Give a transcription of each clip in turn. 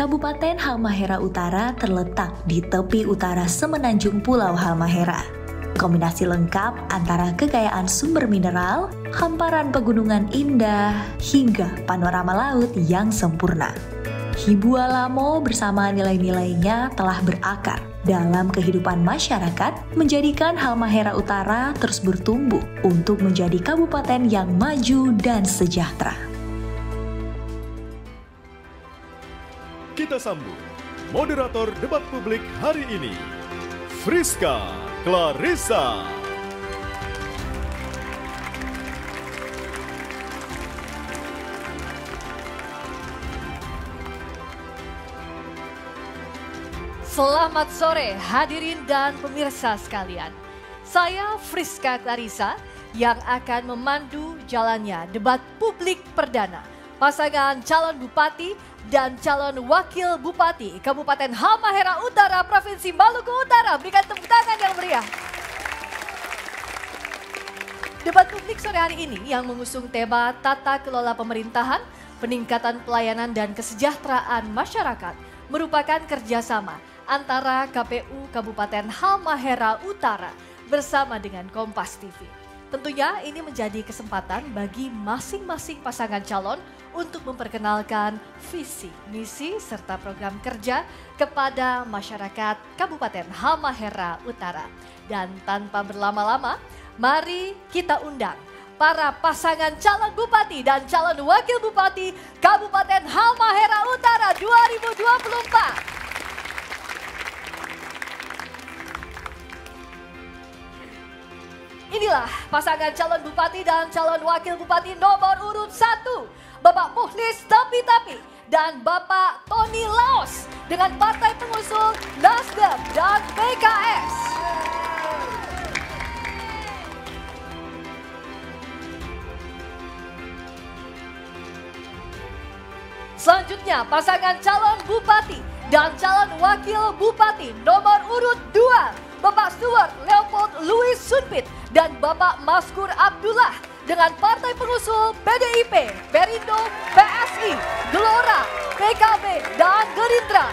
Kabupaten Halmahera Utara terletak di tepi utara semenanjung Pulau Halmahera. Kombinasi lengkap antara kekayaan sumber mineral, hamparan pegunungan indah, hingga panorama laut yang sempurna. Hibualamo bersama nilai-nilainya telah berakar dalam kehidupan masyarakat, menjadikan Halmahera Utara terus bertumbuh untuk menjadi kabupaten yang maju dan sejahtera. Kita sambut moderator debat publik hari ini, Friska Clarissa. Selamat sore hadirin dan pemirsa sekalian. Saya Friska Clarissa yang akan memandu jalannya debat publik perdana pasangan calon bupati dan calon wakil bupati Kabupaten Halmahera Utara, Provinsi Maluku Utara. Berikan tepuk tangan yang meriah. Debat publik sore hari ini yang mengusung tema tata kelola pemerintahan, peningkatan pelayanan dan kesejahteraan masyarakat merupakan kerjasama antara KPU Kabupaten Halmahera Utara bersama dengan Kompas TV. Tentunya ini menjadi kesempatan bagi masing-masing pasangan calon untuk memperkenalkan visi, misi, serta program kerja kepada masyarakat Kabupaten Halmahera Utara. Dan tanpa berlama-lama, mari kita undang para pasangan calon bupati dan calon wakil bupati Kabupaten Halmahera Utara 2024. Inilah pasangan calon bupati dan calon wakil bupati nomor urut 1, Bapak Muhlis Tapi dan Bapak Tony Laos dengan partai pengusung Nasdem dan PKS. Selanjutnya pasangan calon bupati dan calon wakil bupati nomor urut 2, Bapak Stuart Leopold Louis Sunpit dan Bapak Maskur Abdullah dengan partai pengusul PDIP, Perindo, PSI, Gelora, PKB, dan Gerindra.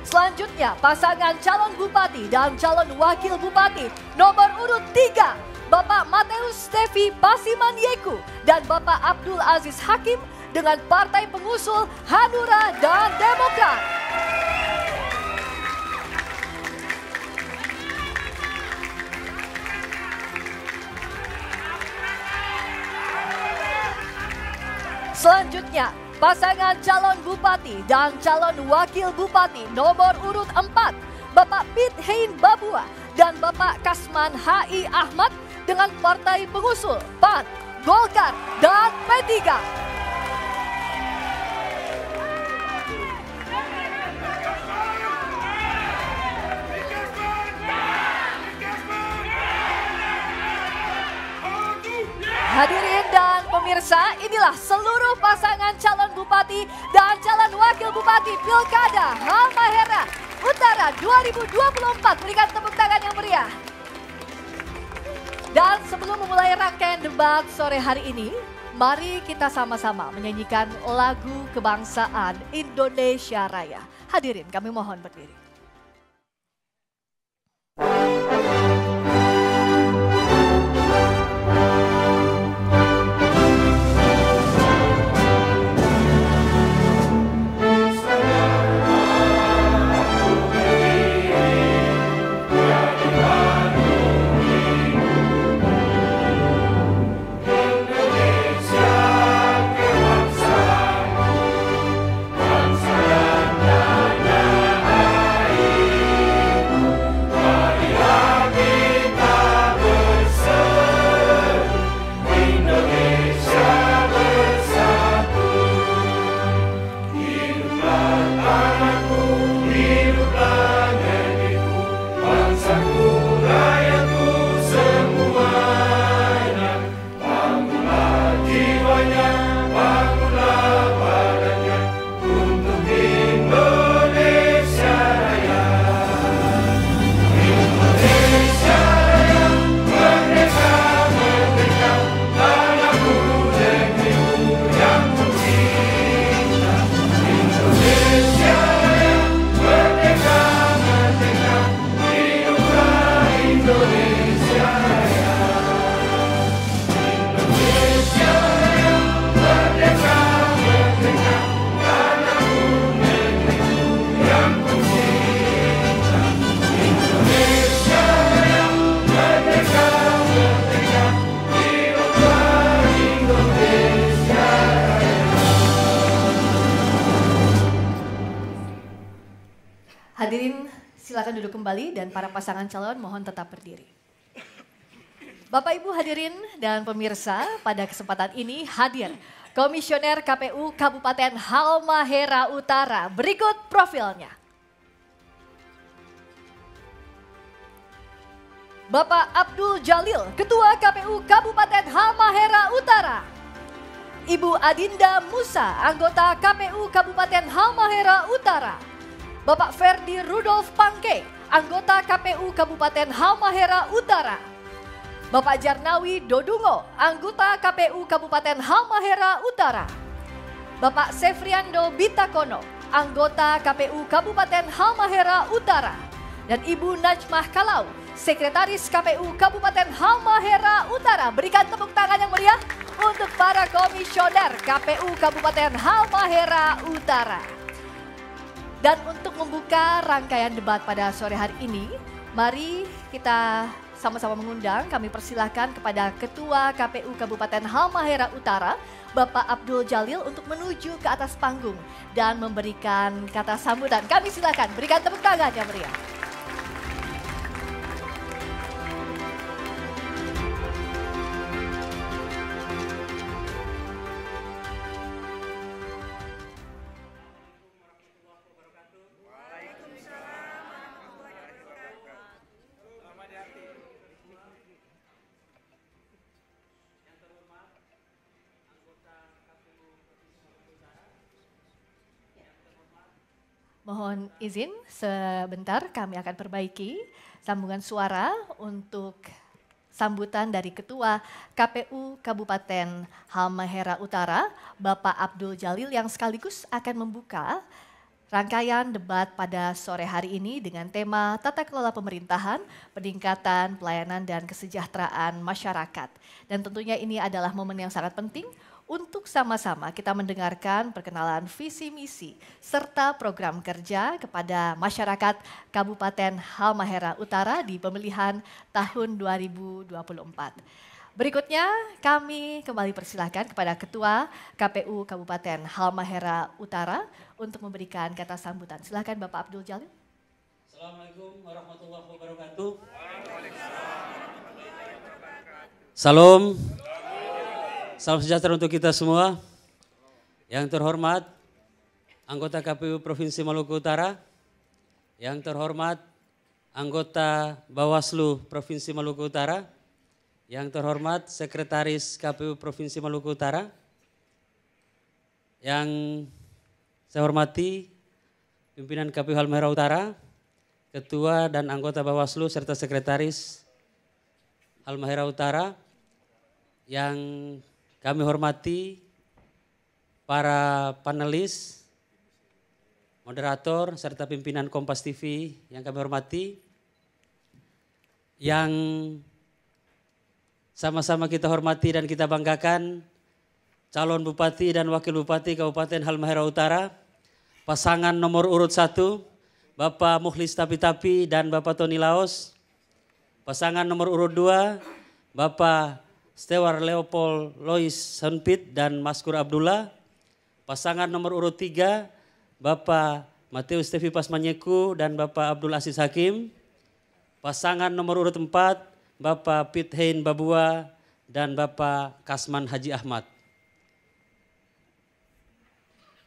Selanjutnya pasangan calon bupati dan calon wakil bupati nomor urut 3, Bapak Mateus Stevi Basiman Yeku dan Bapak Abdul Aziz Hakim dengan partai pengusul Hanura dan Demokrat. Selanjutnya, pasangan calon bupati dan calon wakil bupati nomor urut 4, Bapak Pit Hein Babua dan Bapak Kasman H.I. Ahmad dengan partai pengusul PAN, Golkar, dan P3. Hadirin dan pemirsa, inilah seluruh pasangan calon bupati dan calon wakil bupati Pilkada Halmahera Utara 2024. Berikan tepuk tangan yang meriah. Dan sebelum memulai rangkaian debat sore hari ini, mari kita sama-sama menyanyikan lagu kebangsaan Indonesia Raya. Hadirin, kami mohon berdiri. Hadirin silakan duduk kembali dan para pasangan calon mohon tetap berdiri. Bapak Ibu hadirin dan pemirsa, pada kesempatan ini hadir Komisioner KPU Kabupaten Halmahera Utara. Berikut profilnya. Bapak Abdul Jalil, Ketua KPU Kabupaten Halmahera Utara. Ibu Adinda Musa, anggota KPU Kabupaten Halmahera Utara. Bapak Ferdi Rudolf Pangke, anggota KPU Kabupaten Halmahera Utara. Bapak Jarnawi Dodungo, anggota KPU Kabupaten Halmahera Utara. Bapak Sefriando Bitakono, anggota KPU Kabupaten Halmahera Utara. Dan Ibu Najmah Kalau, Sekretaris KPU Kabupaten Halmahera Utara. Berikan tepuk tangan yang meriah untuk para komisioner KPU Kabupaten Halmahera Utara. Dan untuk membuka rangkaian debat pada sore hari ini, mari kita sama-sama mengundang, kami persilahkan kepada Ketua KPU Kabupaten Halmahera Utara, Bapak Abdul Jalil untuk menuju ke atas panggung dan memberikan kata sambutan. Kami silakan berikan tepuk tangan yang meriah. Mohon izin sebentar kami akan perbaiki sambungan suara untuk sambutan dari Ketua KPU Kabupaten Halmahera Utara, Bapak Abdul Jalil yang sekaligus akan membuka rangkaian debat pada sore hari ini dengan tema Tata Kelola Pemerintahan, Peningkatan Pelayanan dan Kesejahteraan Masyarakat. Dan tentunya ini adalah momen yang sangat penting untuk sama-sama kita mendengarkan perkenalan visi misi serta program kerja kepada masyarakat Kabupaten Halmahera Utara di pemilihan tahun 2024. Berikutnya kami kembali persilahkan kepada Ketua KPU Kabupaten Halmahera Utara untuk memberikan kata sambutan. Silakan Bapak Abdul Jalil. Assalamualaikum warahmatullahi wabarakatuh. Salam. Salam sejahtera untuk kita semua. Yang terhormat anggota KPU Provinsi Maluku Utara, yang terhormat anggota Bawaslu Provinsi Maluku Utara, yang terhormat Sekretaris KPU Provinsi Maluku Utara, yang saya hormati pimpinan KPU Halmahera Utara, Ketua dan anggota Bawaslu serta Sekretaris Halmahera Utara, yang kami hormati para panelis, moderator, serta pimpinan Kompas TV yang kami hormati, yang sama-sama kita hormati dan kita banggakan, calon Bupati dan Wakil Bupati Kabupaten Halmahera Utara, pasangan nomor urut 1, Bapak Mukhlis Tapi-Tapi dan Bapak Tony Laos, pasangan nomor urut 2, Bapak Stewar Leopold Lois Sunpit dan Maskur Abdullah. Pasangan nomor urut 3, Bapak Mateus Tevi Pasmanyeku dan Bapak Abdul Aziz Hakim. Pasangan nomor urut 4, Bapak Pit Hein Babua dan Bapak Kasman Haji Ahmad.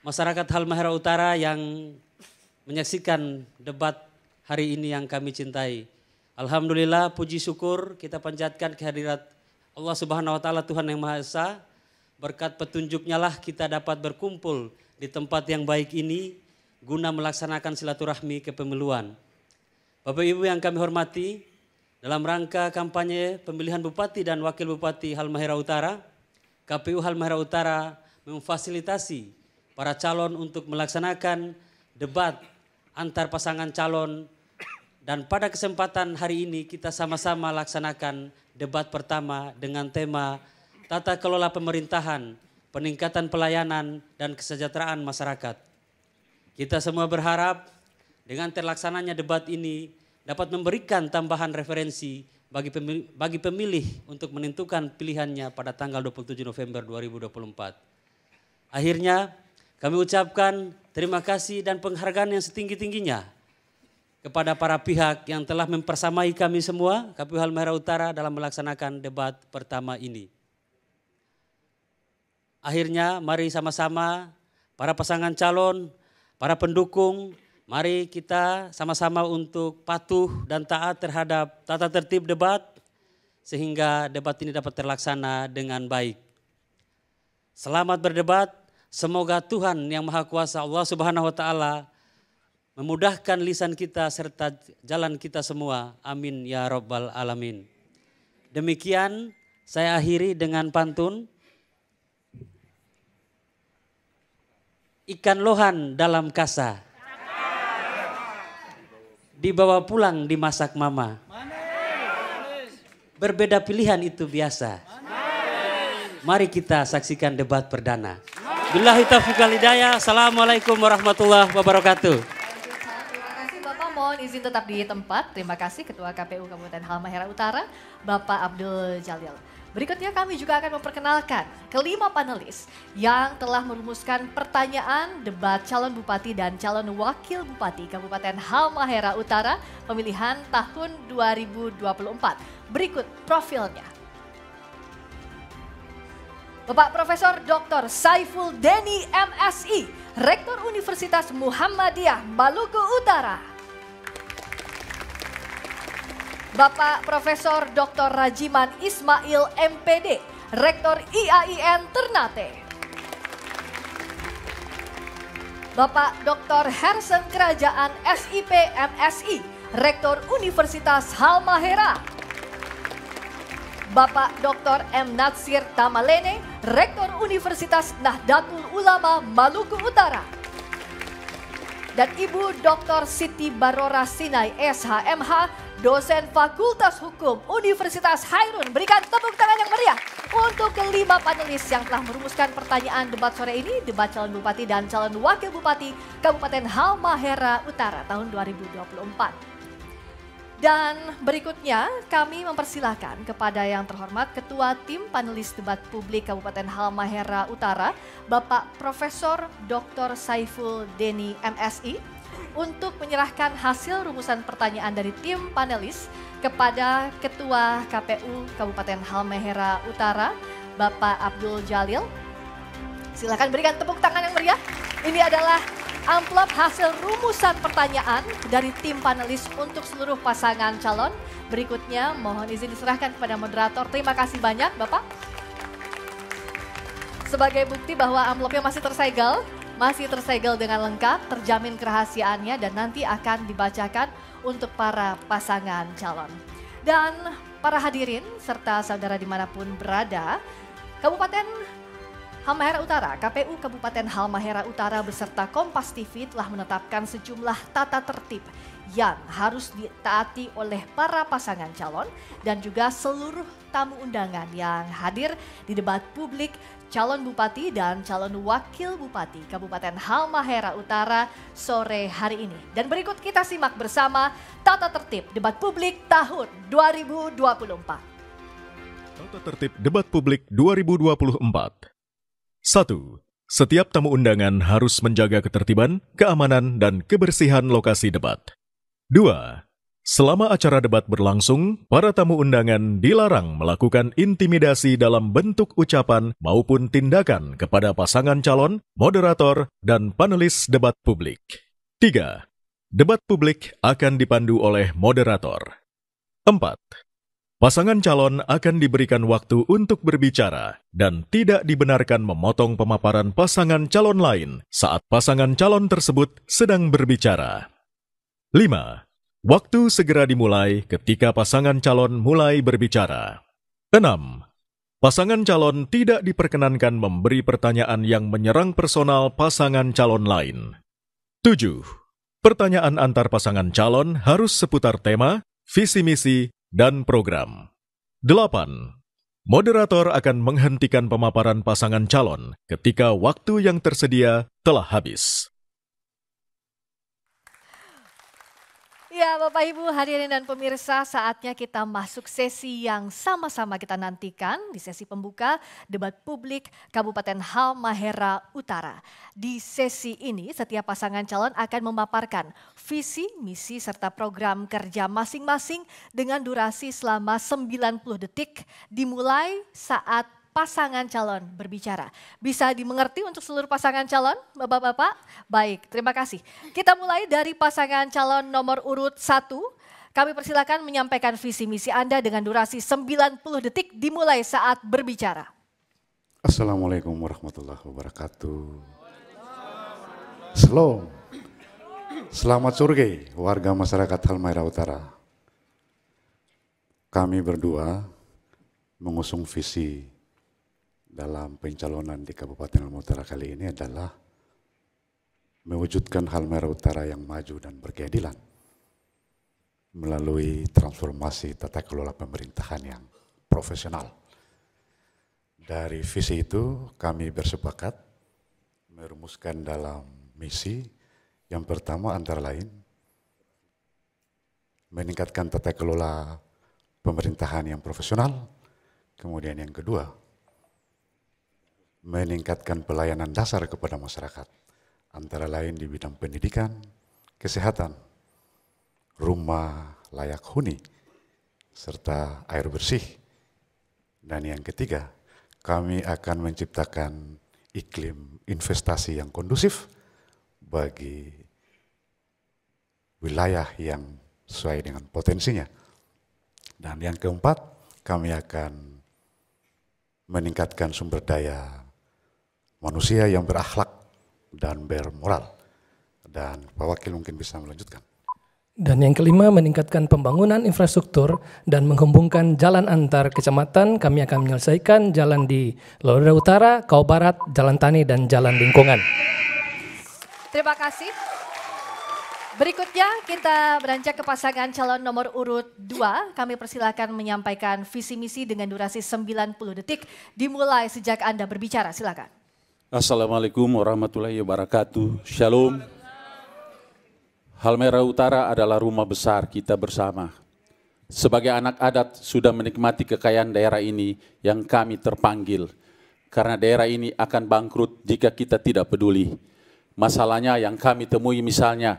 Masyarakat Halmahera Utara yang menyaksikan debat hari ini yang kami cintai. Alhamdulillah, puji syukur kita panjatkan kehadirat Allah Subhanahu wa Ta'ala, Tuhan yang Maha Esa. Berkat petunjuknya lah kita dapat berkumpul di tempat yang baik ini guna melaksanakan silaturahmi kepemiluan. Bapak Ibu yang kami hormati, dalam rangka kampanye pemilihan Bupati dan Wakil Bupati Halmahera Utara, KPU Halmahera Utara memfasilitasi para calon untuk melaksanakan debat antar pasangan calon. Dan pada kesempatan hari ini kita sama-sama laksanakan debat pertama dengan tema Tata Kelola Pemerintahan, Peningkatan Pelayanan dan Kesejahteraan Masyarakat. Kita semua berharap dengan terlaksananya debat ini dapat memberikan tambahan referensi bagi pemilih untuk menentukan pilihannya pada tanggal 27 November 2024. Akhirnya kami ucapkan terima kasih dan penghargaan yang setinggi-tingginya kepada para pihak yang telah mempersamai kami semua, KPU Halmahera Utara dalam melaksanakan debat pertama ini. Akhirnya mari sama-sama para pasangan calon, para pendukung, mari kita sama-sama untuk patuh dan taat terhadap tata tertib debat sehingga debat ini dapat terlaksana dengan baik. Selamat berdebat, semoga Tuhan yang Maha Kuasa Allah Subhanahu wa taala memudahkan lisan kita serta jalan kita semua. Amin ya rabbal alamin. Demikian saya akhiri dengan pantun. Ikan lohan dalam kasa, dibawa pulang dimasak mama. Berbeda pilihan itu biasa. Mari kita saksikan debat perdana. Billahi taufiq wal hidayah. Assalamualaikum warahmatullahi wabarakatuh. Mohon izin tetap di tempat. Terima kasih Ketua KPU Kabupaten Halmahera Utara, Bapak Abdul Jalil. Berikutnya kami juga akan memperkenalkan kelima panelis yang telah merumuskan pertanyaan debat calon bupati dan calon wakil bupati Kabupaten Halmahera Utara pemilihan tahun 2024. Berikut profilnya. Bapak Profesor Dr. Saiful Deni MSI, Rektor Universitas Muhammadiyah Maluku Utara. Bapak Profesor Dr. Rajiman Ismail MPD, Rektor IAIN Ternate. Bapak Dr. Hersen Kerajaan SIP MSI, Rektor Universitas Halmahera. Bapak Dr. M. Natsir Tamalene, Rektor Universitas Nahdlatul Ulama Maluku Utara. Dan Ibu Dr. Siti Barora Sinai SHMH, dosen Fakultas Hukum Universitas Hairun. Berikan tepuk tangan yang meriah untuk kelima panelis yang telah merumuskan pertanyaan debat sore ini, debat calon bupati dan calon wakil bupati Kabupaten Halmahera Utara tahun 2024. Dan berikutnya kami mempersilahkan kepada yang terhormat Ketua Tim Panelis Debat Publik Kabupaten Halmahera Utara, Bapak Profesor Dr. Saiful Deni MSI, untuk menyerahkan hasil rumusan pertanyaan dari tim panelis kepada Ketua KPU Kabupaten Halmahera Utara, Bapak Abdul Jalil. Silakan berikan tepuk tangan yang meriah. Ini adalah amplop hasil rumusan pertanyaan dari tim panelis untuk seluruh pasangan calon. Berikutnya mohon izin diserahkan kepada moderator. Terima kasih banyak Bapak. Sebagai bukti bahwa amplopnya masih tersegel dengan lengkap, terjamin kerahasiaannya dan nanti akan dibacakan untuk para pasangan calon. Dan para hadirin serta saudara dimanapun berada, Kabupaten Halmahera Utara, KPU Kabupaten Halmahera Utara beserta Kompas TV telah menetapkan sejumlah tata tertib yang harus ditaati oleh para pasangan calon dan juga seluruh tamu undangan yang hadir di debat publik calon bupati dan calon wakil bupati Kabupaten Halmahera Utara sore hari ini. Dan berikut kita simak bersama tata tertib debat publik tahun 2024. Tata tertib debat publik 2024. 1. Setiap tamu undangan harus menjaga ketertiban, keamanan, dan kebersihan lokasi debat. 2. Selama acara debat berlangsung, para tamu undangan dilarang melakukan intimidasi dalam bentuk ucapan maupun tindakan kepada pasangan calon, moderator, dan panelis debat publik. 3. Debat publik akan dipandu oleh moderator. 4. Pasangan calon akan diberikan waktu untuk berbicara dan tidak dibenarkan memotong pemaparan pasangan calon lain saat pasangan calon tersebut sedang berbicara. 5. Waktu segera dimulai ketika pasangan calon mulai berbicara. 6. Pasangan calon tidak diperkenankan memberi pertanyaan yang menyerang personal pasangan calon lain. 7. Pertanyaan antar pasangan calon harus seputar tema, visi misi, dan program. 8. Moderator akan menghentikan pemaparan pasangan calon ketika waktu yang tersedia telah habis. Ya Bapak Ibu hadirin dan pemirsa, saatnya kita masuk sesi yang sama-sama kita nantikan di sesi pembuka debat publik Kabupaten Halmahera Utara. Di sesi ini setiap pasangan calon akan memaparkan visi, misi serta program kerja masing-masing dengan durasi selama 90 detik dimulai saat pasangan calon berbicara. Bisa dimengerti untuk seluruh pasangan calon, Bapak-Bapak? Baik, terima kasih. Kita mulai dari pasangan calon nomor urut 1. Kami persilakan menyampaikan visi misi Anda dengan durasi 90 detik dimulai saat berbicara. Assalamualaikum warahmatullahi wabarakatuh. Shalom. Selamat sore warga masyarakat Halmahera Utara. Kami berdua mengusung visi dalam pencalonan di Kabupaten Halmahera Utara kali ini adalah mewujudkan Halmahera Utara yang maju dan berkeadilan melalui transformasi tata kelola pemerintahan yang profesional. Dari visi itu kami bersepakat merumuskan dalam misi yang pertama antara lain meningkatkan tata kelola pemerintahan yang profesional, kemudian yang kedua meningkatkan pelayanan dasar kepada masyarakat, antara lain di bidang pendidikan, kesehatan, rumah layak huni, serta air bersih. Dan yang ketiga, kami akan menciptakan iklim investasi yang kondusif bagi wilayah yang sesuai dengan potensinya. Dan yang keempat, kami akan meningkatkan sumber daya manusia yang berakhlak dan bermoral. Dan Pak Wakil mungkin bisa melanjutkan. Dan yang kelima, meningkatkan pembangunan infrastruktur dan menghubungkan jalan antar kecamatan. Kami akan menyelesaikan jalan di Lodaya Utara, Kau Barat, Jalan Tani, dan Jalan Lingkungan. Terima kasih. Berikutnya kita beranjak ke pasangan calon nomor urut 2. Kami persilakan menyampaikan visi misi dengan durasi 90 detik. Dimulai sejak Anda berbicara, silakan. Assalamualaikum warahmatullahi wabarakatuh. Shalom. Halmahera Utara adalah rumah besar kita bersama. Sebagai anak adat sudah menikmati kekayaan daerah ini yang kami terpanggil. Karena daerah ini akan bangkrut jika kita tidak peduli. Masalahnya yang kami temui misalnya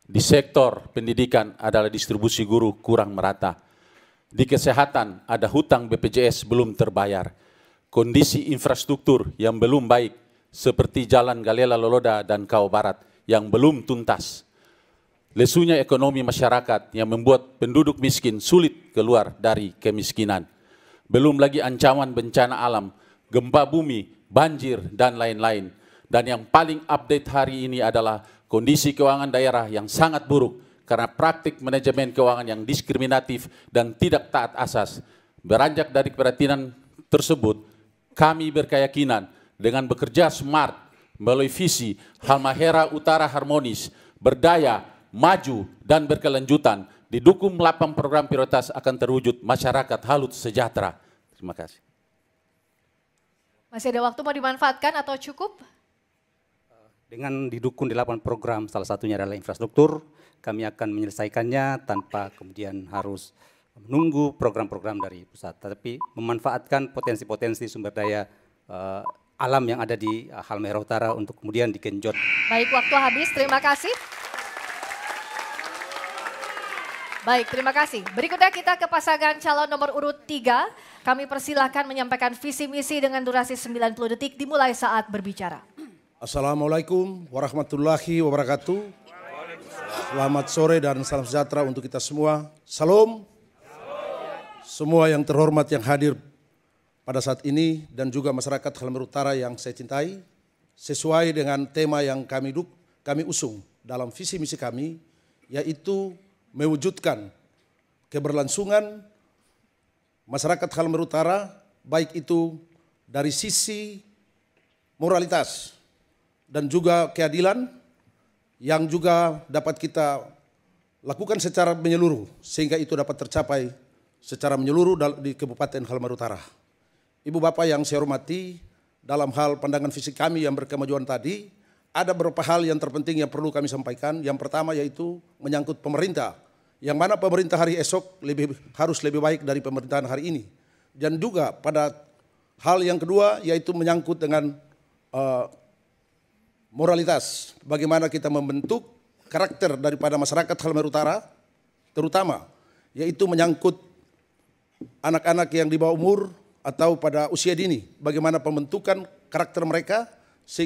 di sektor pendidikan adalah distribusi guru kurang merata. Di kesehatan ada hutang BPJS belum terbayar. Kondisi infrastruktur yang belum baik seperti Jalan Galela Loloda dan Kau Barat yang belum tuntas. Lesunya ekonomi masyarakat yang membuat penduduk miskin sulit keluar dari kemiskinan. Belum lagi ancaman bencana alam, gempa bumi, banjir, dan lain-lain. Dan yang paling update hari ini adalah kondisi keuangan daerah yang sangat buruk karena praktik manajemen keuangan yang diskriminatif dan tidak taat asas. Beranjak dari keprihatinan tersebut, kami berkeyakinan dengan bekerja smart melalui visi Halmahera Utara harmonis, berdaya, maju, dan berkelanjutan, didukung 8 program prioritas akan terwujud masyarakat halut sejahtera. Terima kasih. Masih ada waktu mau dimanfaatkan atau cukup? Dengan didukung 8 program, salah satunya adalah infrastruktur, kami akan menyelesaikannya tanpa kemudian harus menunggu program-program dari pusat, tetapi memanfaatkan potensi-potensi sumber daya alam yang ada di Halmahera Utara untuk kemudian digenjot. Baik, waktu habis. Terima kasih. Baik, terima kasih. Berikutnya kita ke pasangan calon nomor urut 3. Kami persilahkan menyampaikan visi misi dengan durasi 90 detik dimulai saat berbicara. Assalamualaikum warahmatullahi wabarakatuh. Selamat sore dan salam sejahtera untuk kita semua. Salam. Semua yang terhormat yang hadir pada saat ini dan juga masyarakat Halmahera Utara yang saya cintai, sesuai dengan tema yang kami usung dalam visi misi kami, yaitu mewujudkan keberlangsungan masyarakat Halmahera Utara, baik itu dari sisi moralitas dan juga keadilan yang juga dapat kita lakukan secara menyeluruh sehingga itu dapat tercapai secara menyeluruh di Kabupaten Halmahera Utara. Ibu Bapak yang saya hormati, dalam hal pandangan visi kami yang berkemajuan tadi, ada beberapa hal yang terpenting yang perlu kami sampaikan. Yang pertama yaitu menyangkut pemerintah yang mana pemerintah hari esok harus lebih baik dari pemerintahan hari ini. Dan juga pada hal yang kedua yaitu menyangkut dengan moralitas, bagaimana kita membentuk karakter daripada masyarakat Halmahera Utara, terutama yaitu menyangkut anak-anak yang di bawah umur atau pada usia dini, bagaimana pembentukan karakter mereka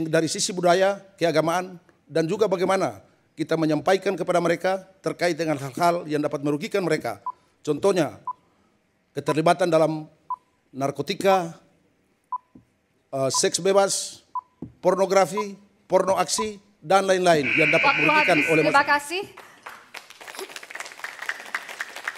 dari sisi budaya, keagamaan, dan juga bagaimana kita menyampaikan kepada mereka terkait dengan hal-hal yang dapat merugikan mereka. Contohnya, keterlibatan dalam narkotika, seks bebas, pornografi, porno aksi, dan lain-lain yang dapat merugikan oleh masyarakat. Terima kasih.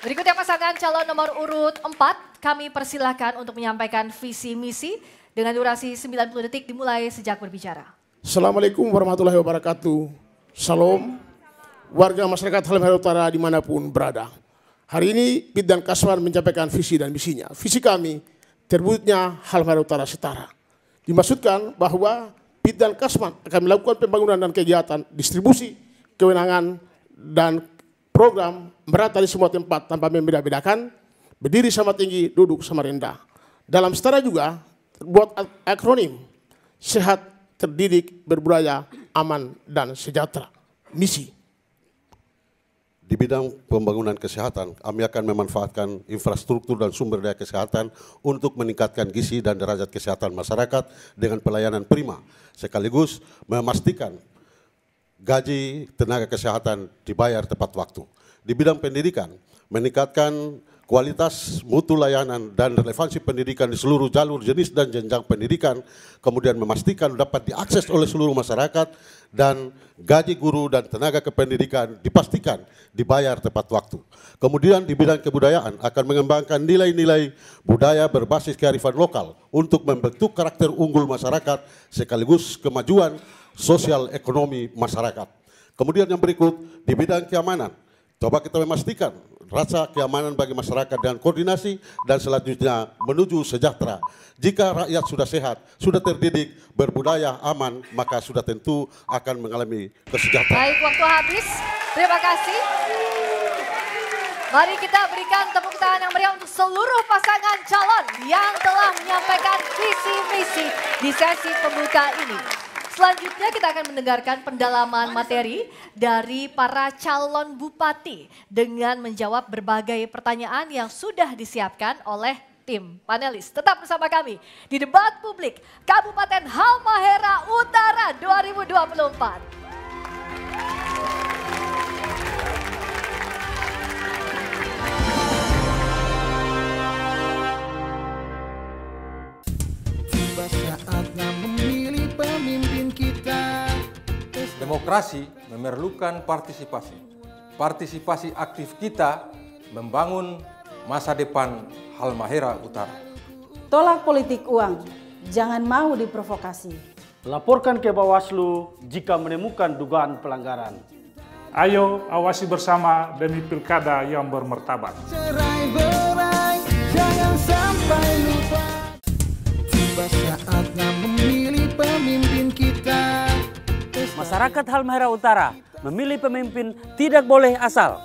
Berikutnya pasangan calon nomor urut 4, kami persilahkan untuk menyampaikan visi misi dengan durasi 90 detik dimulai sejak berbicara. Assalamualaikum warahmatullahi wabarakatuh. Salam warga masyarakat Halmahera Utara dimanapun berada. Hari ini Pit dan Kasman menyampaikan visi dan misinya. Visi kami terwujudnya Halmahera Utara setara. Dimaksudkan bahwa Pit dan Kasman akan melakukan pembangunan dan kegiatan distribusi kewenangan dan program merata di semua tempat tanpa membeda-bedakan, berdiri sama tinggi, duduk sama rendah. Dalam setara juga buat akronim sehat, terdidik, berbudaya, aman, dan sejahtera. Misi. Di bidang pembangunan kesehatan, kami akan memanfaatkan infrastruktur dan sumber daya kesehatan untuk meningkatkan gizi dan derajat kesehatan masyarakat dengan pelayanan prima, sekaligus memastikan gaji tenaga kesehatan dibayar tepat waktu. Di bidang pendidikan, meningkatkan kualitas mutu layanan dan relevansi pendidikan di seluruh jalur jenis dan jenjang pendidikan, kemudian memastikan dapat diakses oleh seluruh masyarakat dan gaji guru dan tenaga kependidikan dipastikan dibayar tepat waktu. Kemudian di bidang kebudayaan akan mengembangkan nilai-nilai budaya berbasis kearifan lokal untuk membentuk karakter unggul masyarakat sekaligus kemajuan sosial ekonomi masyarakat. Kemudian yang berikut di bidang keamanan, coba kita memastikan rasa keamanan bagi masyarakat dengan koordinasi dan selanjutnya menuju sejahtera. Jika rakyat sudah sehat, sudah terdidik, berbudaya, aman, maka sudah tentu akan mengalami kesejahteraan. Baik, waktu habis. Terima kasih. Mari kita berikan tepuk tangan yang meriah untuk seluruh pasangan calon yang telah menyampaikan visi misi di sesi pembuka ini. Selanjutnya kita akan mendengarkan pendalaman materi dari para calon bupati dengan menjawab berbagai pertanyaan yang sudah disiapkan oleh tim panelis. Tetap bersama kami di debat publik Kabupaten Halmahera Utara 2024. Demokrasi memerlukan partisipasi. Partisipasi aktif kita membangun masa depan Halmahera Utara. Tolak politik uang, jangan mau diprovokasi. Laporkan ke Bawaslu jika menemukan dugaan pelanggaran. Ayo awasi bersama demi pilkada yang bermartabat. Cerai-berai, jangan sampai lupa. Tiba saatnya memilih pemimpin kita. Masyarakat Halmahera Utara memilih pemimpin tidak boleh asal.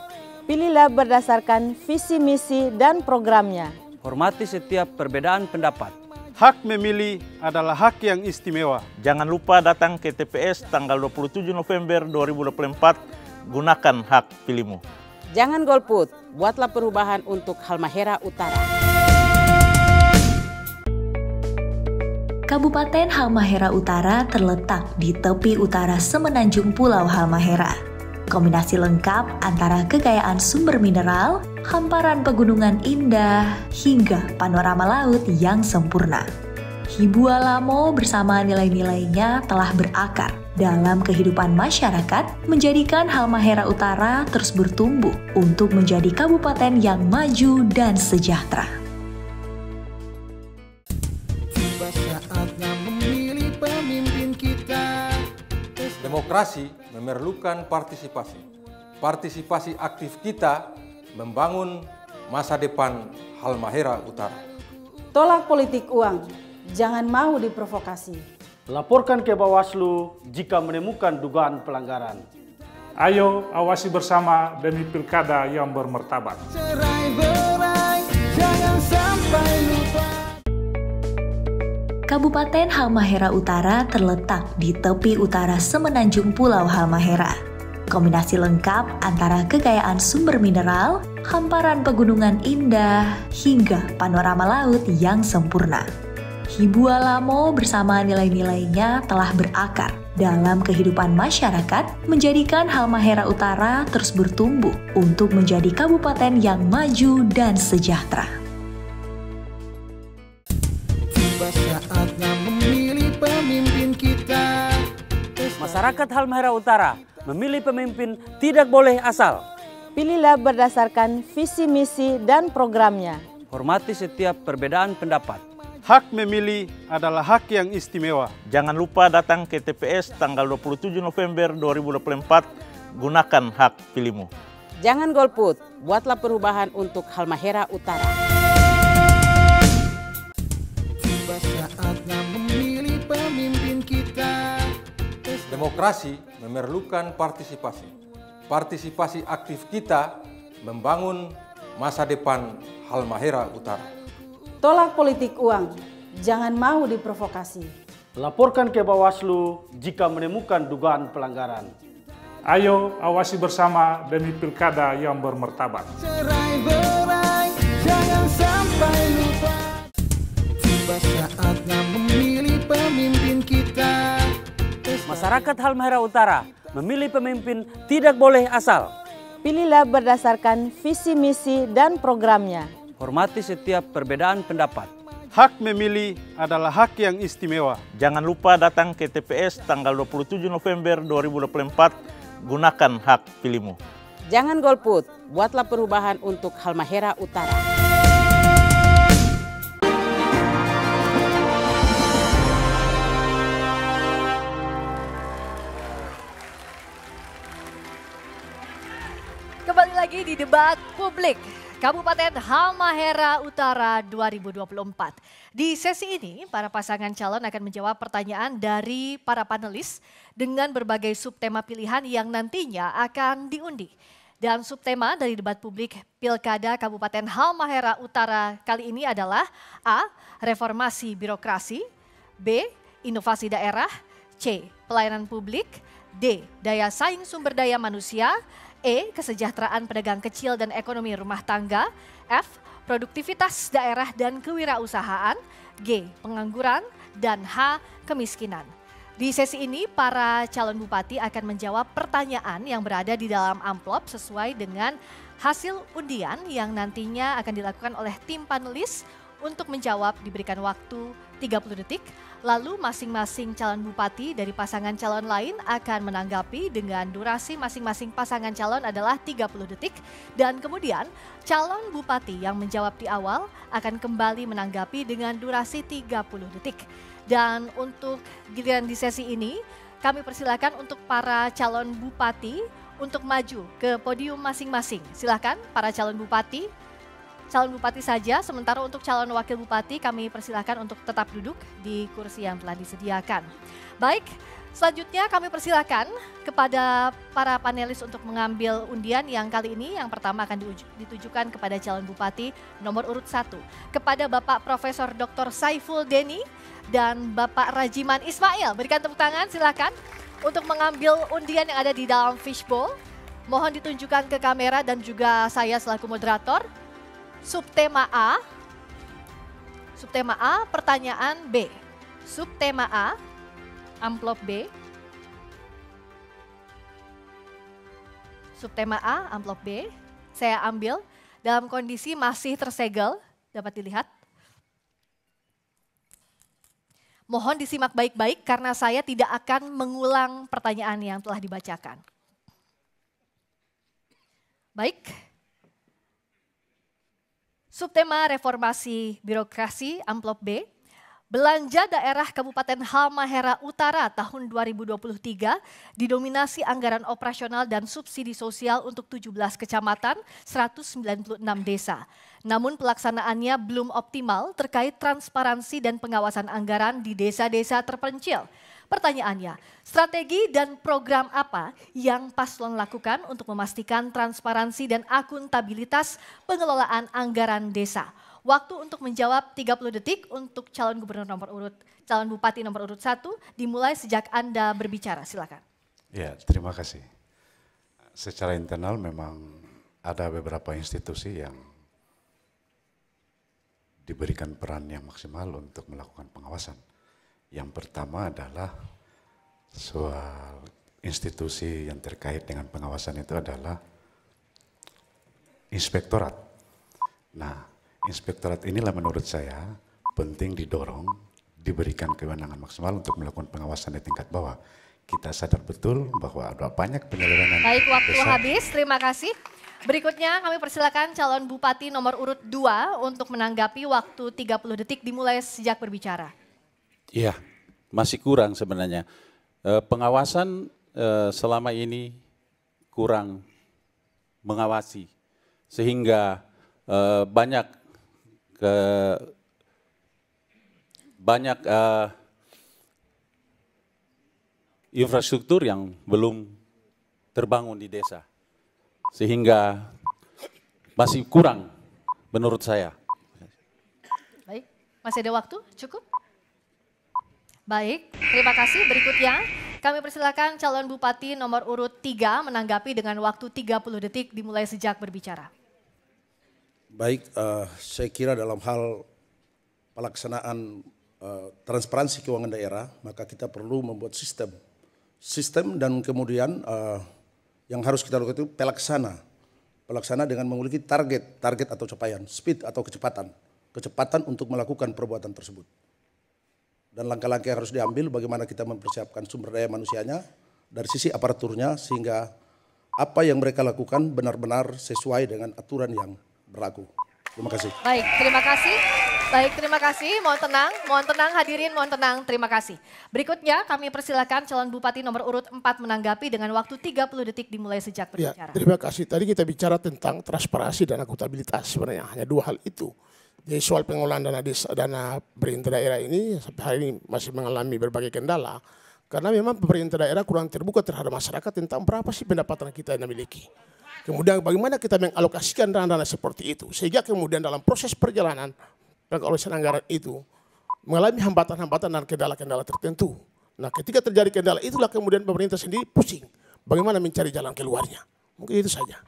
Pilihlah berdasarkan visi misi dan programnya. Hormati setiap perbedaan pendapat. Hak memilih adalah hak yang istimewa. Jangan lupa datang ke TPS tanggal 27 November 2024. Gunakan hak pilihmu. Jangan golput, buatlah perubahan untuk Halmahera Utara. Kabupaten Halmahera Utara terletak di tepi utara semenanjung Pulau Halmahera. Kombinasi lengkap antara kekayaan sumber mineral, hamparan pegunungan indah, hingga panorama laut yang sempurna. Hibua Lamo bersama nilai-nilainya telah berakar dalam kehidupan masyarakat, menjadikan Halmahera Utara terus bertumbuh untuk menjadi kabupaten yang maju dan sejahtera. Demokrasi memerlukan partisipasi. Partisipasi aktif kita membangun masa depan Halmahera Utara. Tolak politik uang, jangan mau diprovokasi. Laporkan ke Bawaslu jika menemukan dugaan pelanggaran. Ayo awasi bersama demi pilkada yang bermartabat. Cerai-berai, jangan sampai lupa. Kabupaten Halmahera Utara terletak di tepi utara semenanjung Pulau Halmahera. Kombinasi lengkap antara kekayaan sumber mineral, hamparan pegunungan indah, hingga panorama laut yang sempurna. Hibua Lamo bersama nilai-nilainya telah berakar dalam kehidupan masyarakat, menjadikan Halmahera Utara terus bertumbuh untuk menjadi kabupaten yang maju dan sejahtera. Tiba saatnya memilih pemimpin kita. Masyarakat Halmahera Utara memilih pemimpin tidak boleh asal. Pilihlah berdasarkan visi misi dan programnya. Hormati setiap perbedaan pendapat. Hak memilih adalah hak yang istimewa. Jangan lupa datang ke TPS tanggal 27 November 2024, gunakan hak pilihmu. Jangan golput, buatlah perubahan untuk Halmahera Utara. Tiba saatnya memilih pemimpin kita. Demokrasi memerlukan partisipasi. Partisipasi aktif kita membangun masa depan Halmahera Utara. Tolak politik uang, jangan mau diprovokasi. Laporkan ke Bawaslu jika menemukan dugaan pelanggaran. Ayo awasi bersama demi pilkada yang bermartabat. Cerai-berai, jangan sampai lupa. Tiba saatnya memilih pemimpin kita. Masyarakat Halmahera Utara memilih pemimpin tidak boleh asal. Pilihlah berdasarkan visi misi dan programnya. Hormati setiap perbedaan pendapat. Hak memilih adalah hak yang istimewa. Jangan lupa datang ke TPS tanggal 27 November 2024, gunakan hak pilihmu. Jangan golput, buatlah perubahan untuk Halmahera Utara. Kembali lagi di debat publik Kabupaten Halmahera Utara 2024. Di sesi ini, para pasangan calon akan menjawab pertanyaan dari para panelis dengan berbagai subtema pilihan yang nantinya akan diundi. Dan subtema dari debat publik Pilkada Kabupaten Halmahera Utara kali ini adalah A. Reformasi birokrasi, B. Inovasi daerah, C. Pelayanan publik, D. Daya saing sumber daya manusia, E. Kesejahteraan pedagang kecil dan ekonomi rumah tangga, F. Produktivitas daerah dan kewirausahaan, G. Pengangguran, dan H. Kemiskinan. Di sesi ini para calon bupati akan menjawab pertanyaan yang berada di dalam amplop sesuai dengan hasil undian yang nantinya akan dilakukan oleh tim panelis. Untuk menjawab diberikan waktu 30 detik, lalu masing-masing calon bupati dari pasangan calon lain akan menanggapi dengan durasi masing-masing pasangan calon adalah 30 detik. Dan kemudian calon bupati yang menjawab di awal akan kembali menanggapi dengan durasi 30 detik. Dan untuk giliran di sesi ini, kami persilakan untuk para calon bupati untuk maju ke podium masing-masing. Silakan para calon bupati saja, sementara untuk calon wakil bupati kami persilakan untuk tetap duduk di kursi yang telah disediakan. Baik, selanjutnya kami persilakan kepada para panelis untuk mengambil undian yang kali ini yang pertama akan ditujukan kepada calon bupati nomor urut 1. Kepada Bapak Profesor Dr. Saiful Deni dan Bapak Rajiman Ismail. Berikan tepuk tangan silakan untuk mengambil undian yang ada di dalam fishbowl. Mohon ditunjukkan ke kamera dan juga saya selaku moderator. Subtema A, pertanyaan B. Subtema A, amplop B. Subtema A, amplop B. Saya ambil dalam kondisi masih tersegel, dapat dilihat. Mohon disimak baik-baik karena saya tidak akan mengulang pertanyaan yang telah dibacakan. Baik. Subtema reformasi birokrasi amplop B, belanja daerah Kabupaten Halmahera Utara tahun 2023 didominasi anggaran operasional dan subsidi sosial untuk 17 kecamatan, 196 desa. Namun pelaksanaannya belum optimal terkait transparansi dan pengawasan anggaran di desa-desa terpencil. Pertanyaannya, strategi dan program apa yang paslon lakukan untuk memastikan transparansi dan akuntabilitas pengelolaan anggaran desa? Waktu untuk menjawab 30 detik untuk calon bupati nomor urut 1 dimulai sejak Anda berbicara. Silakan. Ya, terima kasih. Secara internal memang ada beberapa institusi yang diberikan peran yang maksimal untuk melakukan pengawasan. Yang pertama adalah soal institusi yang terkait dengan pengawasan itu adalah inspektorat. Nah, inspektorat inilah menurut saya penting didorong, diberikan kewenangan maksimal untuk melakukan pengawasan di tingkat bawah. Kita sadar betul bahwa ada banyak penyelewengan. Baik, waktu besar. habis. Terima kasih. Berikutnya kami persilakan calon bupati nomor urut 2 untuk menanggapi waktu 30 detik dimulai sejak berbicara. Iya, masih kurang sebenarnya. Pengawasan selama ini kurang mengawasi, sehingga banyak infrastruktur yang belum terbangun di desa, sehingga masih kurang menurut saya. Baik, masih ada waktu? Cukup? Baik, terima kasih. Berikutnya kami persilakan calon bupati nomor urut 3 menanggapi dengan waktu 30 detik dimulai sejak berbicara. Baik, saya kira dalam hal pelaksanaan transparansi keuangan daerah, maka kita perlu membuat sistem dan kemudian yang harus kita lakukan itu pelaksana dengan memiliki target atau capaian, speed atau kecepatan untuk melakukan perbuatan tersebut. Dan langkah-langkah yang harus diambil bagaimana kita mempersiapkan sumber daya manusianya dari sisi aparaturnya sehingga apa yang mereka lakukan benar-benar sesuai dengan aturan yang berlaku. Terima kasih. Baik, terima kasih. Baik, terima kasih. Mohon tenang hadirin, mohon tenang. Terima kasih. Berikutnya kami persilakan calon bupati nomor urut 4 menanggapi dengan waktu 30 detik dimulai sejak berbicara. Ya, terima kasih. Tadi kita bicara tentang transparansi dan akuntabilitas, sebenarnya hanya dua hal itu. Jadi soal pengelolaan dana pemerintah daerah ini sampai hari ini masih mengalami berbagai kendala. Karena memang pemerintah daerah kurang terbuka terhadap masyarakat tentang berapa sih pendapatan kita yang dimiliki. Kemudian bagaimana kita mengalokasikan dana-dana seperti itu. Sehingga kemudian dalam proses perjalanan pengalokasian anggaran itu mengalami hambatan-hambatan dan kendala-kendala tertentu. Nah, ketika terjadi kendala itulah kemudian pemerintah sendiri pusing. Bagaimana mencari jalan keluarnya. Mungkin itu saja.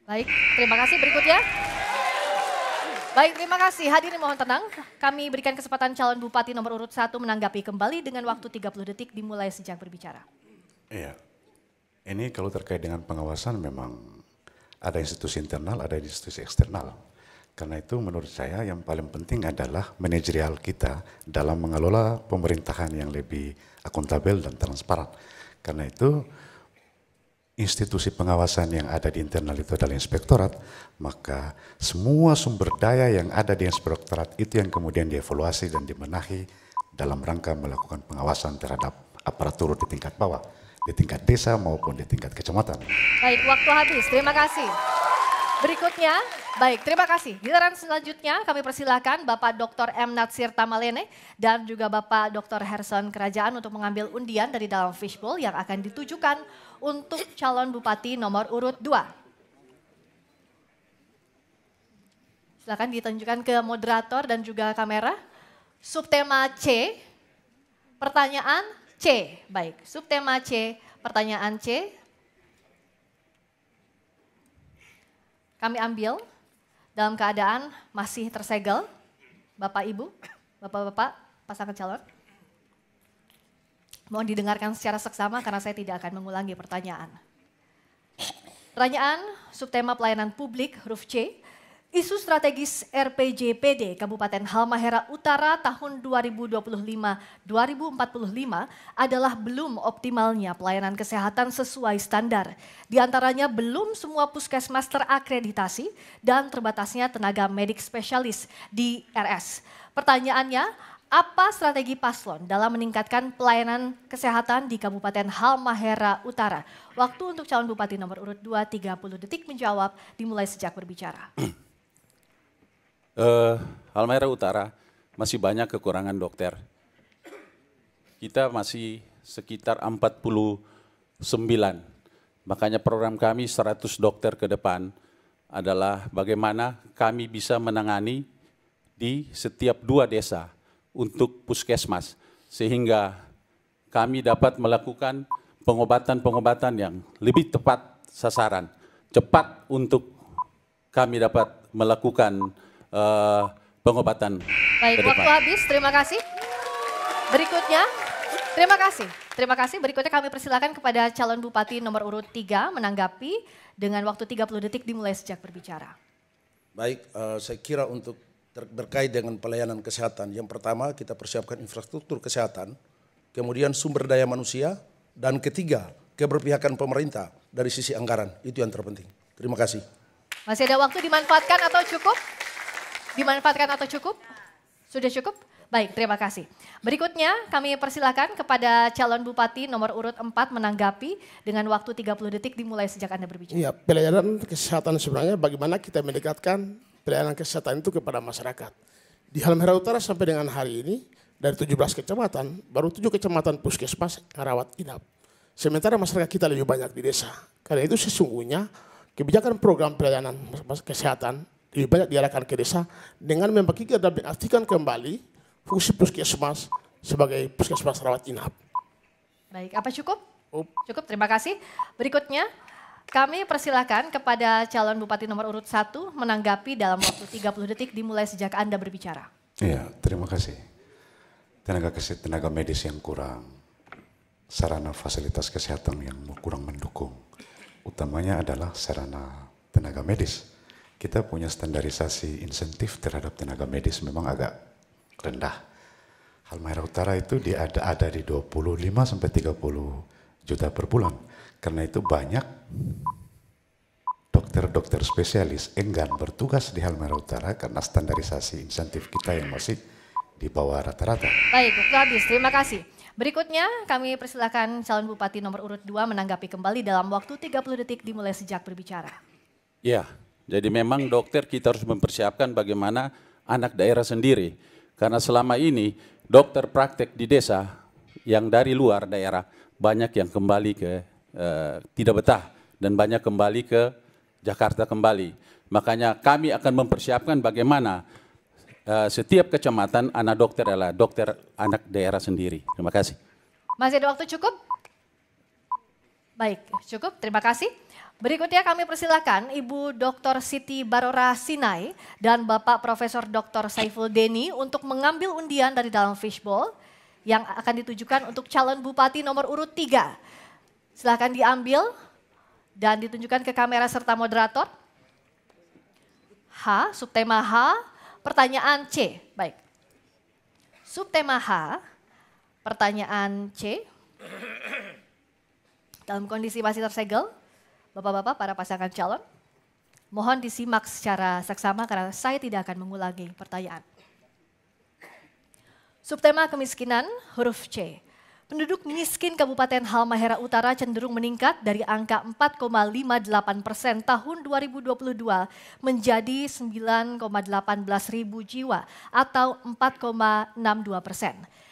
Baik, terima kasih. Berikutnya. Baik, terima kasih. Hadirin mohon tenang. Kami berikan kesempatan calon bupati nomor urut 1 menanggapi kembali dengan waktu 30 detik dimulai sejak berbicara. Iya, ini kalau terkait dengan pengawasan memang ada institusi internal, ada institusi eksternal. Karena itu menurut saya yang paling penting adalah manajerial kita dalam mengelola pemerintahan yang lebih akuntabel dan transparan. Karena itu institusi pengawasan yang ada di internal itu adalah inspektorat, maka semua sumber daya yang ada di inspektorat itu yang kemudian dievaluasi dan dibenahi dalam rangka melakukan pengawasan terhadap aparatur di tingkat bawah, di tingkat desa maupun di tingkat kecamatan. Baik, waktu habis. Terima kasih. Berikutnya, baik, terima kasih. Giliran selanjutnya kami persilakan Bapak Dr. M. Natsir Tamalene dan juga Bapak Dr. Herson Kerajaan untuk mengambil undian dari dalam fishbowl yang akan ditujukan untuk calon bupati nomor urut 2. Silakan ditunjukkan ke moderator dan juga kamera. Subtema C, pertanyaan C. Baik, subtema C, pertanyaan C. Kami ambil dalam keadaan masih tersegel, Bapak Ibu, Bapak-Bapak, pasangan calon. Mohon didengarkan secara seksama karena saya tidak akan mengulangi pertanyaan. Pertanyaan subtema pelayanan publik huruf C. Isu strategis RPJPD Kabupaten Halmahera Utara tahun 2025-2045 adalah belum optimalnya pelayanan kesehatan sesuai standar. Di antaranya belum semua puskesmas terakreditasi dan terbatasnya tenaga medik spesialis di RS. Pertanyaannya, apa strategi paslon dalam meningkatkan pelayanan kesehatan di Kabupaten Halmahera Utara? Waktu untuk calon bupati nomor urut 2, 30 detik menjawab dimulai sejak berbicara. Halmahera Utara masih banyak kekurangan dokter. Kita masih sekitar 49. Makanya program kami 100 dokter ke depan adalah bagaimana kami bisa menangani di setiap 2 desa untuk puskesmas, sehingga kami dapat melakukan pengobatan-pengobatan yang lebih tepat sasaran, cepat untuk kami dapat melakukan pengobatan. Baik, waktu habis, terima kasih. Berikutnya, terima kasih. Berikutnya kami persilakan kepada calon bupati nomor urut 3 menanggapi dengan waktu 30 detik dimulai sejak berbicara. Baik, saya kira untuk berkait dengan pelayanan kesehatan, yang pertama kita persiapkan infrastruktur kesehatan, kemudian sumber daya manusia, dan ketiga keberpihakan pemerintah dari sisi anggaran, itu yang terpenting. Terima kasih. Masih ada waktu, dimanfaatkan atau cukup? Dimanfaatkan atau cukup? Sudah cukup? Baik, terima kasih. Berikutnya kami persilakan kepada calon bupati nomor urut 4 menanggapi dengan waktu 30 detik dimulai sejak Anda berbicara. Iya, pelayanan kesehatan sebenarnya bagaimana kita mendekatkan pelayanan kesehatan itu kepada masyarakat. Di Halmahera Utara sampai dengan hari ini, dari 17 kecamatan, baru 7 kecamatan puskesmas yang rawat inap. Sementara masyarakat kita lebih banyak di desa. Karena itu sesungguhnya kebijakan program pelayanan kesehatan lebih banyak diarahkan ke desa dengan membagikan dan mengaktifkan kembali fungsi puskesmas sebagai puskesmas rawat inap. Baik, apa cukup? Cukup, terima kasih. Berikutnya kami persilakan kepada calon bupati nomor urut 1 menanggapi dalam waktu 30 detik dimulai sejak Anda berbicara. Iya, terima kasih. Tenaga medis yang kurang, sarana fasilitas kesehatan yang kurang mendukung. Utamanya adalah sarana tenaga medis. Kita punya standarisasi insentif terhadap tenaga medis memang agak rendah. Halmahera Utara itu ada di 25 sampai 30 juta per bulan. Karena itu banyak dokter-dokter spesialis enggan bertugas di Halmahera Utara karena standarisasi insentif kita yang masih di bawah rata-rata. Baik, waktu habis. Terima kasih. Berikutnya kami persilakan calon bupati nomor urut 2 menanggapi kembali dalam waktu 30 detik dimulai sejak berbicara. Ya, jadi memang dokter kita harus mempersiapkan bagaimana anak daerah sendiri. Karena selama ini dokter praktek di desa yang dari luar daerah banyak yang kembali ke tidak betah dan banyak kembali ke Jakarta kembali. Makanya kami akan mempersiapkan bagaimana setiap kecamatan anak dokter adalah dokter anak daerah sendiri. Terima kasih. Masih ada waktu cukup? Baik, cukup. Terima kasih. Berikutnya kami persilakan Ibu Dr. Siti Barora Sinai dan Bapak Profesor Dr. Saiful Deni untuk mengambil undian dari dalam fishbowl yang akan ditujukan untuk calon bupati nomor urut 3. Silakan diambil dan ditunjukkan ke kamera serta moderator. H, subtema H, pertanyaan C. Baik. Subtema H, pertanyaan C. Dalam kondisi masih tersegel, Bapak-bapak para pasangan calon, mohon disimak secara seksama karena saya tidak akan mengulangi pertanyaan. Subtema kemiskinan, huruf C. Penduduk miskin Kabupaten Halmahera Utara cenderung meningkat dari angka 4,58% tahun 2022 menjadi 9,18 ribu jiwa atau 4,62%.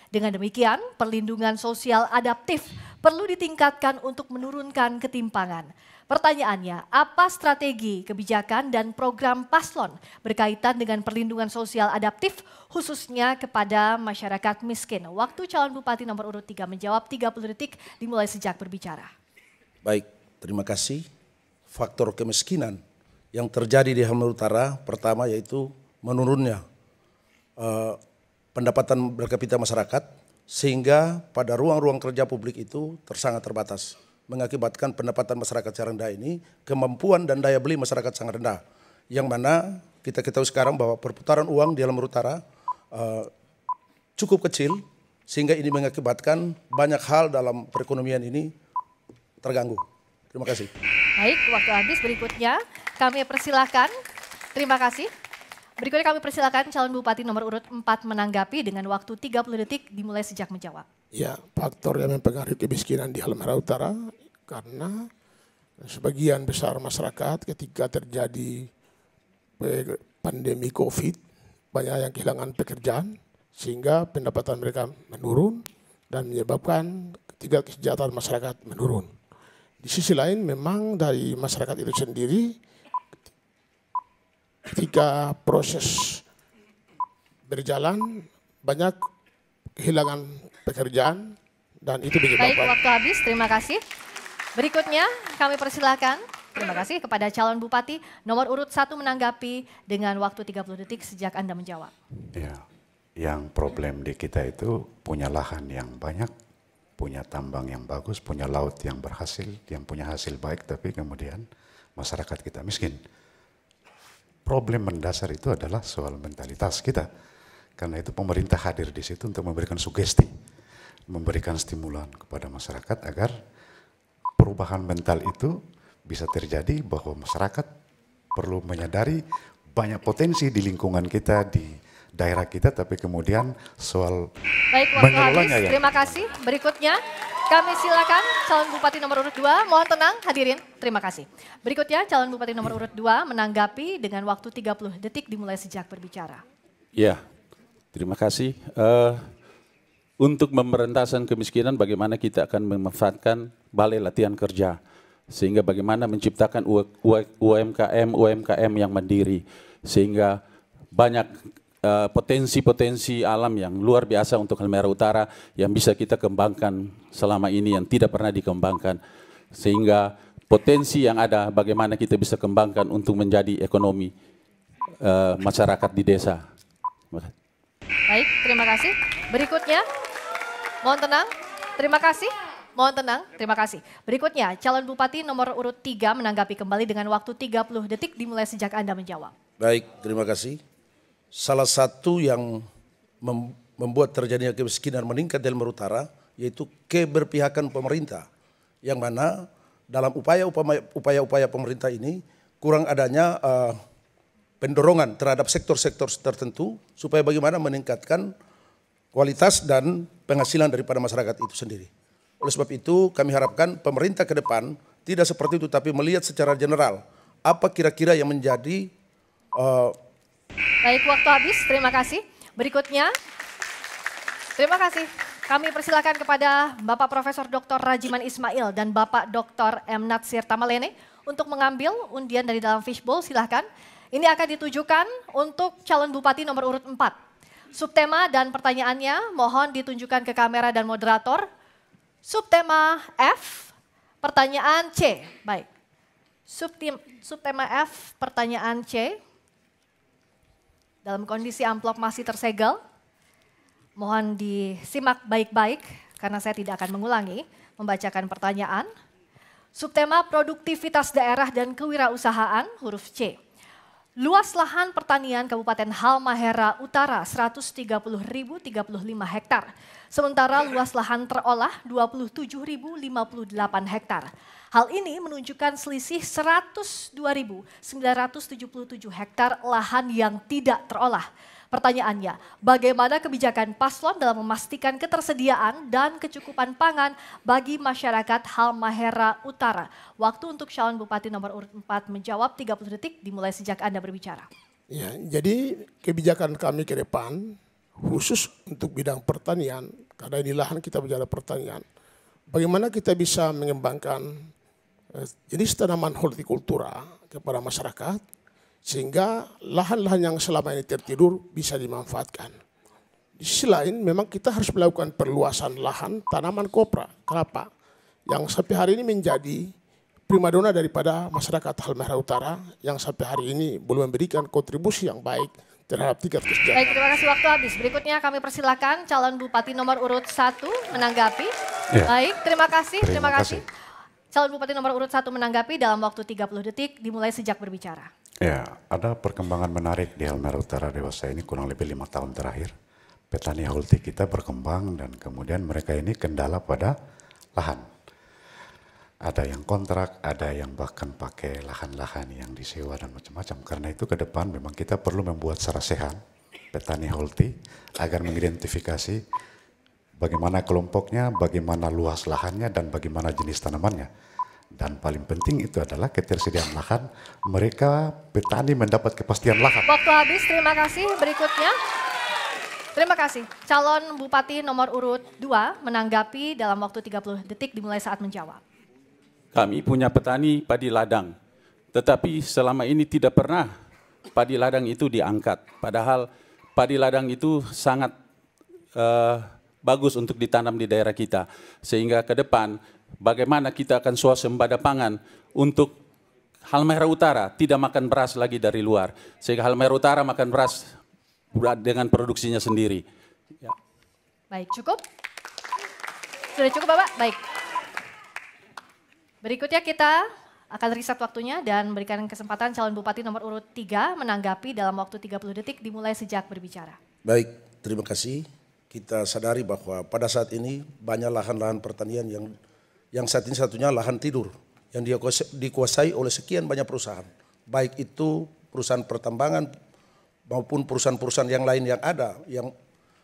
Dengan demikian, perlindungan sosial adaptif perlu ditingkatkan untuk menurunkan ketimpangan. Pertanyaannya, apa strategi, kebijakan, dan program paslon berkaitan dengan perlindungan sosial adaptif khususnya kepada masyarakat miskin? Waktu calon bupati nomor urut 3 menjawab 30 detik dimulai sejak berbicara. Baik, terima kasih. Faktor kemiskinan yang terjadi di Halmahera Utara pertama yaitu menurunnya pendapatan per kapita masyarakat sehingga pada ruang-ruang kerja publik itu sangat terbatas. Mengakibatkan pendapatan masyarakat yang rendah ini, kemampuan dan daya beli masyarakat sangat rendah. Yang mana kita ketahui sekarang bahwa perputaran uang di Halmahera Utara cukup kecil, sehingga ini mengakibatkan banyak hal dalam perekonomian ini terganggu. Terima kasih. Baik, waktu habis. Berikutnya kami persilakan, terima kasih. Berikutnya kami persilakan calon bupati nomor urut 4 menanggapi dengan waktu 30 detik dimulai sejak menjawab. Ya, faktor yang mempengaruhi kemiskinan di Halmahera Utara karena sebagian besar masyarakat ketika terjadi pandemi COVID banyak yang kehilangan pekerjaan sehingga pendapatan mereka menurun dan menyebabkan tingkat kesejahteraan masyarakat menurun. Di sisi lain memang dari masyarakat itu sendiri ketika proses berjalan banyak kehilangan pekerjaan dan itu menyebabkan. Baik, waktu habis. Terima kasih. Berikutnya kami persilakan. Terima kasih kepada calon bupati nomor urut 1 menanggapi dengan waktu 30 detik sejak Anda menjawab. Ya, yang problem di kita itu punya lahan yang banyak, punya tambang yang bagus, punya laut yang berhasil, yang punya hasil baik, tapi kemudian masyarakat kita miskin. Problem mendasar itu adalah soal mentalitas kita. Karena itu pemerintah hadir di situ untuk memberikan sugesti, memberikan stimulan kepada masyarakat agar perubahan mental itu bisa terjadi, bahwa masyarakat perlu menyadari banyak potensi di lingkungan kita, di daerah kita, tapi kemudian soal baik, waktu habis. Terima kasih. Berikutnya kami silakan calon bupati nomor urut 2. Mohon tenang hadirin. Terima kasih. Berikutnya calon bupati nomor urut 2 menanggapi dengan waktu 30 detik dimulai sejak berbicara. Ya, terima kasih. Untuk pemberantasan kemiskinan, bagaimana kita akan memanfaatkan balai latihan kerja, sehingga bagaimana menciptakan UMKM yang mandiri, sehingga banyak potensi-potensi alam yang luar biasa untuk Halmahera Utara yang bisa kita kembangkan selama ini yang tidak pernah dikembangkan, sehingga potensi yang ada bagaimana kita bisa kembangkan untuk menjadi ekonomi masyarakat di desa. Baik, terima kasih. Berikutnya, mohon tenang. Terima kasih. Mohon tenang, terima kasih. Berikutnya, calon bupati nomor urut 3 menanggapi kembali dengan waktu 30 detik dimulai sejak Anda menjawab. Baik, terima kasih. Salah satu yang membuat terjadinya kemiskinan meningkat di Halmahera Utara yaitu keberpihakan pemerintah, yang mana dalam upaya-upaya pemerintah ini kurang adanya pendorongan terhadap sektor-sektor tertentu supaya bagaimana meningkatkan kualitas dan penghasilan daripada masyarakat itu sendiri. Oleh sebab itu kami harapkan pemerintah ke depan tidak seperti itu, tapi melihat secara general apa kira-kira yang menjadi baik, waktu habis. Terima kasih. Berikutnya, terima kasih. Kami persilakan kepada Bapak Profesor Dr. Rajiman Ismail dan Bapak Dr. M. Natsir Tamalene untuk mengambil undian dari dalam fishbowl. Silahkan. Ini akan ditujukan untuk calon bupati nomor urut 4. Subtema dan pertanyaannya mohon ditunjukkan ke kamera dan moderator. Subtema F, pertanyaan C. Baik. Subtema F, pertanyaan C. Dalam kondisi amplop masih tersegel. Mohon disimak baik-baik karena saya tidak akan mengulangi membacakan pertanyaan. Subtema produktivitas daerah dan kewirausahaan, huruf C. Luas lahan pertanian Kabupaten Halmahera Utara 130.035 hektar. Sementara luas lahan terolah 27.058 hektar. Hal ini menunjukkan selisih 102.977 hektar lahan yang tidak terolah. Pertanyaannya, bagaimana kebijakan paslon dalam memastikan ketersediaan dan kecukupan pangan bagi masyarakat Halmahera Utara? Waktu untuk calon bupati nomor urut 4 menjawab 30 detik dimulai sejak Anda berbicara. Ya, jadi kebijakan kami ke depan khusus untuk bidang pertanian, karena ini lahan kita bicara pertanian. Bagaimana kita bisa mengembangkan jenis tanaman hortikultura kepada masyarakat, sehingga lahan-lahan yang selama ini tertidur bisa dimanfaatkan. Di sisi lain memang kita harus melakukan perluasan lahan tanaman kopra, kelapa, yang sampai hari ini menjadi primadona daripada masyarakat Halmahera Utara yang sampai hari ini belum memberikan kontribusi yang baik terhadap tingkat kesejahteraan. Baik, terima kasih, waktu habis. Berikutnya kami persilakan calon bupati nomor urut 1 menanggapi. Ya. Baik, terima kasih. Terima kasih. Calon bupati nomor urut 1 menanggapi dalam waktu 30 detik dimulai sejak berbicara. Ya, ada perkembangan menarik di Halmahera Utara dewasa ini kurang lebih 5 tahun terakhir. Petani holti kita berkembang dan kemudian mereka ini kendala pada lahan. Ada yang kontrak, ada yang bahkan pakai lahan-lahan yang disewa dan macam-macam. Karena itu ke depan memang kita perlu membuat sarasehan petani holti agar mengidentifikasi bagaimana kelompoknya, bagaimana luas lahannya, dan bagaimana jenis tanamannya. Dan paling penting itu adalah ketersediaan lahan, mereka petani mendapat kepastian lahan. Waktu habis, terima kasih. Berikutnya, Terima kasih. Calon Bupati nomor urut 2 menanggapi dalam waktu 30 detik dimulai saat menjawab. Kami punya petani padi ladang, tetapi selama ini tidak pernah padi ladang itu diangkat. Padahal padi ladang itu sangat bagus untuk ditanam di daerah kita. Sehingga ke depan bagaimana kita akan swasembada pangan untuk Halmahera Utara tidak makan beras lagi dari luar. Sehingga Halmahera Utara makan beras dengan produksinya sendiri. Ya. Baik, cukup? Sudah cukup Bapak? Baik. Berikutnya kita akan riset waktunya dan berikan kesempatan calon bupati nomor urut 3 menanggapi dalam waktu 30 detik dimulai sejak berbicara. Baik, terima kasih. Kita sadari bahwa pada saat ini banyak lahan-lahan pertanian yang saat ini satunya lahan tidur yang dikuasai oleh sekian banyak perusahaan. Baik itu perusahaan pertambangan maupun perusahaan-perusahaan yang lain yang ada yang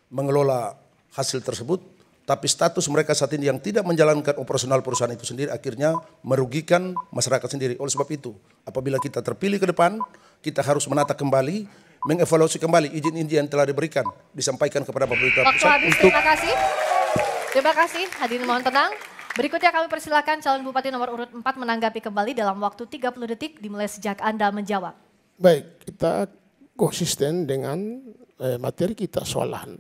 mengelola hasil tersebut, tapi status mereka saat ini yang tidak menjalankan operasional perusahaan itu sendiri akhirnya merugikan masyarakat sendiri. Oleh sebab itu, apabila kita terpilih ke depan, kita harus menata kembali, mengevaluasi kembali izin-izin yang telah diberikan, disampaikan kepada pemerintah pusat. Waktu habis, untuk... terima kasih. Terima kasih, hadirin mohon tenang. Berikutnya kami persilakan calon bupati nomor urut 4 menanggapi kembali dalam waktu 30 detik dimulai sejak Anda menjawab. Baik, kita konsisten dengan materi kita soal lahan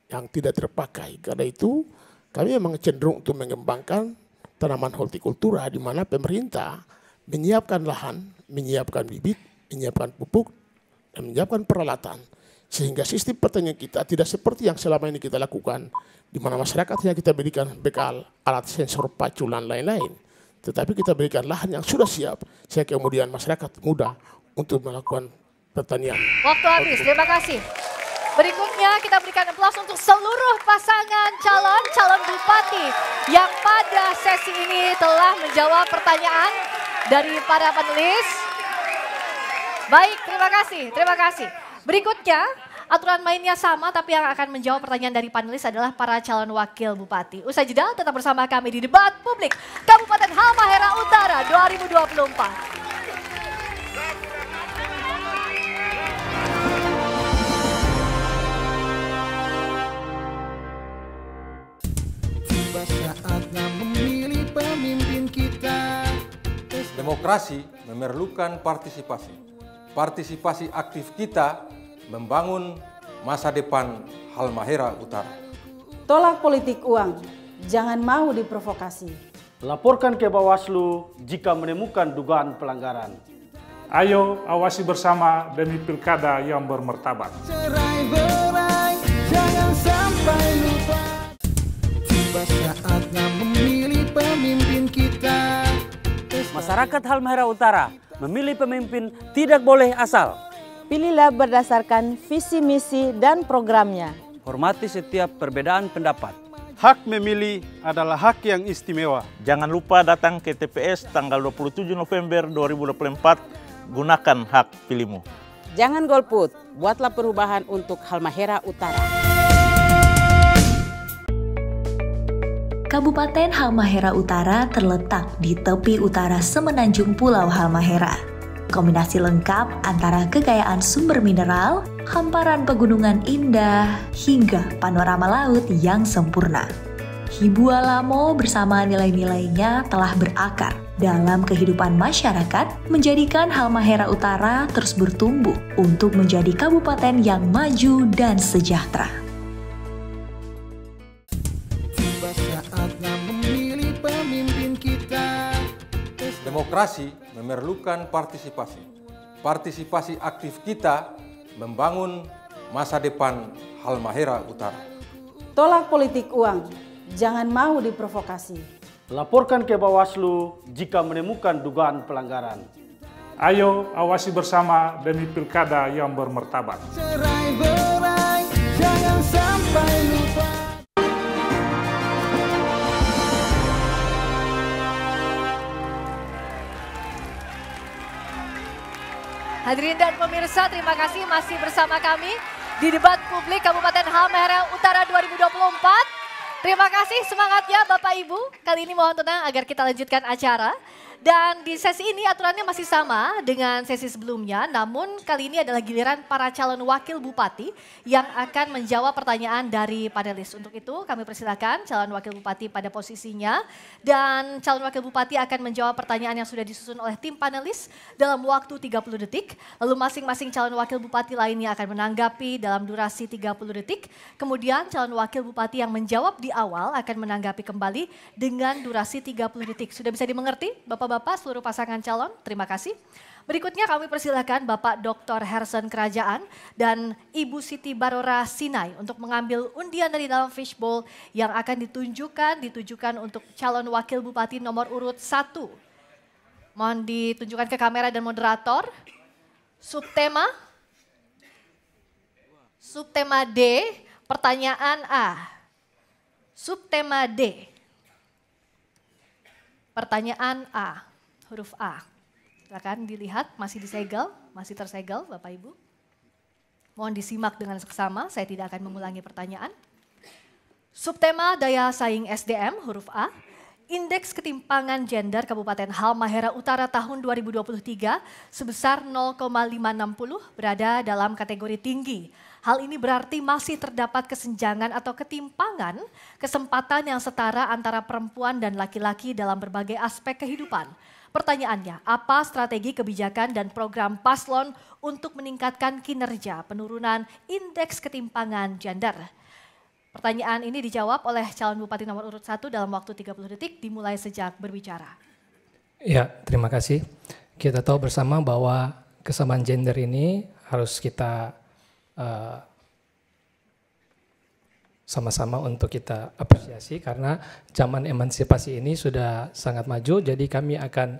yang tidak terpakai. Karena itu kami memang cenderung untuk mengembangkan tanaman hortikultura di mana pemerintah menyiapkan lahan, menyiapkan bibit, menyiapkan pupuk, dan menyiapkan peralatan. Sehingga sistem pertanian kita tidak seperti yang selama ini kita lakukan, di mana masyarakat yang kita berikan bekal, alat sensor pacu, dan lain-lain. Tetapi kita berikan lahan yang sudah siap, sehingga kemudian masyarakat mudah untuk melakukan pertanian. Waktu habis, terima kasih. Berikutnya kita berikan aplaus untuk seluruh pasangan calon bupati yang pada sesi ini telah menjawab pertanyaan dari para panelis. Baik, terima kasih. Berikutnya aturan mainnya sama tapi yang akan menjawab pertanyaan dari panelis adalah para calon wakil bupati. Usai jeda tetap bersama kami di debat publik Kabupaten Halmahera Utara 2024. Saatnya memilih pemimpin kita. Demokrasi memerlukan partisipasi. Partisipasi aktif kita membangun masa depan Halmahera Utara. Tolak politik uang, jangan mau diprovokasi. Laporkan ke Bawaslu jika menemukan dugaan pelanggaran. Ayo awasi bersama demi pilkada yang bermartabat. Cerai-berai, jangan sampai lupa. Saatnya memilih pemimpin kita. Masyarakat Halmahera Utara memilih pemimpin tidak boleh asal. Pilihlah berdasarkan visi misi dan programnya. Hormati setiap perbedaan pendapat. Hak memilih adalah hak yang istimewa. Jangan lupa datang ke TPS tanggal 27 November 2024, gunakan hak pilihmu. Jangan golput, buatlah perubahan untuk Halmahera Utara. Kabupaten Halmahera Utara terletak di tepi utara semenanjung Pulau Halmahera. Kombinasi lengkap antara kekayaan sumber mineral, hamparan pegunungan indah, hingga panorama laut yang sempurna. Hibua Lamo bersama nilai-nilainya telah berakar dalam kehidupan masyarakat, menjadikan Halmahera Utara terus bertumbuh untuk menjadi kabupaten yang maju dan sejahtera. Saatnya memilih pemimpin kita. Demokrasi memerlukan partisipasi. Partisipasi aktif kita membangun masa depan Halmahera Utara. Tolak politik uang, jangan mau diprovokasi. Laporkan ke Bawaslu jika menemukan dugaan pelanggaran. Ayo awasi bersama demi pilkada yang bermartabat. Cerai-berai, jangan sampai lupa. Hadirin dan pemirsa, terima kasih masih bersama kami di debat publik Kabupaten Halmahera Utara 2024. Terima kasih semangatnya Bapak Ibu. Kali ini mohon tenang agar kita lanjutkan acara. Dan di sesi ini aturannya masih sama dengan sesi sebelumnya, namun kali ini adalah giliran para calon wakil bupati yang akan menjawab pertanyaan dari panelis. Untuk itu kami persilakan calon wakil bupati pada posisinya dan calon wakil bupati akan menjawab pertanyaan yang sudah disusun oleh tim panelis dalam waktu 30 detik. Lalu masing-masing calon wakil bupati lainnya akan menanggapi dalam durasi 30 detik. Kemudian calon wakil bupati yang menjawab di awal akan menanggapi kembali dengan durasi 30 detik. Sudah bisa dimengerti Bapak-Bapak seluruh pasangan calon? Terima kasih. Berikutnya kami persilakan Bapak Dr. Hersen Kerajaan dan Ibu Siti Barora Sinai untuk mengambil undian dari dalam fishbowl yang akan ditujukan untuk calon wakil bupati nomor urut 1. Mohon ditunjukkan ke kamera dan moderator. Subtema D, pertanyaan A. Subtema D. Pertanyaan A, huruf A. Silakan dilihat, masih disegel, masih tersegel Bapak Ibu. Mohon disimak dengan seksama, saya tidak akan mengulangi pertanyaan. Subtema daya saing SDM, huruf A. Indeks ketimpangan gender Kabupaten Halmahera Utara tahun 2023 sebesar 0,560 berada dalam kategori tinggi. Hal ini berarti masih terdapat kesenjangan atau ketimpangan kesempatan yang setara antara perempuan dan laki-laki dalam berbagai aspek kehidupan. Pertanyaannya, apa strategi kebijakan dan program paslon untuk meningkatkan kinerja penurunan indeks ketimpangan gender? Pertanyaan ini dijawab oleh calon bupati nomor urut 1 dalam waktu 30 detik dimulai sejak berbicara. Ya, terima kasih. Kita tahu bersama bahwa kesamaan gender ini harus kita sama-sama untuk kita apresiasi karena zaman emansipasi ini sudah sangat maju, jadi kami akan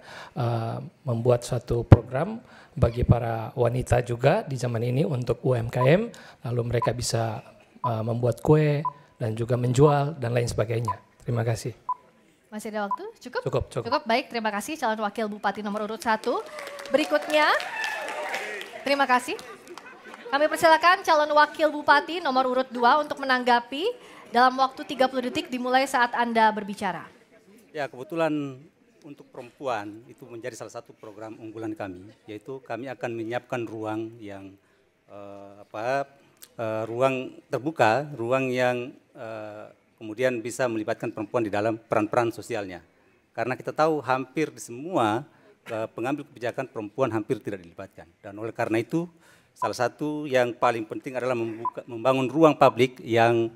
membuat suatu program bagi para wanita juga di zaman ini untuk UMKM, lalu mereka bisa membuat kue dan juga menjual dan lain sebagainya. Terima kasih. Masih ada waktu? Cukup? Cukup. Baik, terima kasih calon wakil bupati nomor urut 1. Berikutnya, terima kasih. Kami persilakan calon wakil bupati nomor urut 2 untuk menanggapi dalam waktu 30 detik dimulai saat Anda berbicara. Ya, kebetulan untuk perempuan itu menjadi salah satu program unggulan kami, yaitu kami akan menyiapkan ruang yang ruang terbuka, ruang yang kemudian bisa melibatkan perempuan di dalam peran-peran sosialnya. Karena kita tahu hampir di semua pengambil kebijakan perempuan hampir tidak dilibatkan. Dan oleh karena itu salah satu yang paling penting adalah membangun ruang publik yang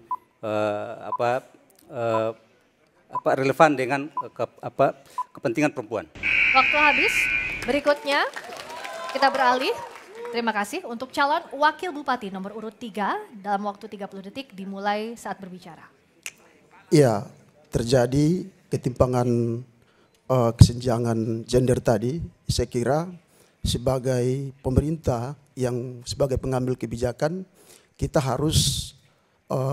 relevan dengan kepentingan perempuan. Waktu habis. Berikutnya kita beralih. Terima kasih untuk calon wakil bupati nomor urut 3 dalam waktu 30 detik dimulai saat berbicara. Ya, terjadi ketimpangan kesenjangan gender tadi, saya kira sebagai pemerintah yang sebagai pengambil kebijakan kita harus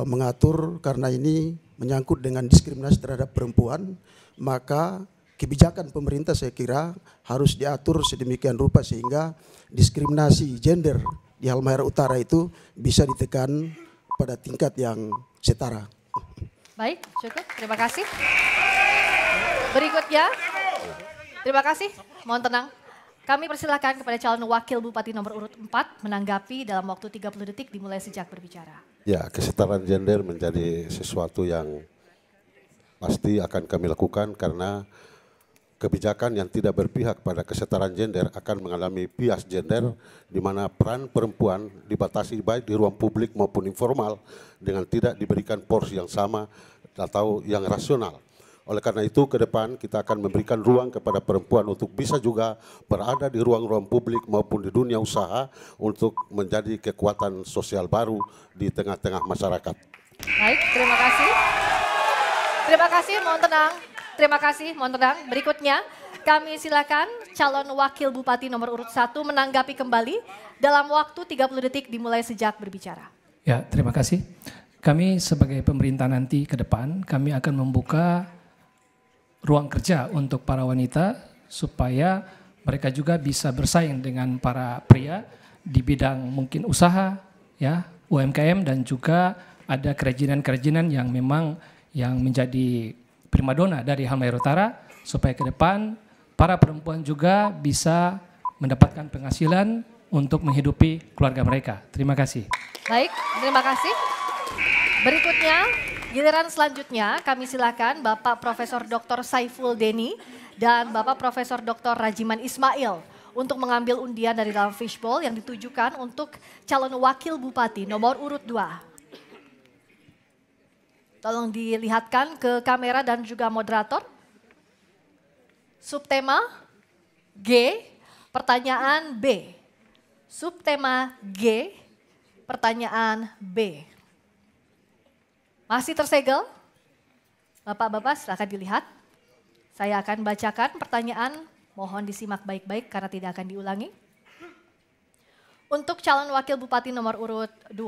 mengatur karena ini menyangkut dengan diskriminasi terhadap perempuan, maka kebijakan pemerintah saya kira harus diatur sedemikian rupa sehingga diskriminasi gender di Halmahera Utara itu bisa ditekan pada tingkat yang setara. Baik, cukup. Terima kasih. Berikutnya, terima kasih. Mohon tenang. Kami persilakan kepada calon wakil bupati nomor urut 4 menanggapi dalam waktu 30 detik dimulai sejak berbicara. Ya, kesetaraan gender menjadi sesuatu yang pasti akan kami lakukan karena kebijakan yang tidak berpihak pada kesetaraan gender akan mengalami bias gender di mana peran perempuan dibatasi baik di ruang publik maupun informal dengan tidak diberikan porsi yang sama atau yang rasional. Oleh karena itu ke depan kita akan memberikan ruang kepada perempuan untuk bisa juga berada di ruang-ruang publik maupun di dunia usaha untuk menjadi kekuatan sosial baru di tengah-tengah masyarakat. Baik, terima kasih. Terima kasih, mohon tenang. Terima kasih, mohon tenang. Berikutnya kami silakan calon wakil bupati nomor urut 1 menanggapi kembali dalam waktu 30 detik dimulai sejak berbicara. Ya, terima kasih. Kami sebagai pemerintah nanti ke depan kami akan membuka ruang kerja untuk para wanita supaya mereka juga bisa bersaing dengan para pria di bidang mungkin usaha, ya, UMKM dan juga ada kerajinan-kerajinan yang memang yang menjadi primadona dari Halmahera Utara supaya ke depan para perempuan juga bisa mendapatkan penghasilan untuk menghidupi keluarga mereka. Terima kasih. Baik, terima kasih. Berikutnya, giliran selanjutnya kami silakan Bapak Profesor Dr. Saiful Deni dan Bapak Profesor Dr. Rajiman Ismail untuk mengambil undian dari dalam fishbowl yang ditujukan untuk calon wakil bupati nomor urut 2. Tolong dilihatkan ke kamera dan juga moderator. Subtema G, pertanyaan B. Subtema G, pertanyaan B. Masih tersegel? Bapak-bapak silakan dilihat. Saya akan bacakan pertanyaan, mohon disimak baik-baik karena tidak akan diulangi. Untuk calon wakil bupati nomor urut 2,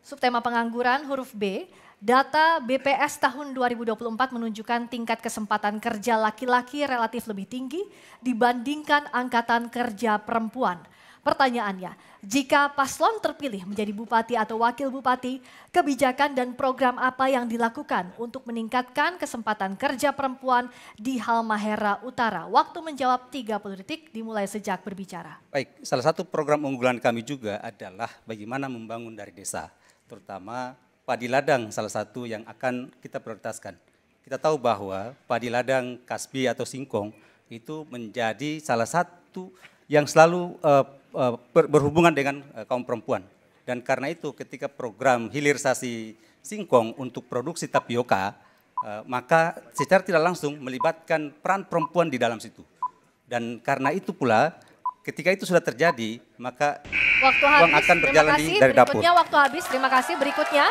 subtema pengangguran huruf B, data BPS tahun 2024 menunjukkan tingkat kesempatan kerja laki-laki relatif lebih tinggi dibandingkan angkatan kerja perempuan. Pertanyaannya, jika paslon terpilih menjadi bupati atau wakil bupati, kebijakan dan program apa yang dilakukan untuk meningkatkan kesempatan kerja perempuan di Halmahera Utara? Waktu menjawab 30 detik dimulai sejak berbicara. Baik, salah satu program unggulan kami juga adalah bagaimana membangun dari desa, terutama padi ladang salah satu yang akan kita prioritaskan. Kita tahu bahwa padi ladang, kasbi atau singkong itu menjadi salah satu yang selalu berhubungan dengan kaum perempuan. Dan karena itu ketika program hilirisasi singkong untuk produksi tapioka, maka secara tidak langsung melibatkan peran perempuan di dalam situ. Dan karena itu pula ketika itu sudah terjadi, maka uang akan berjalan dari dapur. Berikutnya waktu habis, terima kasih. Berikutnya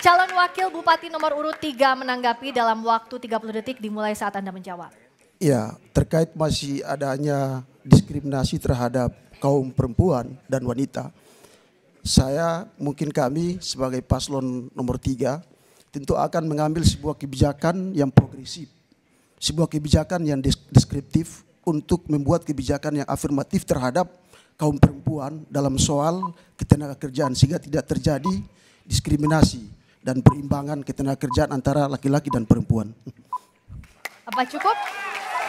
calon wakil bupati nomor urut 3 menanggapi dalam waktu 30 detik dimulai saat Anda menjawab. Ya, terkait masih adanya diskriminasi terhadap kaum perempuan dan wanita. Kami sebagai paslon nomor 3 tentu akan mengambil sebuah kebijakan yang progresif. Sebuah kebijakan yang deskriptif untuk membuat kebijakan yang afirmatif terhadap kaum perempuan dalam soal ketenagakerjaan sehingga tidak terjadi diskriminasi dan perimbangan ketenagakerjaan antara laki-laki dan perempuan. Apa cukup?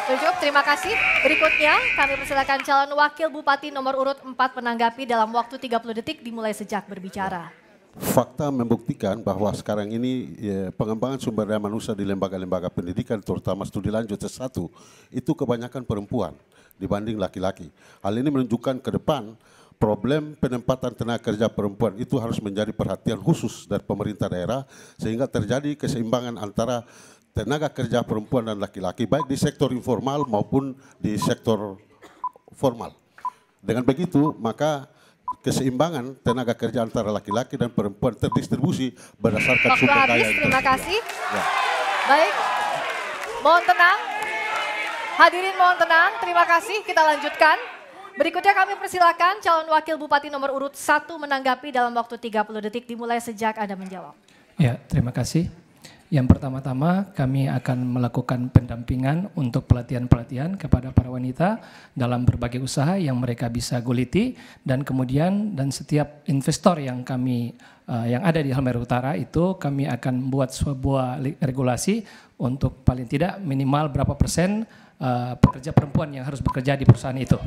Cukup, terima kasih. Berikutnya kami persilakan calon wakil bupati nomor urut 4 menanggapi dalam waktu 30 detik dimulai sejak berbicara. Fakta membuktikan bahwa sekarang ini pengembangan sumber daya manusia di lembaga-lembaga pendidikan terutama studi lanjut S1 itu kebanyakan perempuan dibanding laki-laki. Hal ini menunjukkan ke depan problem penempatan tenaga kerja perempuan itu harus menjadi perhatian khusus dari pemerintah daerah sehingga terjadi keseimbangan antara tenaga kerja perempuan dan laki-laki baik di sektor informal maupun di sektor formal. Dengan begitu maka keseimbangan tenaga kerja antara laki-laki dan perempuan terdistribusi berdasarkan waktu sumber daya habis, yang terima tersedia. kasih. Ya. Baik, mohon tenang. Hadirin mohon tenang, terima kasih. Kita lanjutkan. Berikutnya kami persilakan calon wakil bupati nomor urut 1 menanggapi dalam waktu 30 detik dimulai sejak Anda menjawab. Ya, terima kasih. Yang pertama-tama kami akan melakukan pendampingan untuk pelatihan-pelatihan kepada para wanita dalam berbagai usaha yang mereka bisa guliti dan kemudian dan setiap investor yang kami yang ada di Halmahera Utara itu kami akan membuat sebuah regulasi untuk paling tidak minimal berapa persen pekerja perempuan yang harus bekerja di perusahaan itu.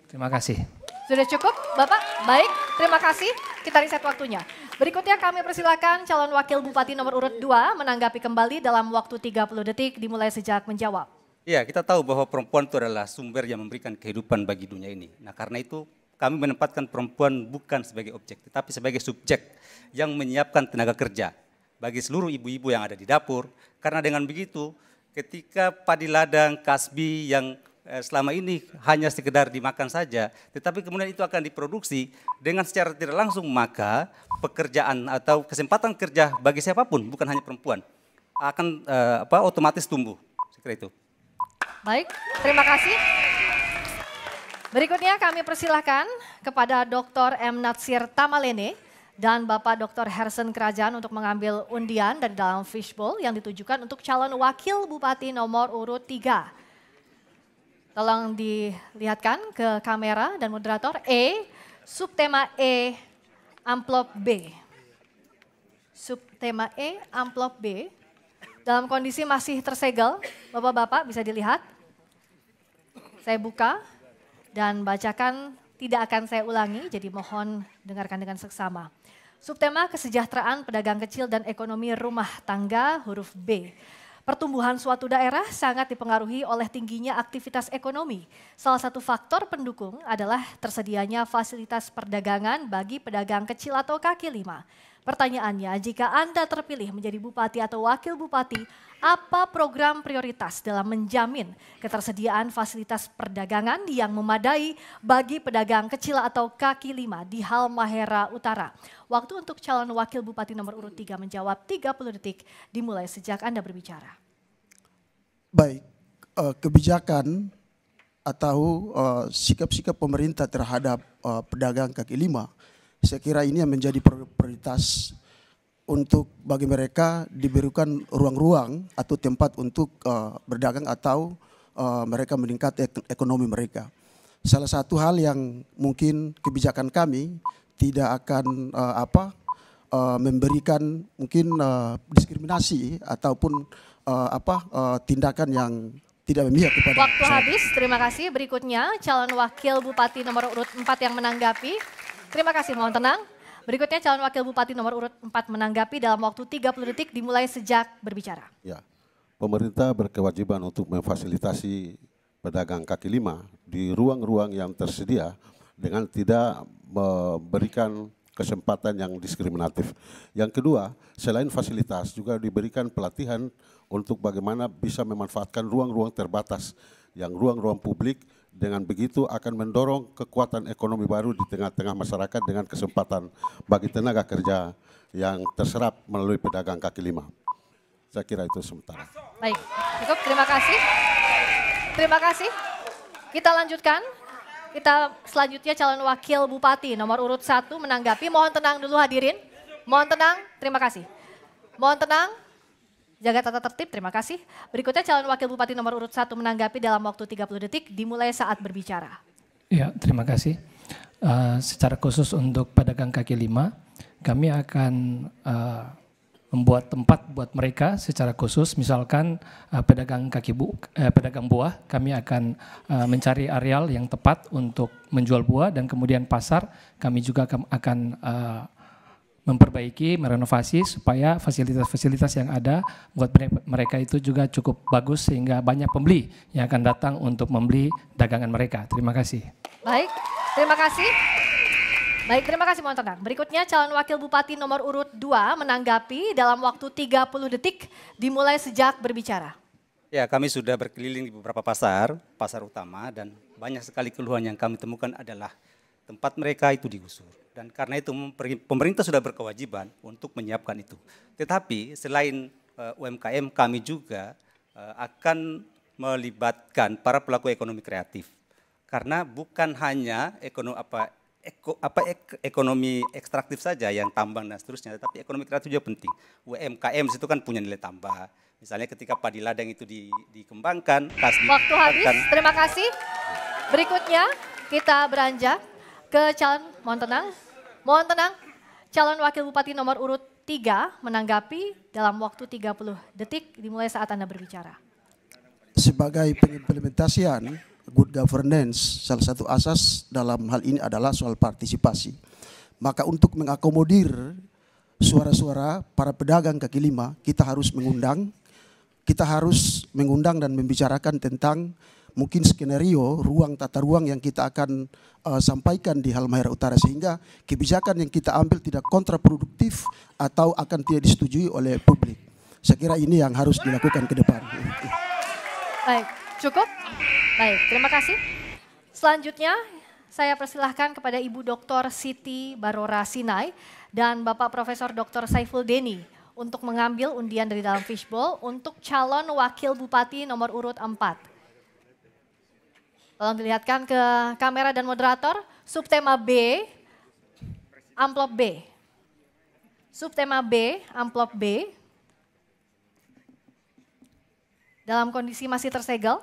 Terima kasih. Sudah cukup, Bapak? Baik, terima kasih. Kita reset waktunya. Berikutnya kami persilakan calon wakil bupati nomor urut 2 menanggapi kembali dalam waktu 30 detik dimulai sejak menjawab. Ya, kita tahu bahwa perempuan itu adalah sumber yang memberikan kehidupan bagi dunia ini. Nah, karena itu kami menempatkan perempuan bukan sebagai objek, tetapi sebagai subjek yang menyiapkan tenaga kerja bagi seluruh ibu-ibu yang ada di dapur. Karena dengan begitu, ketika padi ladang, kasbi yang selama ini hanya sekedar dimakan saja, tetapi kemudian itu akan diproduksi dengan secara tidak langsung, maka pekerjaan atau kesempatan kerja bagi siapapun, bukan hanya perempuan, akan otomatis tumbuh. Sekira itu. Baik, terima kasih. Berikutnya kami persilahkan kepada Dr. M. Natsir Tamalene dan Bapak Dr. Hersen Kerajaan untuk mengambil undian dari dalam fishbowl yang ditujukan untuk calon wakil bupati nomor urut 3. Tolong dilihatkan ke kamera dan moderator. Subtema E, amplop B. Subtema E, amplop B. Dalam kondisi masih tersegel, Bapak-Bapak bisa dilihat. Saya buka dan bacakan, tidak akan saya ulangi, jadi mohon dengarkan dengan seksama. Subtema kesejahteraan pedagang kecil dan ekonomi rumah tangga huruf B. Pertumbuhan suatu daerah sangat dipengaruhi oleh tingginya aktivitas ekonomi. Salah satu faktor pendukung adalah tersedianya fasilitas perdagangan bagi pedagang kecil atau kaki lima. Pertanyaannya, jika Anda terpilih menjadi bupati atau wakil bupati, apa program prioritas dalam menjamin ketersediaan fasilitas perdagangan yang memadai bagi pedagang kecil atau kaki lima di Halmahera Utara? Waktu untuk calon wakil bupati nomor urut 3 menjawab 30 detik dimulai sejak Anda berbicara. Baik, kebijakan atau sikap-sikap pemerintah terhadap pedagang kaki lima, saya kira ini yang menjadi prioritas untuk bagi mereka diberikan ruang-ruang atau tempat untuk berdagang atau mereka meningkat ekonomi mereka. Salah satu hal yang mungkin kebijakan kami tidak akan memberikan mungkin diskriminasi ataupun tindakan yang tidak memihak kepada. Waktu habis, terima kasih. Berikutnya calon wakil bupati nomor urut 4 yang menanggapi. Terima kasih, mohon tenang. Berikutnya calon wakil bupati nomor urut 4 menanggapi dalam waktu 30 detik dimulai sejak berbicara. Ya, pemerintah berkewajiban untuk memfasilitasi pedagang kaki lima di ruang-ruang yang tersedia dengan tidak memberikan kesempatan yang diskriminatif. Yang kedua, selain fasilitas juga diberikan pelatihan untuk bagaimana bisa memanfaatkan ruang-ruang terbatas yang ruang-ruang publik. Dengan begitu akan mendorong kekuatan ekonomi baru di tengah-tengah masyarakat dengan kesempatan bagi tenaga kerja yang terserap melalui pedagang kaki lima. Saya kira itu sementara. Baik, cukup. Terima kasih. Terima kasih. Kita lanjutkan. Kita selanjutnya calon wakil bupati nomor urut 1 menanggapi. Mohon tenang dulu hadirin. Mohon tenang, terima kasih. Mohon tenang. Jaga tata tertib, terima kasih. Berikutnya calon wakil bupati nomor urut 1 menanggapi dalam waktu 30 detik dimulai saat berbicara. Ya, terima kasih. Secara khusus untuk pedagang kaki lima, kami akan membuat tempat buat mereka secara khusus. Misalkan pedagang buah, kami akan mencari areal yang tepat untuk menjual buah dan kemudian pasar kami juga akan memperbaiki, merenovasi supaya fasilitas-fasilitas yang ada buat mereka itu juga cukup bagus sehingga banyak pembeli yang akan datang untuk membeli dagangan mereka. Terima kasih. Baik, terima kasih. Baik, terima kasih, mohon tenang. Berikutnya calon wakil bupati nomor urut 2 menanggapi dalam waktu 30 detik dimulai sejak berbicara. Ya, kami sudah berkeliling di beberapa pasar utama dan banyak sekali keluhan yang kami temukan adalah tempat mereka itu digusur. Dan karena itu pemerintah sudah berkewajiban untuk menyiapkan itu. Tetapi selain UMKM kami juga akan melibatkan para pelaku ekonomi kreatif. Karena bukan hanya ekonomi ekstraktif saja yang tambang dan seterusnya, tetapi ekonomi kreatif juga penting. UMKM itu kan punya nilai tambah. Misalnya ketika padi ladang itu dikembangkan, waktu habis, terima kasih. Berikutnya kita beranjak ke calon, mohon tenang, calon wakil bupati nomor urut 3 menanggapi dalam waktu 30 detik dimulai saat Anda berbicara. Sebagai pengimplementasian good governance, salah satu asas dalam hal ini adalah soal partisipasi. Maka untuk mengakomodir suara-suara para pedagang kaki lima, kita harus mengundang dan membicarakan tentang mungkin skenario tata ruang yang kita akan sampaikan di Halmahera Utara sehingga kebijakan yang kita ambil tidak kontraproduktif atau akan tidak disetujui oleh publik. Saya kira ini yang harus dilakukan ke depan. Baik, cukup. Baik, terima kasih. Selanjutnya saya persilahkan kepada Ibu Dr. Siti Barora Sinai dan Bapak Profesor Dr. Saiful Deni untuk mengambil undian dari dalam fishbowl untuk calon wakil bupati nomor urut 4. Tolong dilihatkan ke kamera dan moderator, subtema B, amplop B. Subtema B, amplop B. Dalam kondisi masih tersegel,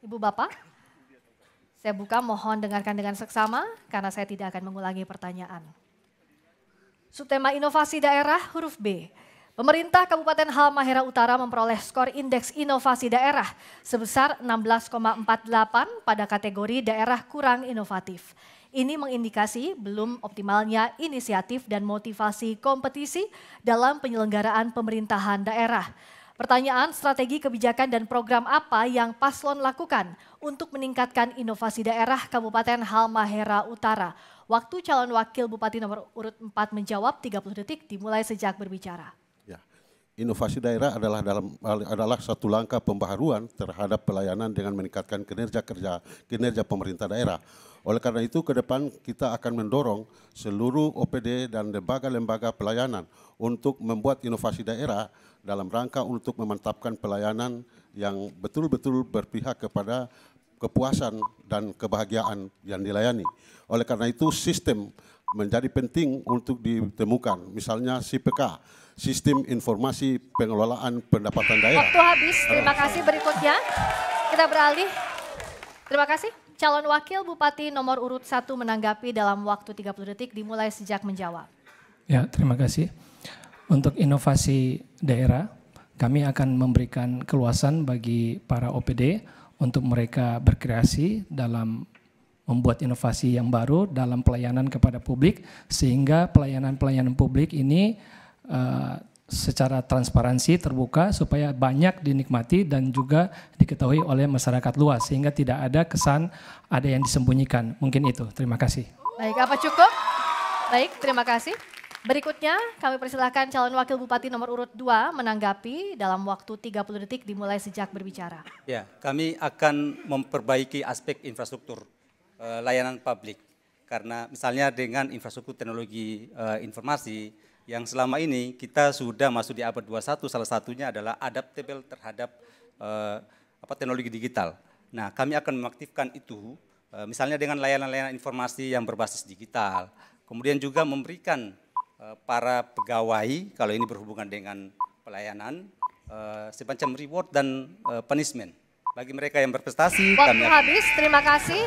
Ibu Bapak, saya buka, mohon dengarkan dengan seksama karena saya tidak akan mengulangi pertanyaan. Subtema inovasi daerah huruf B. Pemerintah Kabupaten Halmahera Utara memperoleh skor indeks inovasi daerah sebesar 16,48 pada kategori daerah kurang inovatif. Ini mengindikasi belum optimalnya inisiatif dan motivasi kompetisi dalam penyelenggaraan pemerintahan daerah. Pertanyaan, strategi kebijakan dan program apa yang paslon lakukan untuk meningkatkan inovasi daerah Kabupaten Halmahera Utara? Waktu calon wakil Bupati nomor urut 4 menjawab 30 detik dimulai sejak berbicara. Inovasi daerah adalah satu langkah pembaharuan terhadap pelayanan dengan meningkatkan kinerja pemerintah daerah. Oleh karena itu ke depan kita akan mendorong seluruh OPD dan lembaga-lembaga pelayanan untuk membuat inovasi daerah dalam rangka untuk memantapkan pelayanan yang betul-betul berpihak kepada kepuasan dan kebahagiaan yang dilayani. Oleh karena itu sistem menjadi penting untuk ditemukan, misalnya SIPK, Sistem Informasi Pengelolaan Pendapatan Daerah. Waktu habis, terima kasih. Berikutnya kita beralih. Terima kasih. Calon Wakil Bupati nomor urut 1 menanggapi dalam waktu 30 detik dimulai sejak menjawab. Ya, terima kasih. Untuk inovasi daerah, kami akan memberikan keluasan bagi para OPD untuk mereka berkreasi dalam membuat inovasi yang baru dalam pelayanan kepada publik, sehingga pelayanan-pelayanan publik ini secara transparansi terbuka supaya banyak dinikmati dan juga diketahui oleh masyarakat luas, sehingga tidak ada kesan ada yang disembunyikan. Mungkin itu. Terima kasih. Baik, apa cukup? Baik, terima kasih. Berikutnya kami persilahkan calon wakil bupati nomor urut 2 menanggapi dalam waktu 30 detik dimulai sejak berbicara. Ya, kami akan memperbaiki aspek infrastruktur layanan publik. Karena misalnya dengan infrastruktur teknologi informasi yang selama ini kita sudah masuk di abad 21, salah satunya adalah adaptable terhadap teknologi digital. Nah, kami akan mengaktifkan itu misalnya dengan layanan-layanan informasi yang berbasis digital. Kemudian juga memberikan para pegawai, kalau ini berhubungan dengan pelayanan, semacam reward dan punishment. Bagi mereka yang berprestasi. Waktu habis, terima kasih.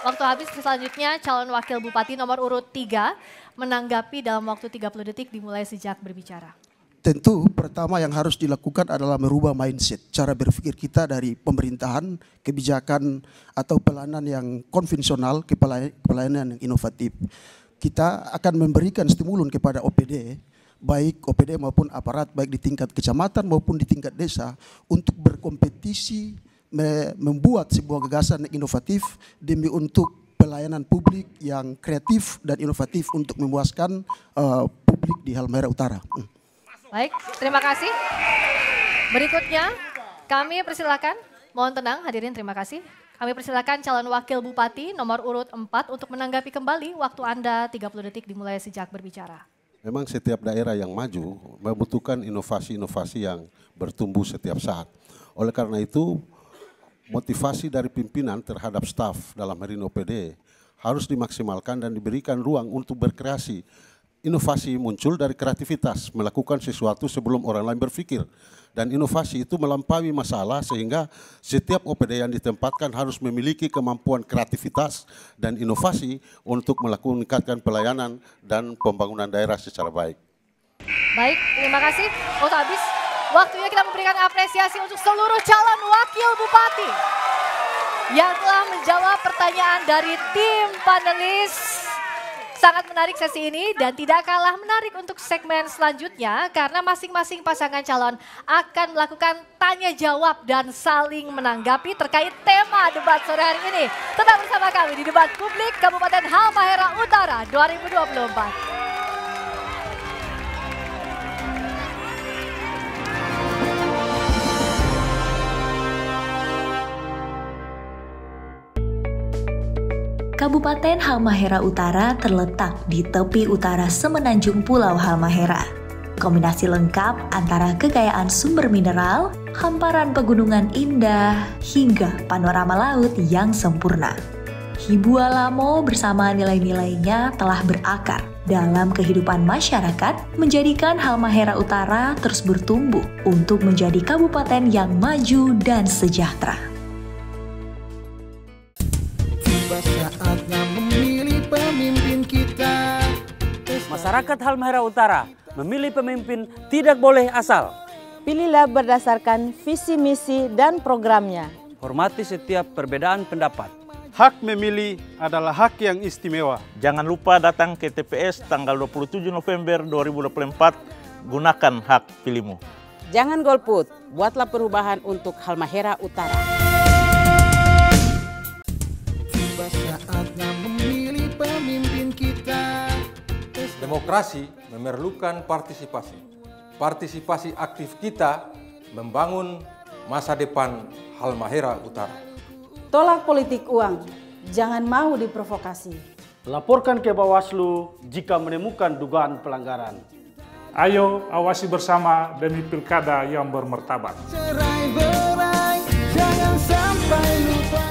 Waktu habis, selanjutnya calon wakil bupati nomor urut 3 menanggapi dalam waktu 30 detik dimulai sejak berbicara. Tentu pertama yang harus dilakukan adalah merubah mindset, cara berpikir kita dari pemerintahan, kebijakan atau pelayanan yang konvensional ke pelayanan yang inovatif. Kita akan memberikan stimulus kepada OPD, baik OPD maupun aparat, baik di tingkat kecamatan maupun di tingkat desa, untuk berkompetisi membuat sebuah gagasan inovatif demi untuk pelayanan publik yang kreatif dan inovatif untuk memuaskan publik di Halmahera Utara. Baik, terima kasih. Berikutnya kami persilakan, mohon tenang hadirin, terima kasih. Kami persilakan calon wakil bupati nomor urut 4 untuk menanggapi kembali. Waktu Anda 30 detik dimulai sejak berbicara. Memang setiap daerah yang maju membutuhkan inovasi-inovasi yang bertumbuh setiap saat. Oleh karena itu, motivasi dari pimpinan terhadap staf dalam hal ini OPD harus dimaksimalkan dan diberikan ruang untuk berkreasi. Inovasi muncul dari kreativitas, melakukan sesuatu sebelum orang lain berpikir. Dan inovasi itu melampaui masalah sehingga setiap OPD yang ditempatkan harus memiliki kemampuan kreativitas dan inovasi untuk meningkatkan pelayanan dan pembangunan daerah secara baik. Baik, terima kasih. Waktu habis. Waktunya kita memberikan apresiasi untuk seluruh calon wakil bupati yang telah menjawab pertanyaan dari tim panelis. Sangat menarik sesi ini dan tidak kalah menarik untuk segmen selanjutnya karena masing-masing pasangan calon akan melakukan tanya jawab dan saling menanggapi terkait tema debat sore hari ini. Tetap bersama kami di Debat Publik Kabupaten Halmahera Utara 2024. Kabupaten Halmahera Utara terletak di tepi utara semenanjung Pulau Halmahera. Kombinasi lengkap antara kekayaan sumber mineral, hamparan pegunungan indah, hingga panorama laut yang sempurna. Hibua Lamo bersama nilai-nilainya telah berakar dalam kehidupan masyarakat, menjadikan Halmahera Utara terus bertumbuh untuk menjadi kabupaten yang maju dan sejahtera. Saatnya memilih pemimpin kita. Masyarakat Halmahera Utara Memilih pemimpin tidak boleh asal. Pilihlah berdasarkan visi misi dan programnya. Hormati setiap perbedaan pendapat. Hak memilih adalah hak yang istimewa. Jangan lupa datang ke TPS tanggal 27 November 2024, gunakan hak pilihmu. Jangan golput, buatlah perubahan untuk Halmahera Utara. Tiba saatnya memilih pemimpin kita. Demokrasi memerlukan partisipasi. Partisipasi aktif kita membangun masa depan Halmahera Utara. Tolak politik uang, jangan mau diprovokasi. Laporkan ke Bawaslu jika menemukan dugaan pelanggaran. Ayo awasi bersama demi pilkada yang bermartabat. Cerai-berai, jangan sampai lupa.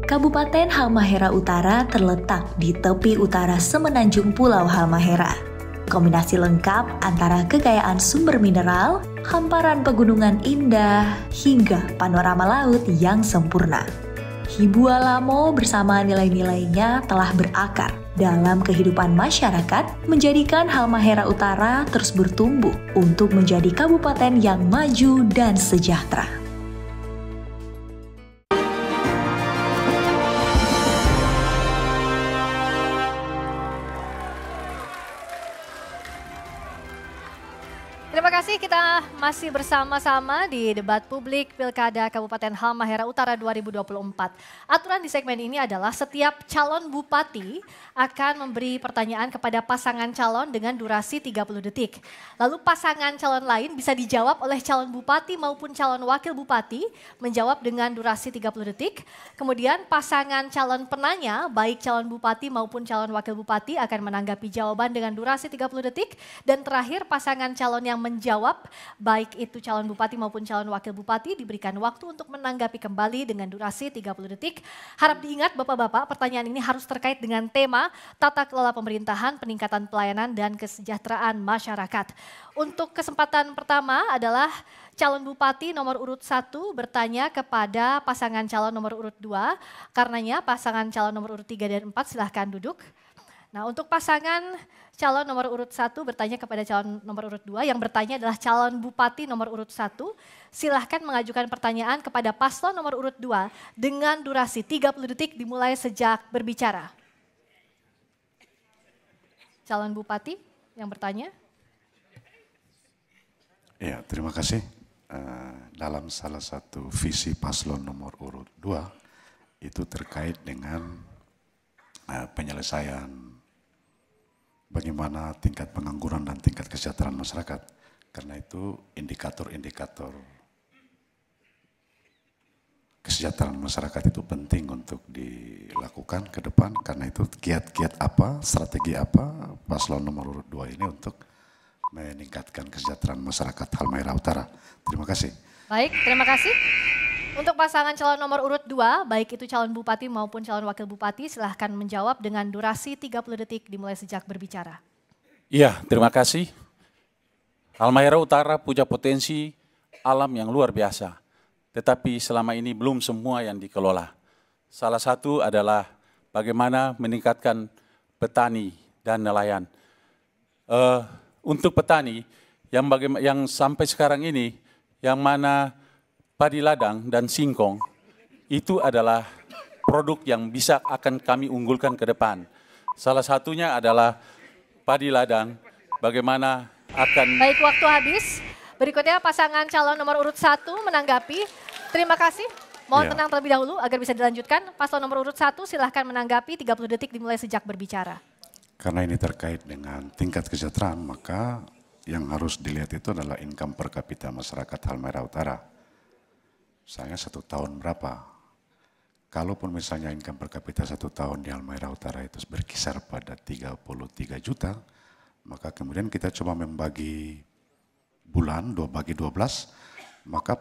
Kabupaten Halmahera Utara terletak di tepi utara semenanjung Pulau Halmahera. Kombinasi lengkap antara kekayaan sumber mineral, hamparan pegunungan indah, hingga panorama laut yang sempurna. Hibua Lamo bersama nilai-nilainya telah berakar dalam kehidupan masyarakat, menjadikan Halmahera Utara terus bertumbuh untuk menjadi kabupaten yang maju dan sejahtera. Terima kasih, kita masih bersama-sama di debat publik Pilkada Kabupaten Halmahera Utara 2024. Aturan di segmen ini adalah setiap calon bupati akan memberi pertanyaan kepada pasangan calon dengan durasi 30 detik. Lalu pasangan calon lain bisa dijawab oleh calon bupati maupun calon wakil bupati menjawab dengan durasi 30 detik. Kemudian pasangan calon penanya baik calon bupati maupun calon wakil bupati akan menanggapi jawaban dengan durasi 30 detik. Dan terakhir pasangan calon yang menjawab baik itu calon bupati maupun calon wakil bupati diberikan waktu untuk menanggapi kembali dengan durasi 30 detik. Harap diingat Bapak-Bapak, pertanyaan ini harus terkait dengan tema tata kelola pemerintahan, peningkatan pelayanan dan kesejahteraan masyarakat. Untuk kesempatan pertama adalah calon bupati nomor urut 1 bertanya kepada pasangan calon nomor urut 2. Karenanya pasangan calon nomor urut 3 dan 4 silahkan duduk. Nah, untuk pasangan calon nomor urut 1 bertanya kepada calon nomor urut 2, yang bertanya adalah calon bupati nomor urut 1. Silahkan mengajukan pertanyaan kepada paslon nomor urut 2 dengan durasi 30 detik dimulai sejak berbicara. Calon bupati yang bertanya. Ya, terima kasih. Dalam salah satu visi paslon nomor urut 2 itu terkait dengan penyelesaian bagaimana tingkat pengangguran dan tingkat kesejahteraan masyarakat. Karena itu indikator-indikator kesejahteraan masyarakat itu penting untuk dilakukan ke depan. Karena itu kiat-kiat apa, strategi apa paslon nomor urut 2 ini untuk meningkatkan kesejahteraan masyarakat Halmahera Utara. Terima kasih. Baik, terima kasih. Untuk pasangan calon nomor urut 2, baik itu calon bupati maupun calon wakil bupati, silahkan menjawab dengan durasi 30 detik dimulai sejak berbicara. Iya, terima kasih. Halmahera Utara punya potensi alam yang luar biasa, tetapi selama ini belum semua yang dikelola. Salah satu adalah bagaimana meningkatkan petani dan nelayan. Untuk petani, yang sampai sekarang ini, yang mana padi ladang dan singkong itu adalah produk yang bisa akan kami unggulkan ke depan. Salah satunya adalah padi ladang, bagaimana akan... Baik, waktu habis. Berikutnya pasangan calon nomor urut 1 menanggapi. Terima kasih. Mohon tenang terlebih dahulu agar bisa dilanjutkan. Paslon nomor urut 1 silahkan menanggapi 30 detik dimulai sejak berbicara. Karena ini terkait dengan tingkat kesejahteraan, maka yang harus dilihat itu adalah income per kapita masyarakat Halmahera Utara. Misalnya 1 tahun berapa? Kalaupun misalnya income per kapita 1 tahun di Halmahera Utara itu berkisar pada 33 juta, maka kemudian kita coba membagi bulan, bagi 12, maka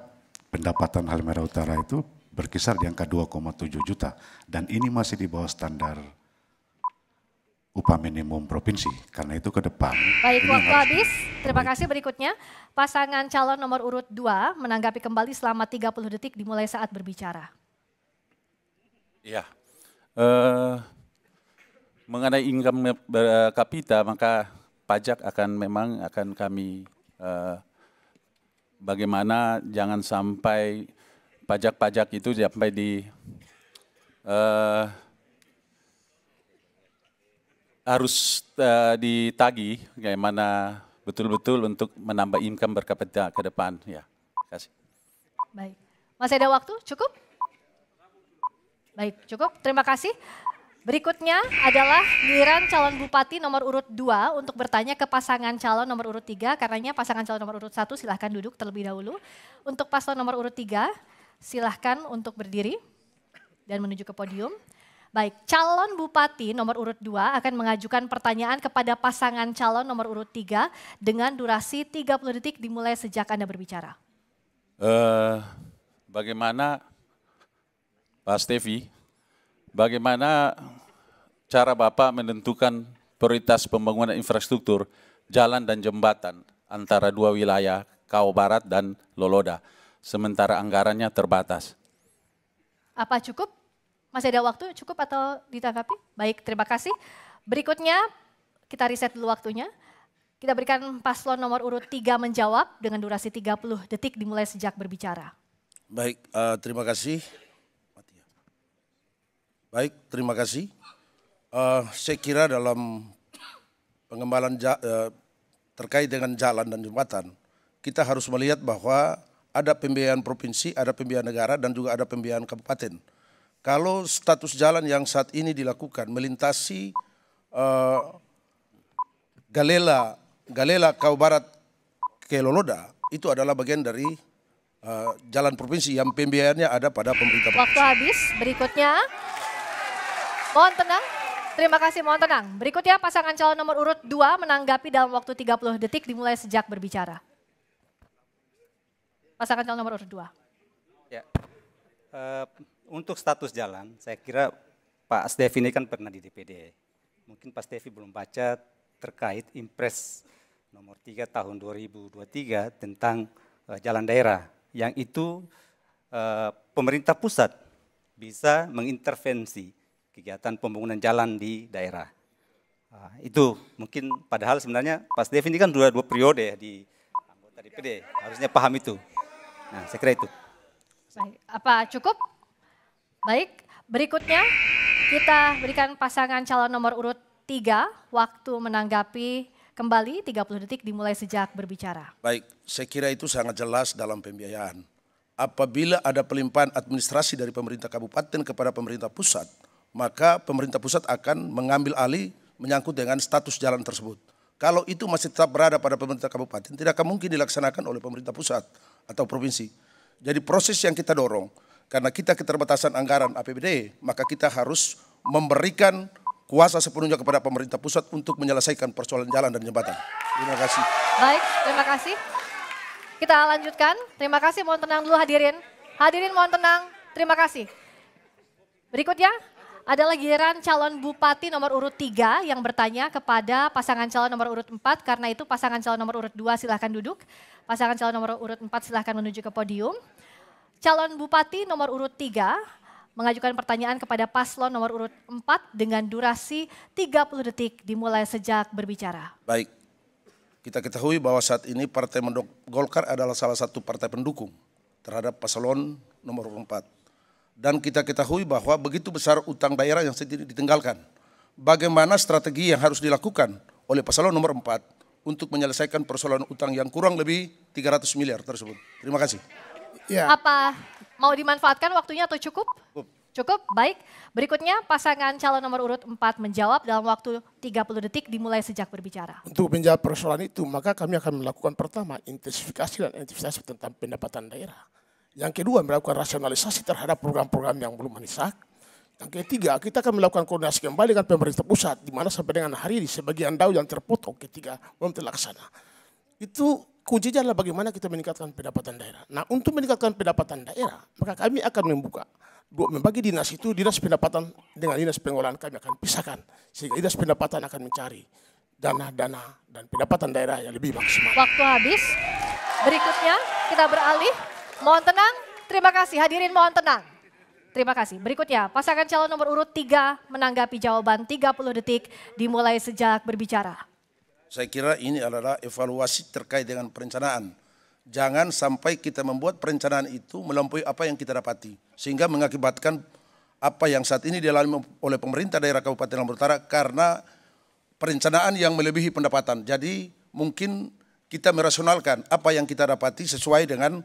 pendapatan Halmahera Utara itu berkisar di angka 2,7 juta. Dan ini masih di bawah standar upah minimum provinsi. Karena itu ke depan. Baik, waktu habis. Terima kasih. Berikutnya, pasangan calon nomor urut 2 menanggapi kembali selama 30 detik dimulai saat berbicara. Ya, mengenai income kapita, maka pajak memang akan kami bagaimana jangan sampai pajak-pajak itu sampai harus ditagih bagaimana betul-betul untuk menambah income berkapita ke depan. Ya, terima kasih. Baik, masih ada waktu? Cukup? Baik, cukup. Terima kasih. Berikutnya adalah giliran calon bupati nomor urut 2 untuk bertanya ke pasangan calon nomor urut 3. Karenanya pasangan calon nomor urut 1 silahkan duduk terlebih dahulu. Untuk paslon nomor urut 3 silahkan untuk berdiri dan menuju ke podium. Baik, calon bupati nomor urut 2 akan mengajukan pertanyaan kepada pasangan calon nomor urut 3 dengan durasi 30 detik dimulai sejak Anda berbicara. Bagaimana Pak Stevi, bagaimana cara Bapak menentukan prioritas pembangunan infrastruktur jalan dan jembatan antara dua wilayah, Kau Barat dan Loloda, sementara anggarannya terbatas? Apa cukup? Masih ada waktu, cukup atau ditanggapi? Baik, terima kasih. Berikutnya, kita riset dulu waktunya. Kita berikan paslon nomor urut 3 menjawab dengan durasi 30 detik dimulai sejak berbicara. Baik, terima kasih. Baik, terima kasih. Saya kira dalam pengembangan terkait dengan jalan dan jembatan, kita harus melihat bahwa ada pembiayaan provinsi, ada pembiayaan negara, dan juga ada pembiayaan kabupaten. Kalau status jalan yang saat ini dilakukan melintasi Galela Kau Barat ke Loloda, itu adalah bagian dari jalan provinsi yang pembiayaannya ada pada pemerintah provinsi. Waktu habis, berikutnya mohon tenang. Terima kasih, mohon tenang. Berikutnya pasangan calon nomor urut 2 menanggapi dalam waktu 30 detik dimulai sejak berbicara. Pasangan calon nomor urut 2. Ya. Untuk status jalan, saya kira Pak Stevi ini kan pernah di DPD. Mungkin Pak Stevi belum baca terkait Impres nomor 3 tahun 2023 tentang jalan daerah. Yang itu pemerintah pusat bisa mengintervensi kegiatan pembangunan jalan di daerah. Itu mungkin padahal sebenarnya Pak Stevi ini kan dua periode ya di anggota DPD. Harusnya paham itu. Nah, saya kira itu. Baik, apa cukup? Baik, berikutnya kita berikan pasangan calon nomor urut 3 waktu menanggapi kembali 30 detik dimulai sejak berbicara. Baik, saya kira itu sangat jelas dalam pembiayaan. Apabila ada pelimpahan administrasi dari pemerintah kabupaten kepada pemerintah pusat, maka pemerintah pusat akan mengambil alih menyangkut dengan status jalan tersebut. Kalau itu masih tetap berada pada pemerintah kabupaten, tidak akan mungkin dilaksanakan oleh pemerintah pusat atau provinsi. Jadi proses yang kita dorong, karena kita keterbatasan anggaran APBD, maka kita harus memberikan kuasa sepenuhnya kepada pemerintah pusat untuk menyelesaikan persoalan jalan dan jembatan. Terima kasih. Baik, terima kasih. Kita lanjutkan. Terima kasih, mohon tenang dulu hadirin. Hadirin mohon tenang, terima kasih. Berikutnya adalah giliran calon bupati nomor urut 3 yang bertanya kepada pasangan calon nomor urut 4. Karena itu pasangan calon nomor urut 2 silahkan duduk. Pasangan calon nomor urut 4 silahkan menuju ke podium. Calon bupati nomor urut 3 mengajukan pertanyaan kepada paslon nomor urut 4 dengan durasi 30 detik dimulai sejak berbicara. Baik, kita ketahui bahwa saat ini Partai Golkar adalah salah satu partai pendukung terhadap paslon nomor 4. Dan kita ketahui bahwa begitu besar utang daerah yang sedikit ditinggalkan. Bagaimana strategi yang harus dilakukan oleh paslon nomor 4 untuk menyelesaikan persoalan utang yang kurang lebih 300 miliar tersebut. Terima kasih. Ya. Apa mau dimanfaatkan waktunya atau cukup? Cukup, baik. Berikutnya pasangan calon nomor urut 4 menjawab dalam waktu 30 detik dimulai sejak berbicara. Untuk menjawab persoalan itu, maka kami akan melakukan pertama, intensifikasi dan aktivitas tentang pendapatan daerah. Yang kedua, melakukan rasionalisasi terhadap program-program yang belum mendesak. Yang ketiga, kita akan melakukan koordinasi kembali dengan pemerintah pusat, di mana sampai dengan hari ini sebagian dau yang terpotong ketika belum terlaksana. Itu kuncinya adalah bagaimana kita meningkatkan pendapatan daerah. Nah, untuk meningkatkan pendapatan daerah, maka kami akan membagi dinas itu, dinas pendapatan dengan dinas pengolahan kami akan pisahkan. Sehingga dinas pendapatan akan mencari dana-dana dan pendapatan daerah yang lebih maksimal. Waktu habis. Berikutnya kita beralih. Mohon tenang, terima kasih. Hadirin mohon tenang. Terima kasih. Berikutnya pasangan calon nomor urut 3 menanggapi jawaban 30 detik dimulai sejak berbicara. Saya kira ini adalah evaluasi terkait dengan perencanaan. Jangan sampai kita membuat perencanaan itu melampaui apa yang kita dapati. Sehingga mengakibatkan apa yang saat ini dialami oleh pemerintah daerah Kabupaten Lombok Utara karena perencanaan yang melebihi pendapatan. Jadi mungkin kita merasionalkan apa yang kita dapati sesuai dengan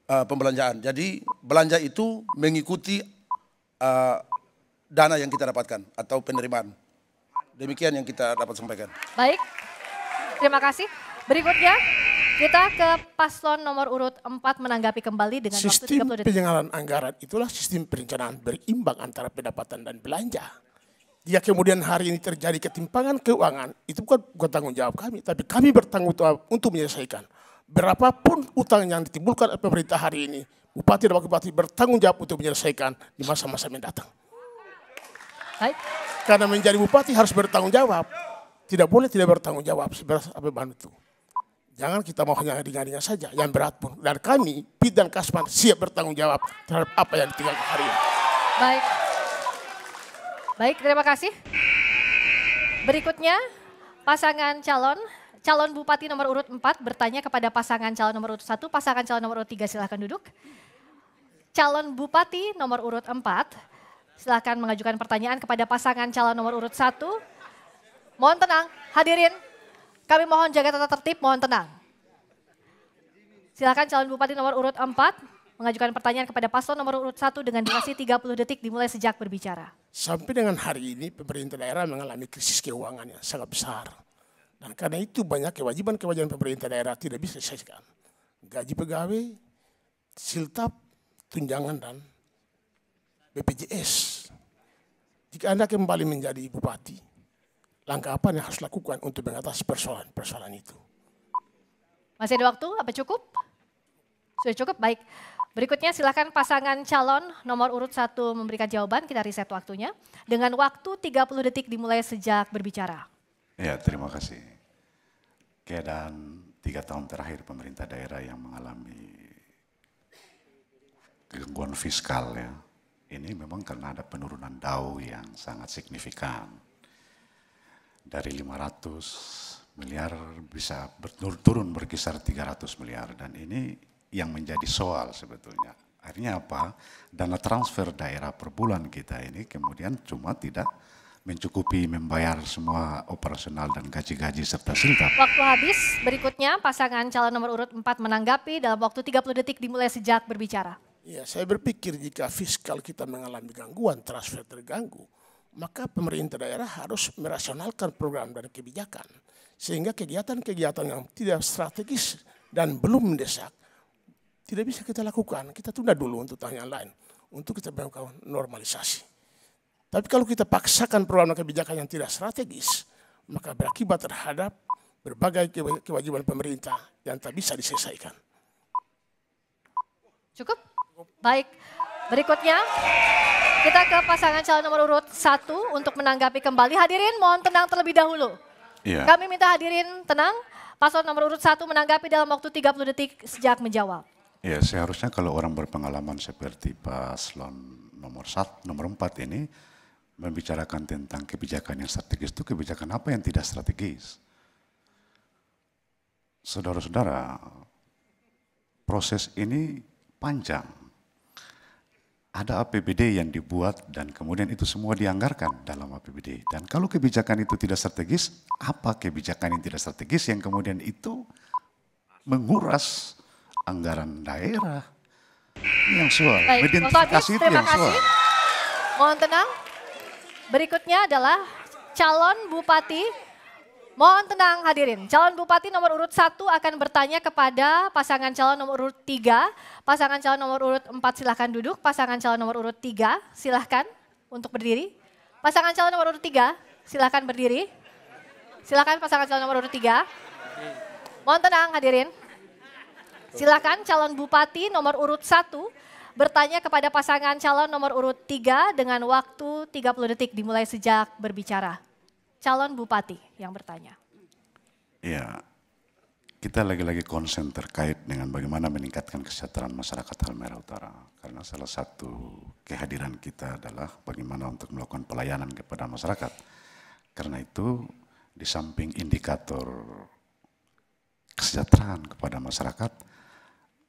pembelanjaan. Jadi belanja itu mengikuti dana yang kita dapatkan atau penerimaan. Demikian yang kita dapat sampaikan. Baik, terima kasih. Berikutnya kita ke paslon nomor urut 4 menanggapi kembali dengan sistem waktu 30 detik. penyaluran anggaran itulah sistem perencanaan berimbang antara pendapatan dan belanja. Jika kemudian hari ini terjadi ketimpangan keuangan, itu bukan tanggung jawab kami, tapi kami bertanggung jawab untuk menyelesaikan. Berapapun utang yang ditimbulkan oleh pemerintah hari ini, Bupati dan Wakil Bupati bertanggung jawab untuk menyelesaikan di masa-masa mendatang. Baik. Karena menjadi bupati harus bertanggung jawab. Tidak boleh tidak bertanggung jawab sebenarnya apa itu. Jangan kita mau hanya ringan-ringan saja, yang berat pun. Dan kami, PIT dan Kasman siap bertanggung jawab terhadap apa yang ditinggalkan hari ini. Baik. Baik, terima kasih. Berikutnya, pasangan calon Bupati nomor urut 4 bertanya kepada pasangan calon nomor urut 1, pasangan calon nomor urut 3 silakan duduk. Calon Bupati nomor urut 4, silakan mengajukan pertanyaan kepada pasangan calon nomor urut 1. Mohon tenang, hadirin. Kami mohon jaga tata tertib, mohon tenang. Silakan calon Bupati nomor urut 4 mengajukan pertanyaan kepada paslon nomor urut 1 dengan durasi 30 detik dimulai sejak berbicara. Sampai dengan hari ini pemerintah daerah mengalami krisis keuangan yang sangat besar. Dan karena itu banyak kewajiban-kewajiban pemerintah daerah tidak bisa diselesaikan. Gaji pegawai, siltap, tunjangan, dan BPJS. Jika Anda kembali menjadi bupati, langkah apa yang harus dilakukan untuk mengatasi persoalan itu? Masih ada waktu? Apa cukup? Sudah cukup? Baik. Berikutnya silakan pasangan calon nomor urut 1 memberikan jawaban. Kita riset waktunya. Dengan waktu 30 detik dimulai sejak berbicara. Ya, terima kasih. Keadaan 3 tahun terakhir pemerintah daerah yang mengalami gangguan fiskal ya. Ini memang karena ada penurunan DAU yang sangat signifikan. Dari 500 miliar bisa turun berkisar 300 miliar. Dan ini yang menjadi soal sebetulnya. Akhirnya apa? Dana transfer daerah per bulan kita ini kemudian cuma tidak mencukupi membayar semua operasional dan gaji-gaji serta siltap. Waktu habis, berikutnya pasangan calon nomor urut 4 menanggapi dalam waktu 30 detik dimulai sejak berbicara. Ya, saya berpikir jika fiskal kita mengalami gangguan, transfer terganggu, maka pemerintah daerah harus merasionalkan program dan kebijakan. Sehingga kegiatan-kegiatan yang tidak strategis dan belum mendesak, tidak bisa kita lakukan. Kita tunda dulu untuk tahun yang lain, untuk kita melakukan normalisasi. Tapi kalau kita paksakan program dan kebijakan yang tidak strategis, maka berakibat terhadap berbagai kewajiban pemerintah yang tak bisa diselesaikan. Cukup? Baik. Berikutnya kita ke pasangan calon nomor urut 1 untuk menanggapi kembali. Hadirin mohon tenang terlebih dahulu. Ya. Kami minta hadirin tenang. Paslon nomor urut 1 menanggapi dalam waktu 30 detik sejak menjawab. Ya, seharusnya kalau orang berpengalaman seperti paslon nomor 4 ini membicarakan tentang kebijakan yang strategis itu kebijakan apa yang tidak strategis. Saudara-saudara, proses ini panjang. Ada APBD yang dibuat dan kemudian itu semua dianggarkan dalam APBD. Dan kalau kebijakan itu tidak strategis, apa kebijakan yang tidak strategis yang kemudian itu menguras anggaran daerah? Ini yang soal. Baik, identifikasi itu terima yang soal. kasih. Mohon tenang. Berikutnya adalah calon bupati. Mohon tenang hadirin. Calon bupati nomor urut 1 akan bertanya kepada pasangan calon nomor urut 3. Pasangan calon nomor urut 4 silahkan duduk. Pasangan calon nomor urut 3 silahkan untuk berdiri. Pasangan calon nomor urut 3 silahkan berdiri. Silahkan pasangan calon nomor urut 3. Mohon tenang hadirin. Silakan calon bupati nomor urut 1 bertanya kepada pasangan calon nomor urut 3 dengan waktu 30 detik dimulai sejak berbicara. Calon bupati yang bertanya. Ya, kita lagi-lagi konsen terkait dengan bagaimana meningkatkan kesejahteraan masyarakat Halmahera Utara. Karena salah satu kehadiran kita adalah bagaimana untuk melakukan pelayanan kepada masyarakat. Karena itu di samping indikator kesejahteraan kepada masyarakat,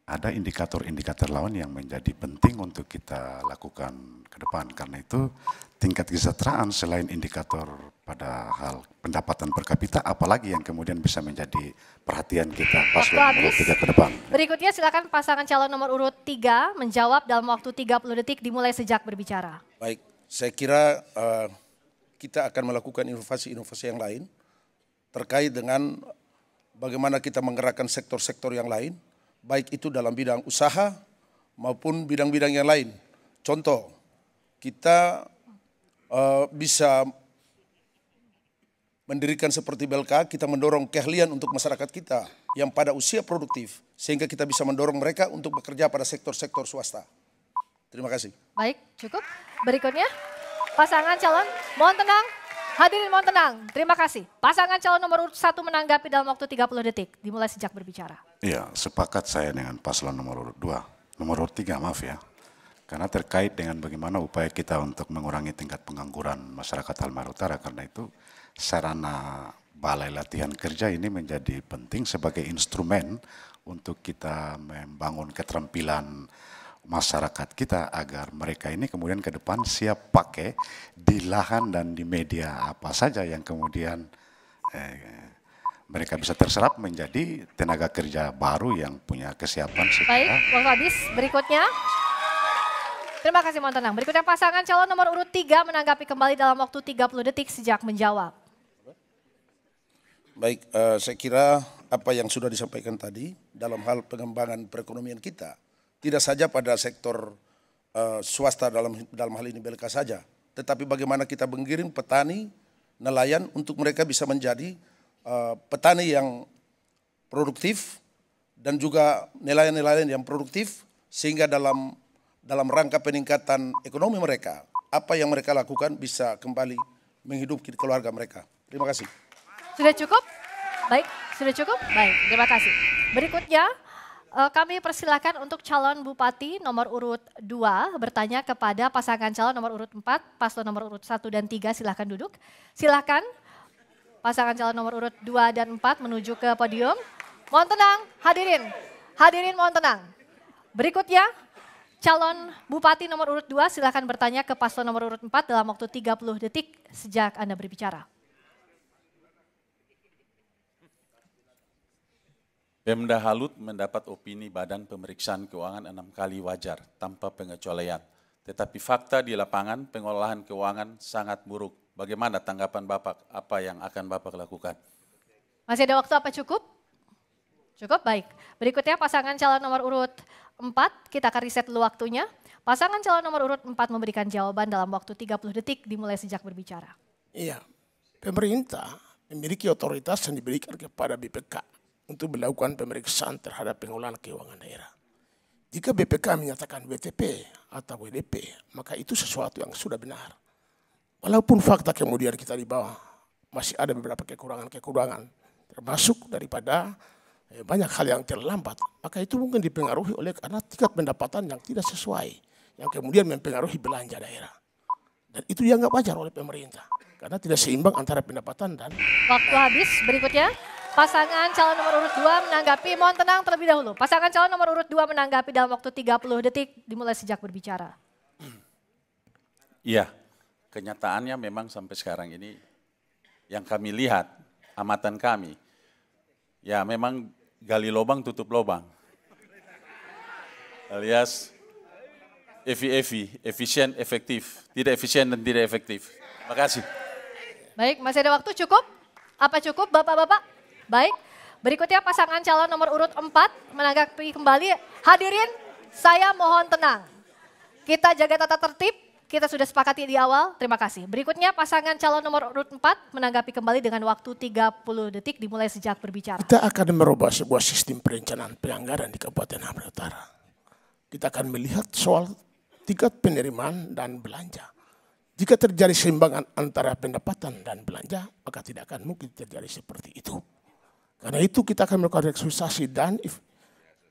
ada indikator-indikator lain yang menjadi penting untuk kita lakukan ke depan. Karena itu tingkat kesejahteraan selain indikator pada hal pendapatan per kapita, apalagi yang kemudian bisa menjadi perhatian kita paslon nomor 3 ke depan. Berikutnya silakan pasangan calon nomor urut 3 menjawab dalam waktu 30 detik dimulai sejak berbicara. Baik, saya kira kita akan melakukan inovasi-inovasi yang lain terkait dengan bagaimana kita menggerakkan sektor-sektor yang lain, baik itu dalam bidang usaha maupun bidang-bidang yang lain. Contoh, kita bisa mendirikan seperti BLK, kita mendorong keahlian untuk masyarakat kita yang pada usia produktif, sehingga kita bisa mendorong mereka untuk bekerja pada sektor-sektor swasta. Terima kasih. Baik, cukup. Berikutnya, pasangan calon, mohon tenang. Hadirin mohon tenang, terima kasih. Pasangan calon nomor urut 1 menanggapi dalam waktu 30 detik, dimulai sejak berbicara. Iya, sepakat saya dengan paslon nomor urut 2, nomor urut 3 maaf ya. Karena terkait dengan bagaimana upaya kita untuk mengurangi tingkat pengangguran masyarakat Halmahera Utara, karena itu sarana balai latihan kerja ini menjadi penting sebagai instrumen untuk kita membangun keterampilan masyarakat kita agar mereka ini kemudian ke depan siap pakai di lahan dan di media apa saja yang kemudian mereka bisa terserap menjadi tenaga kerja baru yang punya kesiapan. Baik, waktu habis. Berikutnya, terima kasih mohon tenang. Berikutnya pasangan calon nomor urut 3 menanggapi kembali dalam waktu 30 detik sejak menjawab. Baik, saya kira apa yang sudah disampaikan tadi dalam hal pengembangan perekonomian kita, tidak saja pada sektor swasta dalam hal ini BLK saja, tetapi bagaimana kita menggiring petani, nelayan untuk mereka bisa menjadi petani yang produktif dan juga nelayan-nelayan yang produktif, sehingga dalam rangka peningkatan ekonomi mereka, apa yang mereka lakukan bisa kembali menghidupi keluarga mereka. Terima kasih. Sudah cukup? Baik, sudah cukup? Baik, terima kasih. Berikutnya, kami persilakan untuk calon bupati nomor urut 2 bertanya kepada pasangan calon nomor urut 4, paslon nomor urut 1 dan 3 silahkan duduk. Silahkan pasangan calon nomor urut 2 dan 4 menuju ke podium. Mohon tenang hadirin mohon tenang. Berikutnya calon bupati nomor urut 2 silahkan bertanya ke paslon nomor urut 4 dalam waktu 30 detik sejak Anda berbicara. Pemda Halut mendapat opini Badan Pemeriksaan Keuangan 6 kali wajar tanpa pengecualian. Tetapi fakta di lapangan pengolahan keuangan sangat buruk. Bagaimana tanggapan Bapak? Apa yang akan Bapak lakukan? Masih ada waktu apa cukup? Cukup, baik. Berikutnya pasangan calon nomor urut 4, kita akan riset dulu waktunya. Pasangan calon nomor urut 4 memberikan jawaban dalam waktu 30 detik dimulai sejak berbicara. Iya, pemerintah memiliki otoritas yang diberikan kepada BPK untuk melakukan pemeriksaan terhadap pengelolaan keuangan daerah. Jika BPK menyatakan WTP atau WDP, maka itu sesuatu yang sudah benar. Walaupun fakta kemudian kita di bawah masih ada beberapa kekurangan-kekurangan, termasuk daripada banyak hal yang terlambat, maka itu mungkin dipengaruhi oleh karena tingkat pendapatan yang tidak sesuai, yang kemudian mempengaruhi belanja daerah. Dan itu dianggap wajar oleh pemerintah, karena tidak seimbang antara pendapatan dan... Waktu habis, berikutnya. Pasangan calon nomor urut 2 menanggapi, mohon tenang terlebih dahulu. Pasangan calon nomor urut 2 menanggapi dalam waktu 30 detik dimulai sejak berbicara. Iya, kenyataannya memang sampai sekarang ini yang kami lihat, amatan kami, ya memang gali lubang tutup lubang. Alias efisien, efektif. Tidak efisien dan tidak efektif. Terima kasih. Baik, masih ada waktu cukup? Apa cukup Bapak-Bapak? Baik, berikutnya pasangan calon nomor urut 4 menanggapi kembali. Hadirin, saya mohon tenang. Kita jaga tata tertib, kita sudah sepakati di awal, terima kasih. Berikutnya pasangan calon nomor urut 4 menanggapi kembali dengan waktu 30 detik dimulai sejak berbicara. Kita akan merubah sebuah sistem perencanaan penganggaran di Kabupaten Halmahera Utara. Kita akan melihat soal tingkat penerimaan dan belanja. Jika terjadi seimbangan antara pendapatan dan belanja, maka tidak akan mungkin terjadi seperti itu. Karena itu kita akan melakukan restrukturisasi dan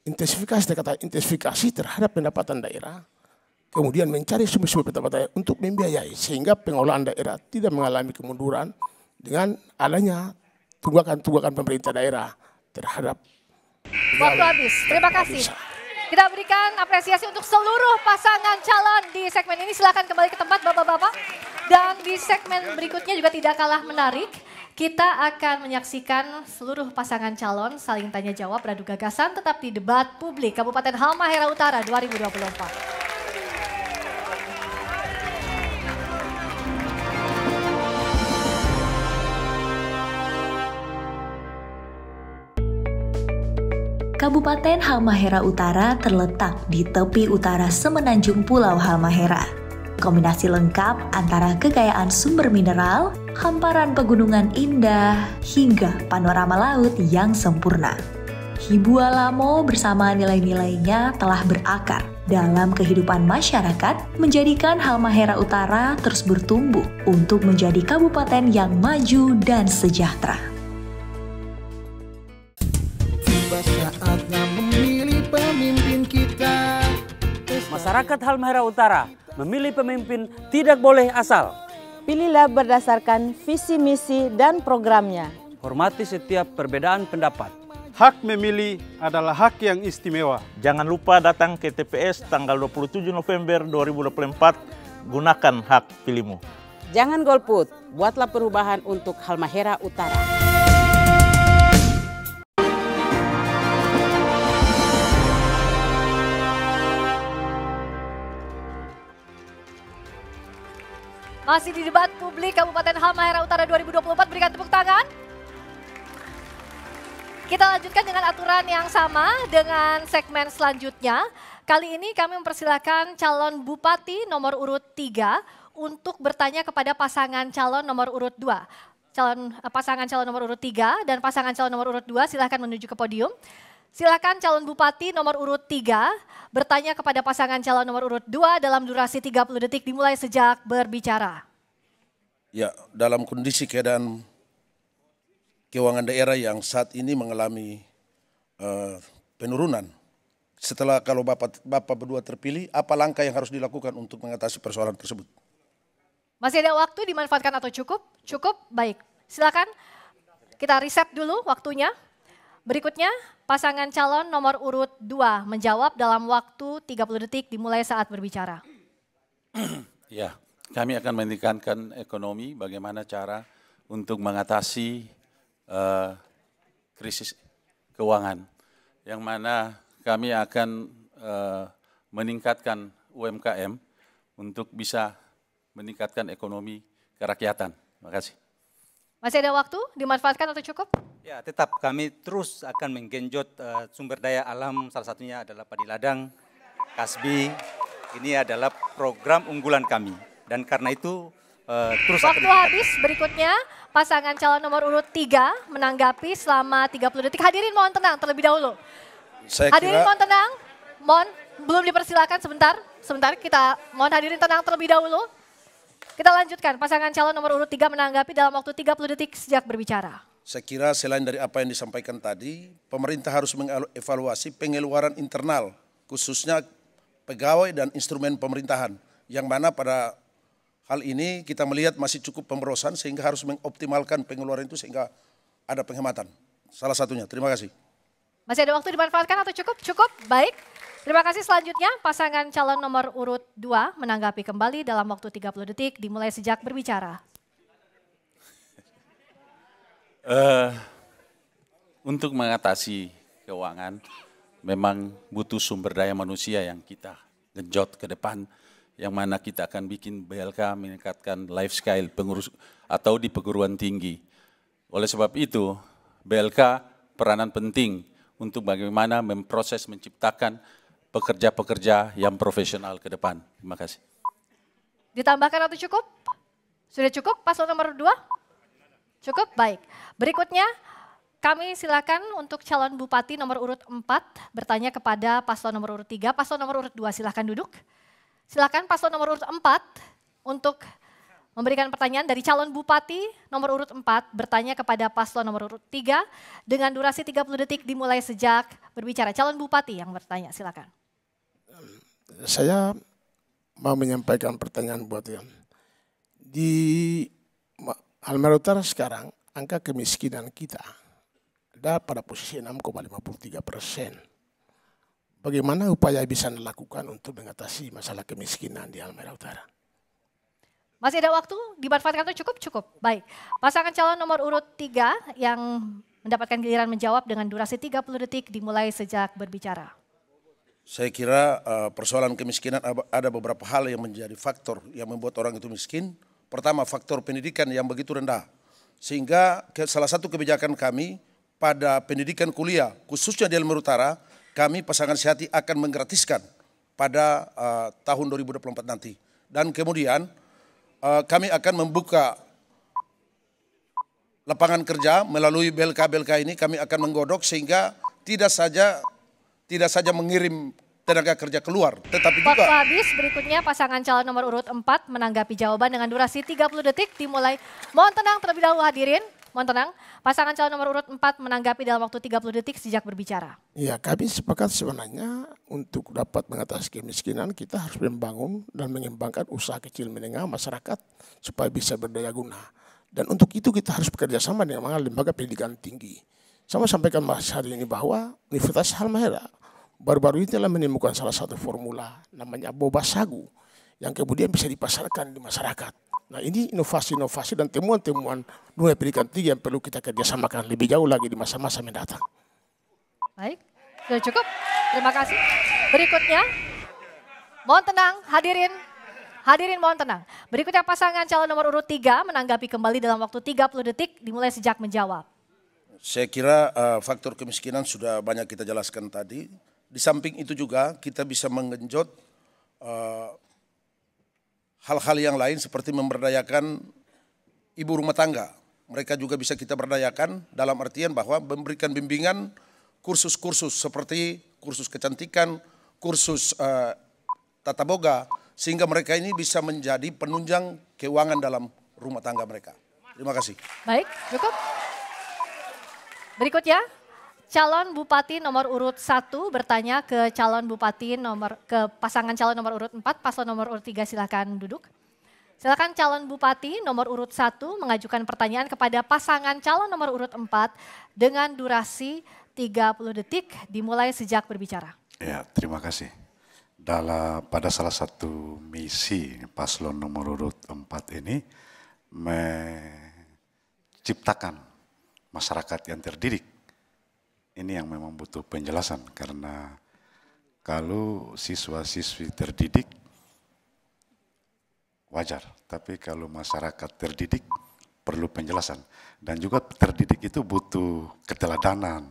intensifikasi terhadap pendapatan daerah. Kemudian mencari sumber-sumber pendapatan daerah untuk membiayai sehingga pengelolaan daerah tidak mengalami kemunduran dengan adanya tunggakan pemerintah daerah terhadap Waktu habis. Terima kasih. Kita berikan apresiasi untuk seluruh pasangan calon di segmen ini. Silakan kembali ke tempat Bapak-bapak. Dan di segmen berikutnya juga tidak kalah menarik. Kita akan menyaksikan seluruh pasangan calon saling tanya jawab beradu gagasan tetap di debat publik Kabupaten Halmahera Utara 2024. Kabupaten Halmahera Utara terletak di tepi utara semenanjung Pulau Halmahera. Kombinasi lengkap antara kekayaan sumber mineral, hamparan pegunungan indah, hingga panorama laut yang sempurna. Hibua Lamo bersama nilai-nilainya telah berakar dalam kehidupan masyarakat, menjadikan Halmahera Utara terus bertumbuh untuk menjadi kabupaten yang maju dan sejahtera. Saatnya memilih pemimpin kita. Masyarakat Halmahera Utara memilih pemimpin tidak boleh asal. Pilihlah berdasarkan visi misi dan programnya. Hormati setiap perbedaan pendapat. Hak memilih adalah hak yang istimewa. Jangan lupa datang ke TPS tanggal 27 November 2024. Gunakan hak pilihmu. Jangan golput, buatlah perubahan untuk Halmahera Utara. Masih di debat publik Kabupaten Halmahera Utara 2024, berikan tepuk tangan. Kita lanjutkan dengan aturan yang sama dengan segmen selanjutnya. Kali ini kami mempersilakan calon bupati nomor urut 3 untuk bertanya kepada pasangan calon nomor urut 2. Pasangan calon nomor urut 3 dan pasangan calon nomor urut 2 silahkan menuju ke podium. Silakan calon bupati nomor urut 3 bertanya kepada pasangan calon nomor urut 2 dalam durasi 30 detik dimulai sejak berbicara. Ya, dalam kondisi keadaan keuangan daerah yang saat ini mengalami penurunan. Setelah kalau Bapak berdua terpilih, apa langkah yang harus dilakukan untuk mengatasi persoalan tersebut? Masih ada waktu, dimanfaatkan atau cukup? Cukup, baik. Silakan kita riset dulu waktunya. Berikutnya, pasangan calon nomor urut 2 menjawab dalam waktu 30 detik dimulai saat berbicara. Ya, kami akan menekankan ekonomi, bagaimana cara untuk mengatasi krisis keuangan. Yang mana kami akan meningkatkan UMKM untuk bisa meningkatkan ekonomi kerakyatan. Terima kasih. Masih ada waktu, dimanfaatkan atau cukup? Ya, tetap kami terus akan menggenjot sumber daya alam, salah satunya adalah padi ladang, kasbi. Ini adalah program unggulan kami dan karena itu terus waktu habis. Berikutnya pasangan calon nomor urut 3 menanggapi selama 30 detik. Hadirin mohon tenang terlebih dahulu. Hadirin mohon tenang, mohon belum dipersilakan sebentar kita mohon hadirin tenang terlebih dahulu. Kita lanjutkan, pasangan calon nomor urut 3 menanggapi dalam waktu 30 detik sejak berbicara. Saya kira selain dari apa yang disampaikan tadi, pemerintah harus mengevaluasi pengeluaran internal, khususnya pegawai dan instrumen pemerintahan. Yang mana pada hal ini kita melihat masih cukup pemborosan sehingga harus mengoptimalkan pengeluaran itu sehingga ada penghematan. Salah satunya, terima kasih. Masih ada waktu, dimanfaatkan atau cukup? Cukup, baik. Terima kasih. Selanjutnya pasangan calon nomor urut 2 menanggapi kembali dalam waktu 30 detik dimulai sejak berbicara. Untuk mengatasi keuangan memang butuh sumber daya manusia yang kita genjot ke depan, yang mana kita akan bikin BLK meningkatkan lifestyle pengurus atau di perguruan tinggi. Oleh sebab itu BLK peranan penting untuk bagaimana memproses menciptakan pekerja-pekerja yang profesional ke depan. Terima kasih. Ditambahkan atau cukup? Sudah cukup paslon nomor 2? Cukup, baik. Berikutnya kami silakan untuk calon bupati nomor urut 4 bertanya kepada paslon nomor urut 3. Paslon nomor urut 2 silakan duduk. Silakan paslon nomor urut 4 untuk memberikan pertanyaan dari calon bupati nomor urut 4 bertanya kepada paslon nomor urut 3 dengan durasi 30 detik dimulai sejak berbicara. Calon bupati yang bertanya, silakan. Saya mau menyampaikan pertanyaan buat yang di Halmahera Utara sekarang angka kemiskinan kita ada pada posisi 6,53%. Bagaimana upaya bisa dilakukan untuk mengatasi masalah kemiskinan di Halmahera Utara? Masih ada waktu, dimanfaatkan atau cukup? Baik, pasangan calon nomor urut 3 yang mendapatkan giliran menjawab dengan durasi 30 detik dimulai sejak berbicara. Saya kira persoalan kemiskinan ada beberapa hal yang menjadi faktor yang membuat orang itu miskin. Pertama, faktor pendidikan yang begitu rendah. Sehingga salah satu kebijakan kami pada pendidikan kuliah, khususnya di Halmahera Utara, kami pasangan sehati akan menggratiskan pada tahun 2024 nanti. Dan kemudian kami akan membuka lapangan kerja melalui BLK ini, kami akan menggodok sehingga tidak saja mengirim tenaga kerja keluar, tetapi juga... Waktu habis, berikutnya pasangan calon nomor urut 4 menanggapi jawaban dengan durasi 30 detik dimulai. Mohon tenang terlebih dahulu hadirin, mohon tenang. Pasangan calon nomor urut 4 menanggapi dalam waktu 30 detik sejak berbicara. Ya, kami sepakat sebenarnya untuk dapat mengatasi kemiskinan kita harus membangun dan mengembangkan usaha kecil menengah masyarakat supaya bisa berdaya guna. Dan untuk itu kita harus bekerja sama dengan lembaga pendidikan tinggi. Sama sampaikan Mas hari ini bahwa Universitas Halmahera baru-baru ini telah menemukan salah satu formula namanya boba sagu yang kemudian bisa dipasarkan di masyarakat. Nah, ini inovasi-inovasi dan temuan-temuan dunia pendidikan tinggi yang perlu kita kerjasamakan lebih jauh lagi di masa-masa mendatang. Baik, sudah cukup. Terima kasih. Berikutnya, mohon tenang hadirin. Hadirin mohon tenang. Berikutnya pasangan calon nomor urut 3 menanggapi kembali dalam waktu 30 detik dimulai sejak menjawab. Saya kira faktor kemiskinan sudah banyak kita jelaskan tadi. Di samping itu juga kita bisa menggenjot hal-hal yang lain seperti memberdayakan ibu rumah tangga. Mereka juga bisa kita berdayakan dalam artian bahwa memberikan bimbingan kursus-kursus seperti kursus kecantikan, kursus tata boga, sehingga mereka ini bisa menjadi penunjang keuangan dalam rumah tangga mereka. Terima kasih. Baik, cukup. Berikutnya, calon bupati nomor urut 1 bertanya ke pasangan calon nomor urut 4, paslon nomor urut 3 silakan duduk. Silakan calon bupati nomor urut 1 mengajukan pertanyaan kepada pasangan calon nomor urut 4 dengan durasi 30 detik dimulai sejak berbicara. Ya, terima kasih. Pada salah satu misi paslon nomor urut 4 ini menciptakan masyarakat yang terdidik. Ini yang memang butuh penjelasan karena kalau siswa-siswi terdidik wajar, tapi kalau masyarakat terdidik perlu penjelasan. Dan juga terdidik itu butuh keteladanan,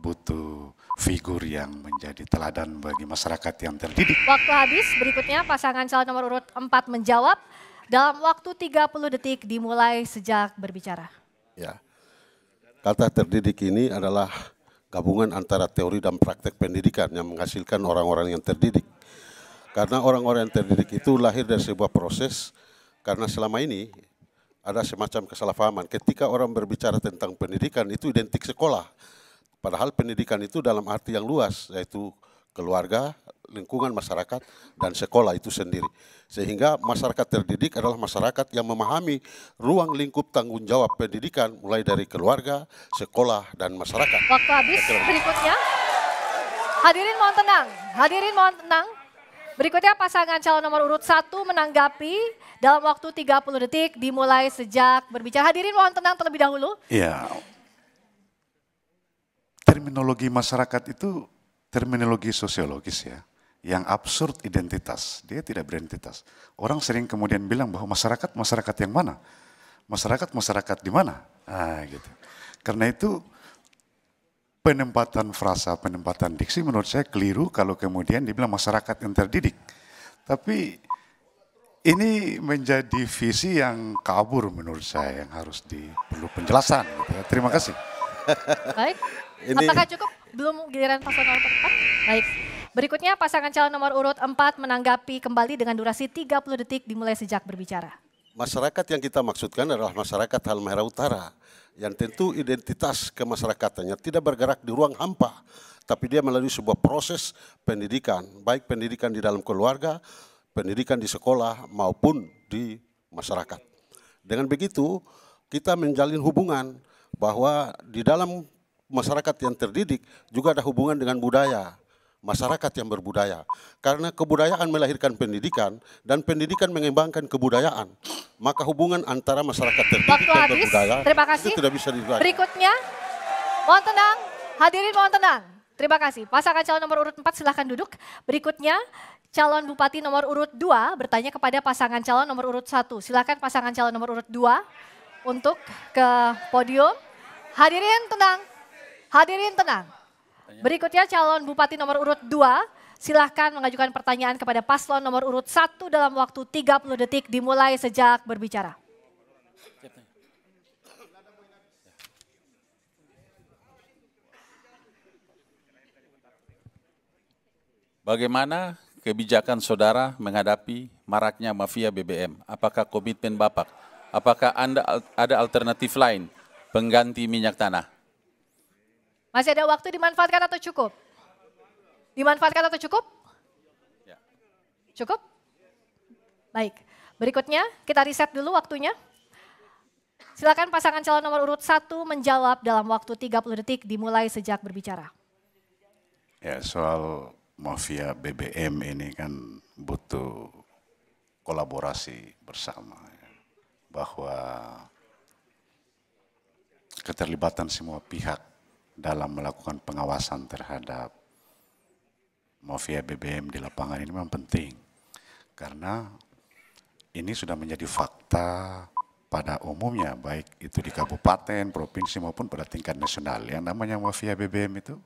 butuh figur yang menjadi teladan bagi masyarakat yang terdidik. Waktu habis, berikutnya pasangan calon nomor urut 4 menjawab dalam waktu 30 detik dimulai sejak berbicara. Ya, kata terdidik ini adalah gabungan antara teori dan praktek pendidikan yang menghasilkan orang-orang yang terdidik. Karena orang-orang yang terdidik itu lahir dari sebuah proses, karena selama ini ada semacam kesalahpahaman. Ketika orang berbicara tentang pendidikan itu identik sekolah. Padahal pendidikan itu dalam arti yang luas, yaitu keluarga, lingkungan masyarakat, dan sekolah itu sendiri. Sehingga masyarakat terdidik adalah masyarakat yang memahami ruang lingkup tanggung jawab pendidikan mulai dari keluarga, sekolah, dan masyarakat. Waktu habis, berikutnya. Hadirin mohon tenang, hadirin mohon tenang. Berikutnya pasangan calon nomor urut 1 menanggapi dalam waktu 30 detik dimulai sejak berbicara. Hadirin mohon tenang terlebih dahulu. Iya. Terminologi masyarakat itu terminologi sosiologis ya, yang absurd identitas, dia tidak beridentitas. Orang sering kemudian bilang bahwa masyarakat yang mana? Masyarakat di mana? Gitu. Karena itu penempatan frasa, penempatan diksi menurut saya keliru kalau kemudian dibilang masyarakat yang terdidik. Tapi ini menjadi visi yang kabur menurut saya yang harus perlu penjelasan. Gitu ya. Terima kasih. Baik. Apakah cukup? Belum giliran paslon nomor 4? Baik. Berikutnya pasangan calon nomor urut 4 menanggapi kembali dengan durasi 30 detik dimulai sejak berbicara. Masyarakat yang kita maksudkan adalah masyarakat Halmahera Utara. Yang tentu identitas kemasyarakatannya tidak bergerak di ruang hampa. Tapi dia melalui sebuah proses pendidikan. Baik pendidikan di dalam keluarga, pendidikan di sekolah maupun di masyarakat. Dengan begitu kita menjalin hubungan bahwa di dalam masyarakat yang terdidik juga ada hubungan dengan budaya, masyarakat yang berbudaya. Karena kebudayaan melahirkan pendidikan dan pendidikan mengembangkan kebudayaan. Maka hubungan antara masyarakat terdidik dan berbudaya Terima kasih. itu tidak bisa dibagi. Berikutnya, mohon tenang, hadirin mohon tenang. Terima kasih. Pasangan calon nomor urut 4 silahkan duduk. Berikutnya, calon bupati nomor urut 2 bertanya kepada pasangan calon nomor urut 1. Silakan pasangan calon nomor urut 2 untuk ke podium. Hadirin tenang, hadirin tenang. Berikutnya calon bupati nomor urut 2, silahkan mengajukan pertanyaan kepada paslon nomor urut 1 dalam waktu 30 detik dimulai sejak berbicara. Bagaimana kebijakan saudara menghadapi maraknya mafia BBM? Apakah komitmen Bapak? Apakah Anda ada alternatif lain pengganti minyak tanah? Masih ada waktu, dimanfaatkan atau cukup? Dimanfaatkan atau cukup? Ya. Cukup? Baik, berikutnya kita riset dulu waktunya. Silakan pasangan calon nomor urut 1 menjawab dalam waktu 30 detik dimulai sejak berbicara. Ya, soal mafia BBM ini kan butuh kolaborasi bersama. Bahwa keterlibatan semua pihak dalam melakukan pengawasan terhadap mafia BBM di lapangan ini memang penting. Karena ini sudah menjadi fakta pada umumnya, baik itu di kabupaten, provinsi maupun pada tingkat nasional. Yang namanya mafia BBM itu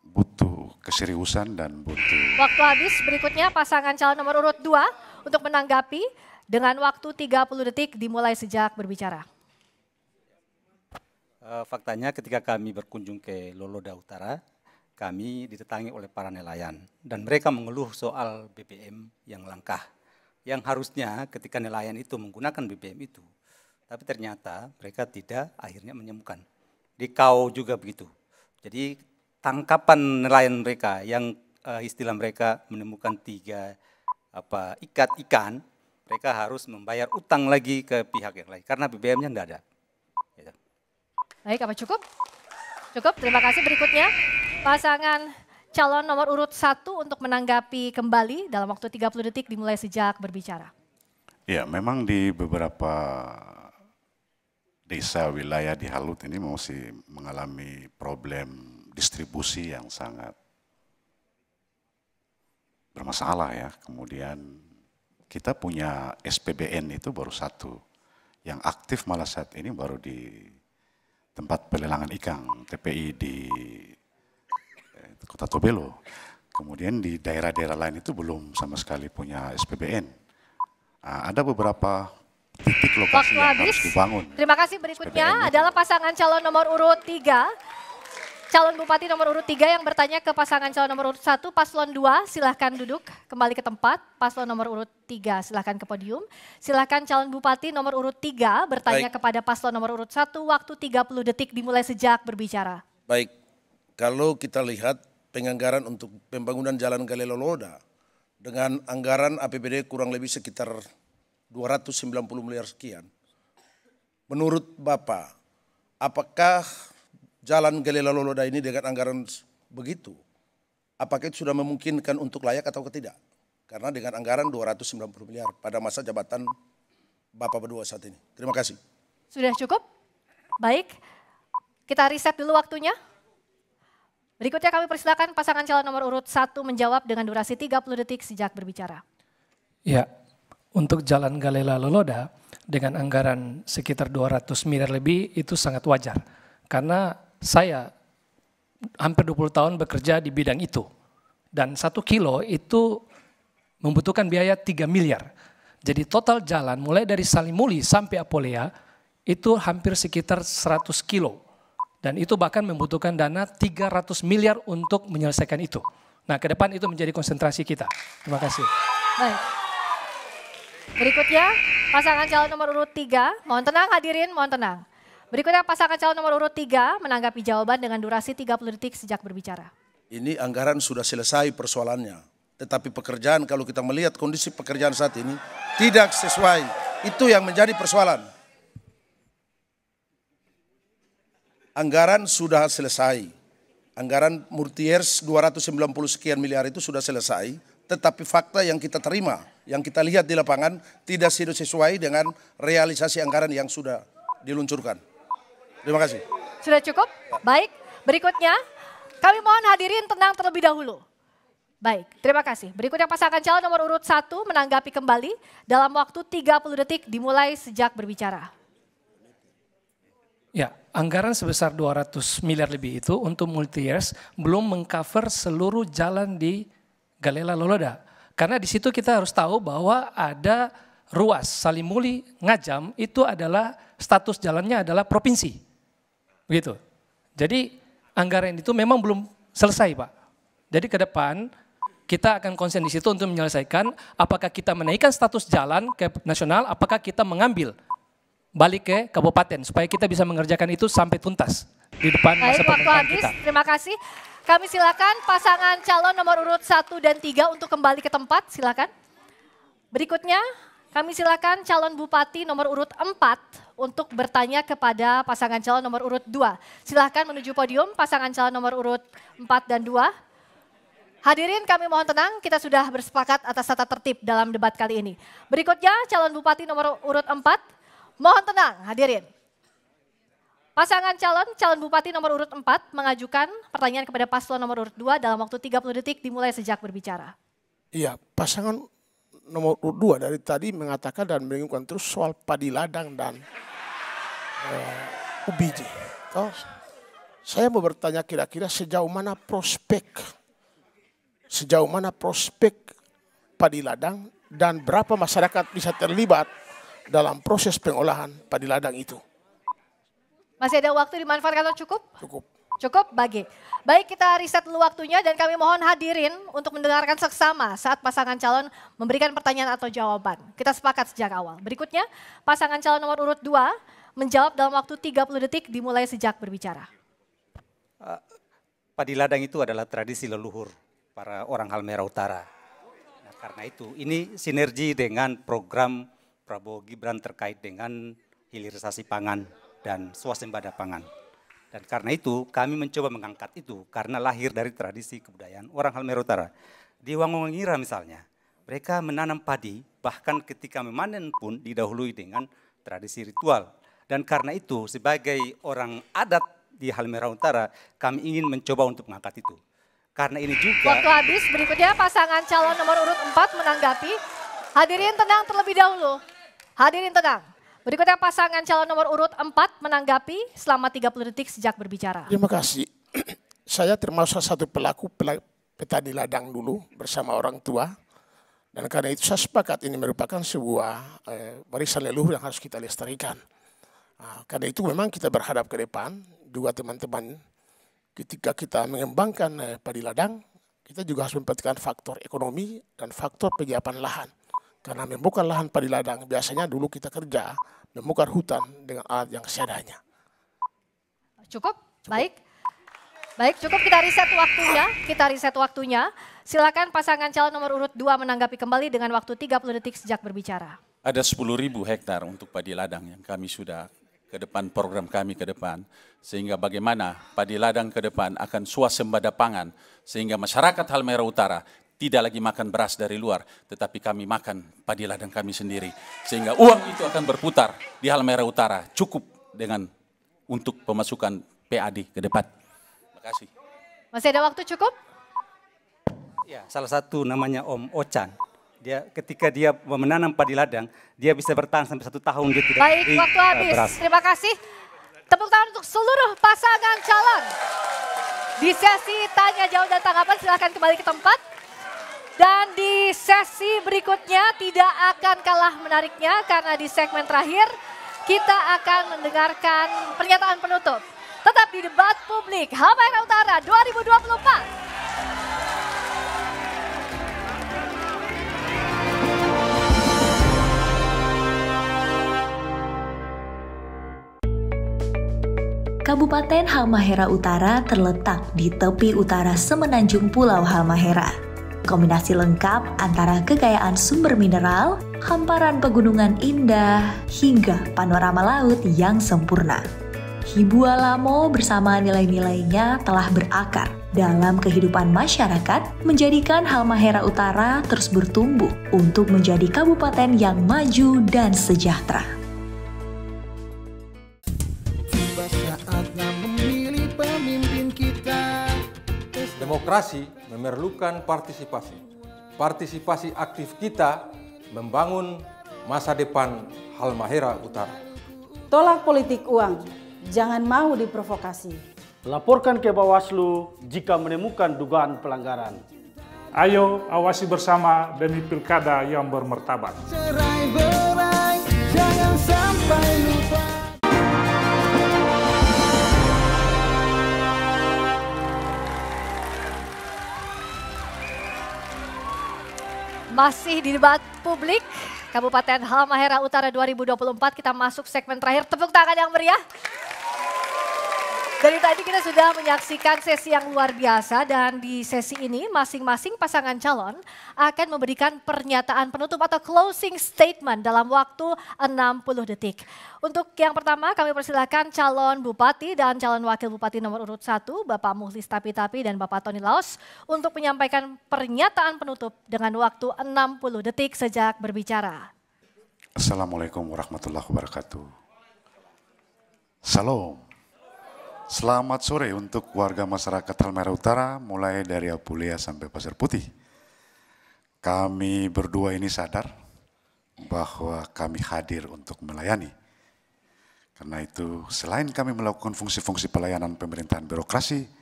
butuh keseriusan dan butuh... Waktu habis, berikutnya pasangan calon nomor urut 2 untuk menanggapi dengan waktu 30 detik dimulai sejak berbicara. Faktanya ketika kami berkunjung ke Loloda Utara, kami didatangi oleh para nelayan. Dan mereka mengeluh soal BBM yang langka. Yang harusnya ketika nelayan itu menggunakan BBM itu, tapi ternyata mereka tidak akhirnya menemukan. Di Kau juga begitu. Jadi tangkapan nelayan mereka yang istilah mereka menemukan 3 ikat ikan, mereka harus membayar utang lagi ke pihak yang lain karena BBM-nya tidak ada. Gitu. Baik, apa cukup? Cukup, terima kasih. Berikutnya pasangan calon nomor urut 1 untuk menanggapi kembali dalam waktu 30 detik dimulai sejak berbicara. Ya, memang di beberapa desa wilayah di Halut ini masih mengalami problem distribusi yang sangat bermasalah ya. Kemudian kita punya SPBN itu baru 1. Yang aktif malah saat ini baru di tempat pelelangan ikan TPI di Kota Tobelo. Kemudian di daerah-daerah lain itu belum sama sekali punya SPBN. Ada beberapa titik lokasi Waktu yang habis. harus dibangun. Terima kasih. Berikutnya adalah pasangan calon nomor urut 3. Calon bupati nomor urut 3 yang bertanya ke pasangan calon nomor urut 1, paslon 2 silahkan duduk kembali ke tempat, paslon nomor urut 3 silahkan ke podium. Silahkan calon bupati nomor urut 3 bertanya kepada paslon nomor urut 1, waktu 30 detik dimulai sejak berbicara. Baik, kalau kita lihat penganggaran untuk pembangunan Jalan Gali Loloda dengan anggaran APBD kurang lebih sekitar 290 miliar sekian. Menurut Bapak, apakah Jalan Gali Loloda ini dengan anggaran begitu, apakah itu sudah memungkinkan untuk layak atau tidak? Karena dengan anggaran 290 miliar pada masa jabatan Bapak berdua saat ini. Terima kasih. Sudah cukup? Baik, kita riset dulu waktunya. Berikutnya kami persilakan pasangan calon nomor urut 1 menjawab dengan durasi 30 detik sejak berbicara. Ya, untuk Jalan Galela Loloda dengan anggaran sekitar 200 miliar lebih itu sangat wajar. Karena saya hampir 20 tahun bekerja di bidang itu. Dan 1 kilo itu membutuhkan biaya 3 miliar. Jadi total jalan mulai dari Salimuli sampai Apolea itu hampir sekitar 100 kilo. Dan itu bahkan membutuhkan dana 300 miliar untuk menyelesaikan itu. Nah, ke depan itu menjadi konsentrasi kita. Terima kasih. Baik. Berikutnya pasangan calon nomor urut 3, mohon tenang hadirin, mohon tenang. Berikutnya pasangan calon nomor urut 3 menanggapi jawaban dengan durasi 30 detik sejak berbicara. Ini anggaran sudah selesai persoalannya. Tetapi pekerjaan kalau kita melihat kondisi pekerjaan saat ini tidak sesuai. Itu yang menjadi persoalan. anggaran sudah selesai. Anggaran multi-years 290 sekian miliar itu sudah selesai, tetapi fakta yang kita terima, yang kita lihat di lapangan tidak sesuai dengan realisasi anggaran yang sudah diluncurkan. Terima kasih. Sudah cukup? Baik, berikutnya kami mohon hadirin tenang terlebih dahulu. Baik, terima kasih. Berikutnya pasangan calon nomor urut 1 menanggapi kembali dalam waktu 30 detik dimulai sejak berbicara. Ya, anggaran sebesar 200 miliar lebih itu untuk multi-years belum mengcover seluruh jalan di Galela Loloda. Karena di situ kita harus tahu bahwa ada ruas Salimuli Ngajam itu adalah status jalannya adalah provinsi. Begitu. Jadi anggaran itu memang belum selesai, Pak. Jadi ke depan kita akan konsen di situ untuk menyelesaikan apakah kita menaikkan status jalan ke nasional, apakah kita mengambil balik ke kabupaten supaya kita bisa mengerjakan itu sampai tuntas di depan masa pemerintahan kita. Terima kasih. Kami silakan pasangan calon nomor urut 1 dan 3 untuk kembali ke tempat, silakan. Berikutnya kami silakan calon bupati nomor urut 4 untuk bertanya kepada pasangan calon nomor urut 2. Silakan menuju podium pasangan calon nomor urut 4 dan 2. Hadirin kami mohon tenang, kita sudah bersepakat atas tata tertib dalam debat kali ini. Berikutnya calon bupati nomor urut 4. Mohon tenang hadirin. Pasangan calon bupati nomor urut 4 mengajukan pertanyaan kepada paslon nomor urut 2 dalam waktu 30 detik dimulai sejak berbicara. Iya, pasangan nomor urut 2 dari tadi mengatakan dan membingungkan terus soal padi ladang dan UBJ. Saya mau bertanya kira-kira sejauh mana prospek padi ladang dan berapa masyarakat bisa terlibat dalam proses pengolahan padi ladang itu. Masih ada waktu dimanfaatkan atau cukup? Cukup. Cukup, bagi. Baik, kita riset dulu waktunya dan kami mohon hadirin untuk mendengarkan seksama saat pasangan calon memberikan pertanyaan atau jawaban. Kita sepakat sejak awal. Berikutnya, pasangan calon nomor urut 2 menjawab dalam waktu 30 detik dimulai sejak berbicara. Padi ladang itu adalah tradisi leluhur para orang Halmahera Utara. Nah, karena itu, ini sinergi dengan program Prabowo Gibran terkait dengan hilirisasi pangan dan swasembada pangan. Dan karena itu kami mencoba mengangkat itu karena lahir dari tradisi kebudayaan orang Halmahera Utara. Di Wangongira misalnya, mereka menanam padi bahkan ketika memanen pun didahului dengan tradisi ritual. Dan karena itu sebagai orang adat di Halmahera Utara kami ingin mencoba untuk mengangkat itu. Karena ini juga... Waktu habis, berikutnya pasangan calon nomor urut 4 menanggapi. Hadirin tenang terlebih dahulu. Hadirin tenang. Berikutnya pasangan calon nomor urut 4 menanggapi selama 30 detik sejak berbicara. Terima kasih. Saya termasuk salah satu pelaku petani ladang dulu bersama orang tua. Dan karena itu saya sepakat ini merupakan sebuah warisan leluhur yang harus kita lestarikan. Karena itu memang kita berhadap ke depan, juga teman-teman ketika kita mengembangkan padi ladang, kita juga harus memperhatikan faktor ekonomi dan faktor penyiapan lahan. Karena membongkar lahan padi ladang, biasanya dulu kita kerja membongkar hutan dengan alat yang seadanya. Cukup? Baik. Baik, cukup kita riset waktunya. Silakan pasangan calon nomor urut 2 menanggapi kembali dengan waktu 30 detik sejak berbicara. Ada 10.000 hektar untuk padi ladang yang kami sudah ke depan, program kami ke depan. Sehingga bagaimana padi ladang ke depan akan swasembada pangan. Sehingga masyarakat Halmahera Utara tidak lagi makan beras dari luar, tetapi kami makan padi ladang kami sendiri. Sehingga uang itu akan berputar di Halmahera Utara, cukup dengan untuk pemasukan PAD ke depan. Terima kasih. Masih ada waktu cukup? Ya, salah satu namanya Om Ocan. Ketika dia menanam padi ladang, dia bisa bertahan sampai 1 tahun dia tidak Baik, waktu habis. beras. Terima kasih. Tepuk tangan untuk seluruh pasangan calon. Di sesi tanya jawab dan tanggapan silahkan kembali ke tempat. Dan di sesi berikutnya tidak akan kalah menariknya karena di segmen terakhir kita akan mendengarkan pernyataan penutup. Tetap di debat publik Halmahera Utara 2024. Kabupaten Halmahera Utara terletak di tepi utara semenanjung Pulau Halmahera. Kombinasi lengkap antara kekayaan sumber mineral, hamparan pegunungan indah, hingga panorama laut yang sempurna. Hibualamo bersama nilai-nilainya telah berakar dalam kehidupan masyarakat, menjadikan Halmahera Utara terus bertumbuh untuk menjadi kabupaten yang maju dan sejahtera. Tiba saatnya memilih pemimpin kita. Demokrasi memerlukan partisipasi. Partisipasi aktif kita membangun masa depan Halmahera Utara. Tolak politik uang, jangan mau diprovokasi. Laporkan ke Bawaslu jika menemukan dugaan pelanggaran. Ayo awasi bersama demi pilkada yang bermartabat. Cerai-berai, jangan sampai lupa. Masih di debat publik Kabupaten Halmahera Utara 2024, kita masuk segmen terakhir. Tepuk tangan yang meriah. Dari tadi kita sudah menyaksikan sesi yang luar biasa, dan di sesi ini masing-masing pasangan calon akan memberikan pernyataan penutup atau closing statement dalam waktu 60 detik. Untuk yang pertama kami persilakan calon bupati dan calon wakil bupati nomor urut 1, Bapak Muhlis Tapi-Tapi dan Bapak Tony Laos, untuk menyampaikan pernyataan penutup dengan waktu 60 detik sejak berbicara. Assalamualaikum warahmatullahi wabarakatuh. Salam. Selamat sore untuk warga masyarakat Halmahera Utara, mulai dari Apulia sampai Pasir Putih. Kami berdua ini sadar bahwa kami hadir untuk melayani. Karena itu, selain kami melakukan fungsi-fungsi pelayanan pemerintahan birokrasi,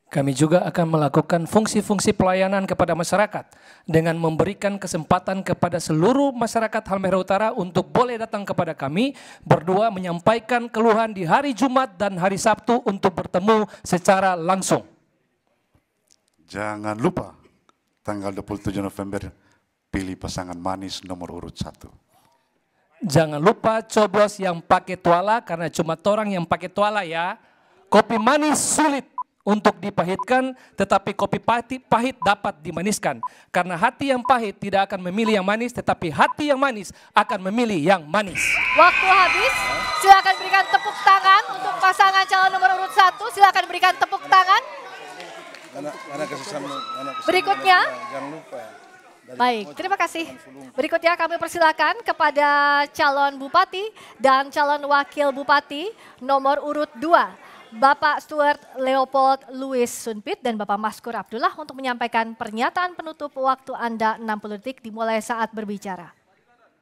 kami juga akan melakukan fungsi-fungsi pelayanan kepada masyarakat dengan memberikan kesempatan kepada seluruh masyarakat Halmahera Utara untuk boleh datang kepada kami berdua menyampaikan keluhan di hari Jumat dan hari Sabtu untuk bertemu secara langsung. Jangan lupa tanggal 27 November pilih pasangan manis nomor urut 1. Jangan lupa coblos yang pakai tuala, karena cuma orang yang pakai tuala ya. Kopi manis sulit untuk dipahitkan, tetapi kopi pahit dapat dimaniskan. Karena hati yang pahit tidak akan memilih yang manis, tetapi hati yang manis akan memilih yang manis. Waktu habis, silakan berikan tepuk tangan untuk pasangan calon nomor urut 1. Silakan berikan tepuk tangan. Berikutnya, jangan lupa. Baik, terima kasih. Berikutnya kami persilakan kepada calon bupati dan calon wakil bupati nomor urut 2. Bapak Stuart Leopold Louis Sunpit dan Bapak Maskur Abdullah untuk menyampaikan pernyataan penutup. Waktu Anda 60 detik dimulai saat berbicara.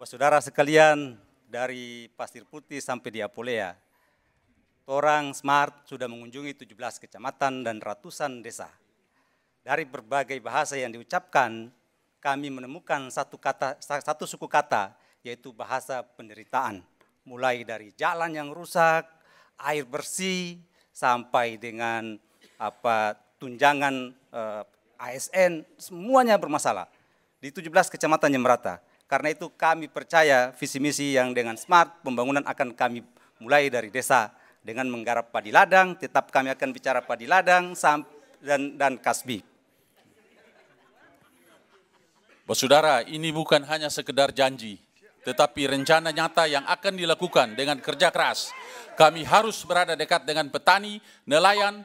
Saudara sekalian, dari Pasir Putih sampai di Apulea, orang Smart sudah mengunjungi 17 kecamatan dan ratusan desa. Dari berbagai bahasa yang diucapkan, kami menemukan satu suku kata, yaitu bahasa penderitaan. Mulai dari jalan yang rusak, air bersih, sampai dengan tunjangan ASN, semuanya bermasalah. Di 17 kecamatan yang merata. Karena itu kami percaya visi misi yang dengan smart, pembangunan akan kami mulai dari desa. Dengan menggarap padi ladang, tetap kami akan bicara padi ladang dan kasbi. Saudara, ini bukan hanya sekedar janji, tetapi rencana nyata yang akan dilakukan dengan kerja keras. Kami harus berada dekat dengan petani, nelayan,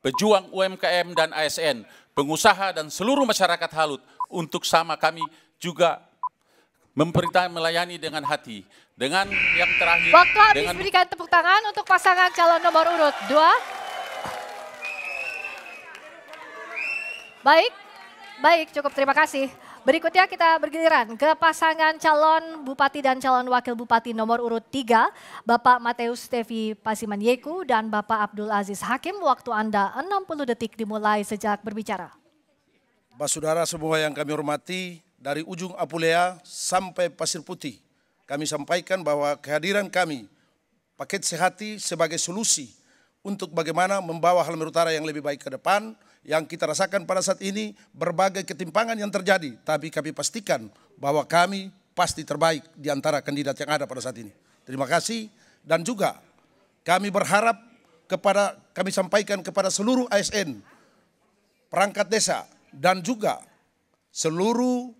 pejuang UMKM dan ASN, pengusaha dan seluruh masyarakat Halut, untuk sama kami juga melayani dengan hati. Dengan yang terakhir, waktu habis, berikan tepuk tangan untuk pasangan calon nomor urut 2. Baik, cukup, terima kasih. Berikutnya kita bergiliran ke pasangan calon bupati dan calon wakil bupati nomor urut 3, Bapak Mateus Tevi Pasimanyeku dan Bapak Abdul Aziz Hakim. Waktu Anda 60 detik dimulai sejak berbicara. Saudara semua yang kami hormati, dari ujung Apulea sampai Pasir Putih, kami sampaikan bahwa kehadiran kami, paket sehati sebagai solusi untuk bagaimana membawa Halmahera Utara yang lebih baik ke depan. Yang kita rasakan pada saat ini berbagai ketimpangan yang terjadi, tapi kami pastikan bahwa kami pasti terbaik di antara kandidat yang ada pada saat ini. Terima kasih, dan juga kami berharap kami sampaikan kepada seluruh ASN, perangkat desa, dan juga seluruh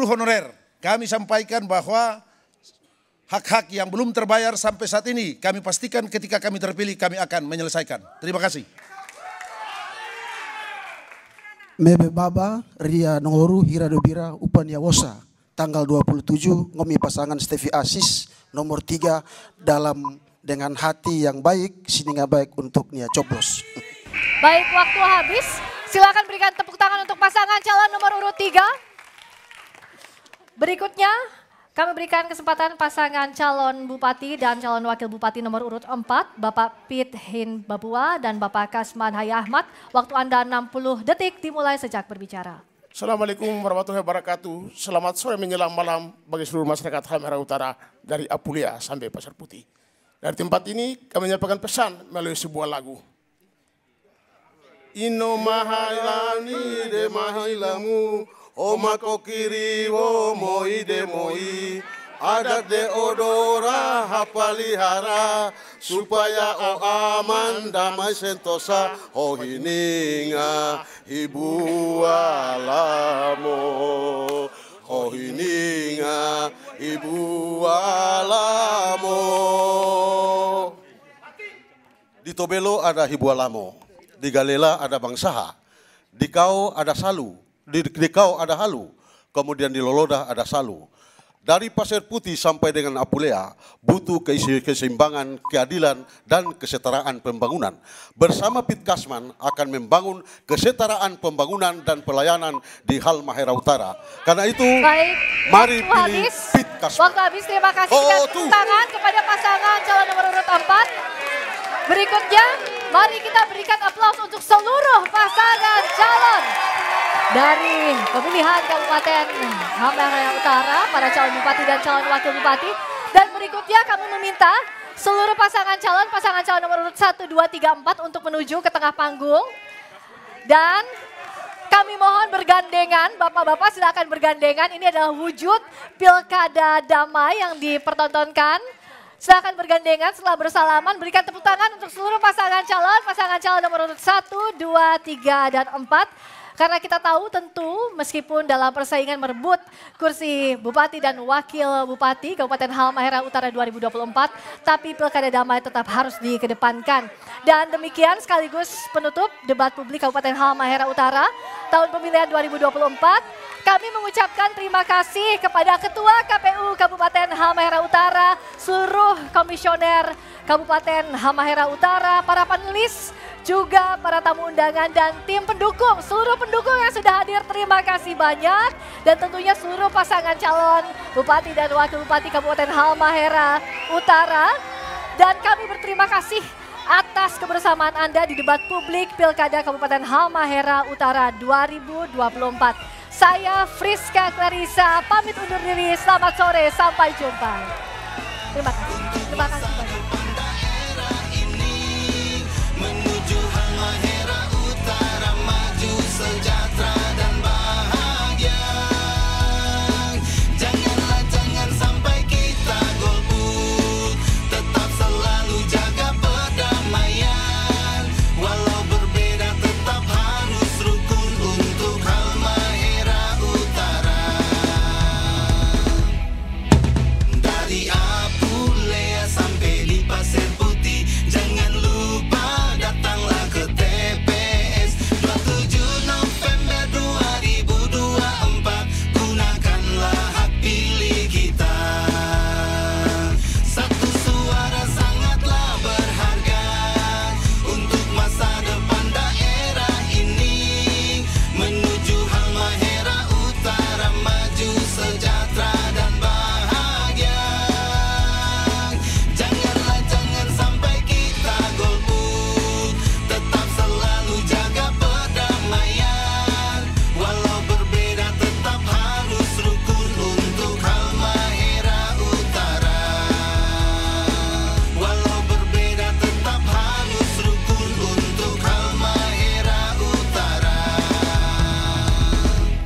honorer kami sampaikan bahwa hak-hak yang belum terbayar sampai saat ini kami pastikan ketika kami terpilih kami akan menyelesaikan. Terima kasih. Mebe Baba, Ria Nongoru, Hiradobira, Upania Wosa, tanggal 27, ngomi pasangan Stevi Asis, nomor 3, dalam dengan hati yang baik, sininga baik untuk Nia Coblos. Baik, waktu habis. Silakan berikan tepuk tangan untuk pasangan calon nomor urut 3. Berikutnya, kami berikan kesempatan pasangan calon bupati dan calon wakil bupati nomor urut 4, Bapak Pit Hin Babua dan Bapak Kasman Hayah Ahmad. Waktu Anda 60 detik dimulai sejak berbicara. Assalamualaikum warahmatullahi wabarakatuh. Selamat sore menjelang malam bagi seluruh masyarakat Halmahera Utara dari Apulia sampai Pasar Putih. Dari tempat ini kami menyampaikan pesan melalui sebuah lagu. Ino mahailani de mahailamu, oma kokiri wo moi de moi, adat de odora hapalihara, supaya o aman damai sentosa, o hininga ibu alamo, o hininga ibu alamo. Di Tobelo ada Hibu Alamo, di Galela ada Bangsaha, di Kau ada Salu, di Kau ada Halu, kemudian di Loloda ada Salu. Dari Pasir Putih sampai dengan Apulea butuh keseimbangan, keadilan, dan kesetaraan pembangunan. Bersama Pit Kasman akan membangun kesetaraan pembangunan dan pelayanan di Halmahera Utara. Karena itu, baik, mari pilih Pit Kasman. Waktu habis, terima kasih. Tepuk tangan kepada pasangan calon nomor urut 4. Berikutnya, mari kita berikan aplaus untuk seluruh pasangan calon dari pemilihan Kabupaten Halmahera Utara, para calon bupati dan calon wakil bupati. Dan berikutnya kami meminta seluruh pasangan calon nomor urut 1, 2, 3, 4 untuk menuju ke tengah panggung. Dan kami mohon bergandengan, bapak-bapak silakan bergandengan. Ini adalah wujud pilkada damai yang dipertontonkan. Silakan bergandengan setelah bersalaman, berikan tepuk tangan untuk seluruh pasangan calon nomor urut 1, 2, 3, dan 4. Karena kita tahu tentu meskipun dalam persaingan merebut kursi Bupati dan Wakil Bupati Kabupaten Halmahera Utara 2024, tapi pilkada damai tetap harus dikedepankan. Dan demikian sekaligus penutup debat publik Kabupaten Halmahera Utara tahun pemilihan 2024. Kami mengucapkan terima kasih kepada Ketua KPU Kabupaten Halmahera Utara, seluruh komisioner Kabupaten Halmahera Utara, para panelis, juga para tamu undangan dan tim pendukung, seluruh pendukung yang sudah hadir, terima kasih banyak. Dan tentunya seluruh pasangan calon Bupati dan Wakil Bupati Kabupaten Halmahera Utara. Dan kami berterima kasih atas kebersamaan Anda di debat publik Pilkada Kabupaten Halmahera Utara 2024. Saya Friska Clarissa pamit undur diri, selamat sore, sampai jumpa. Terima kasih banyak.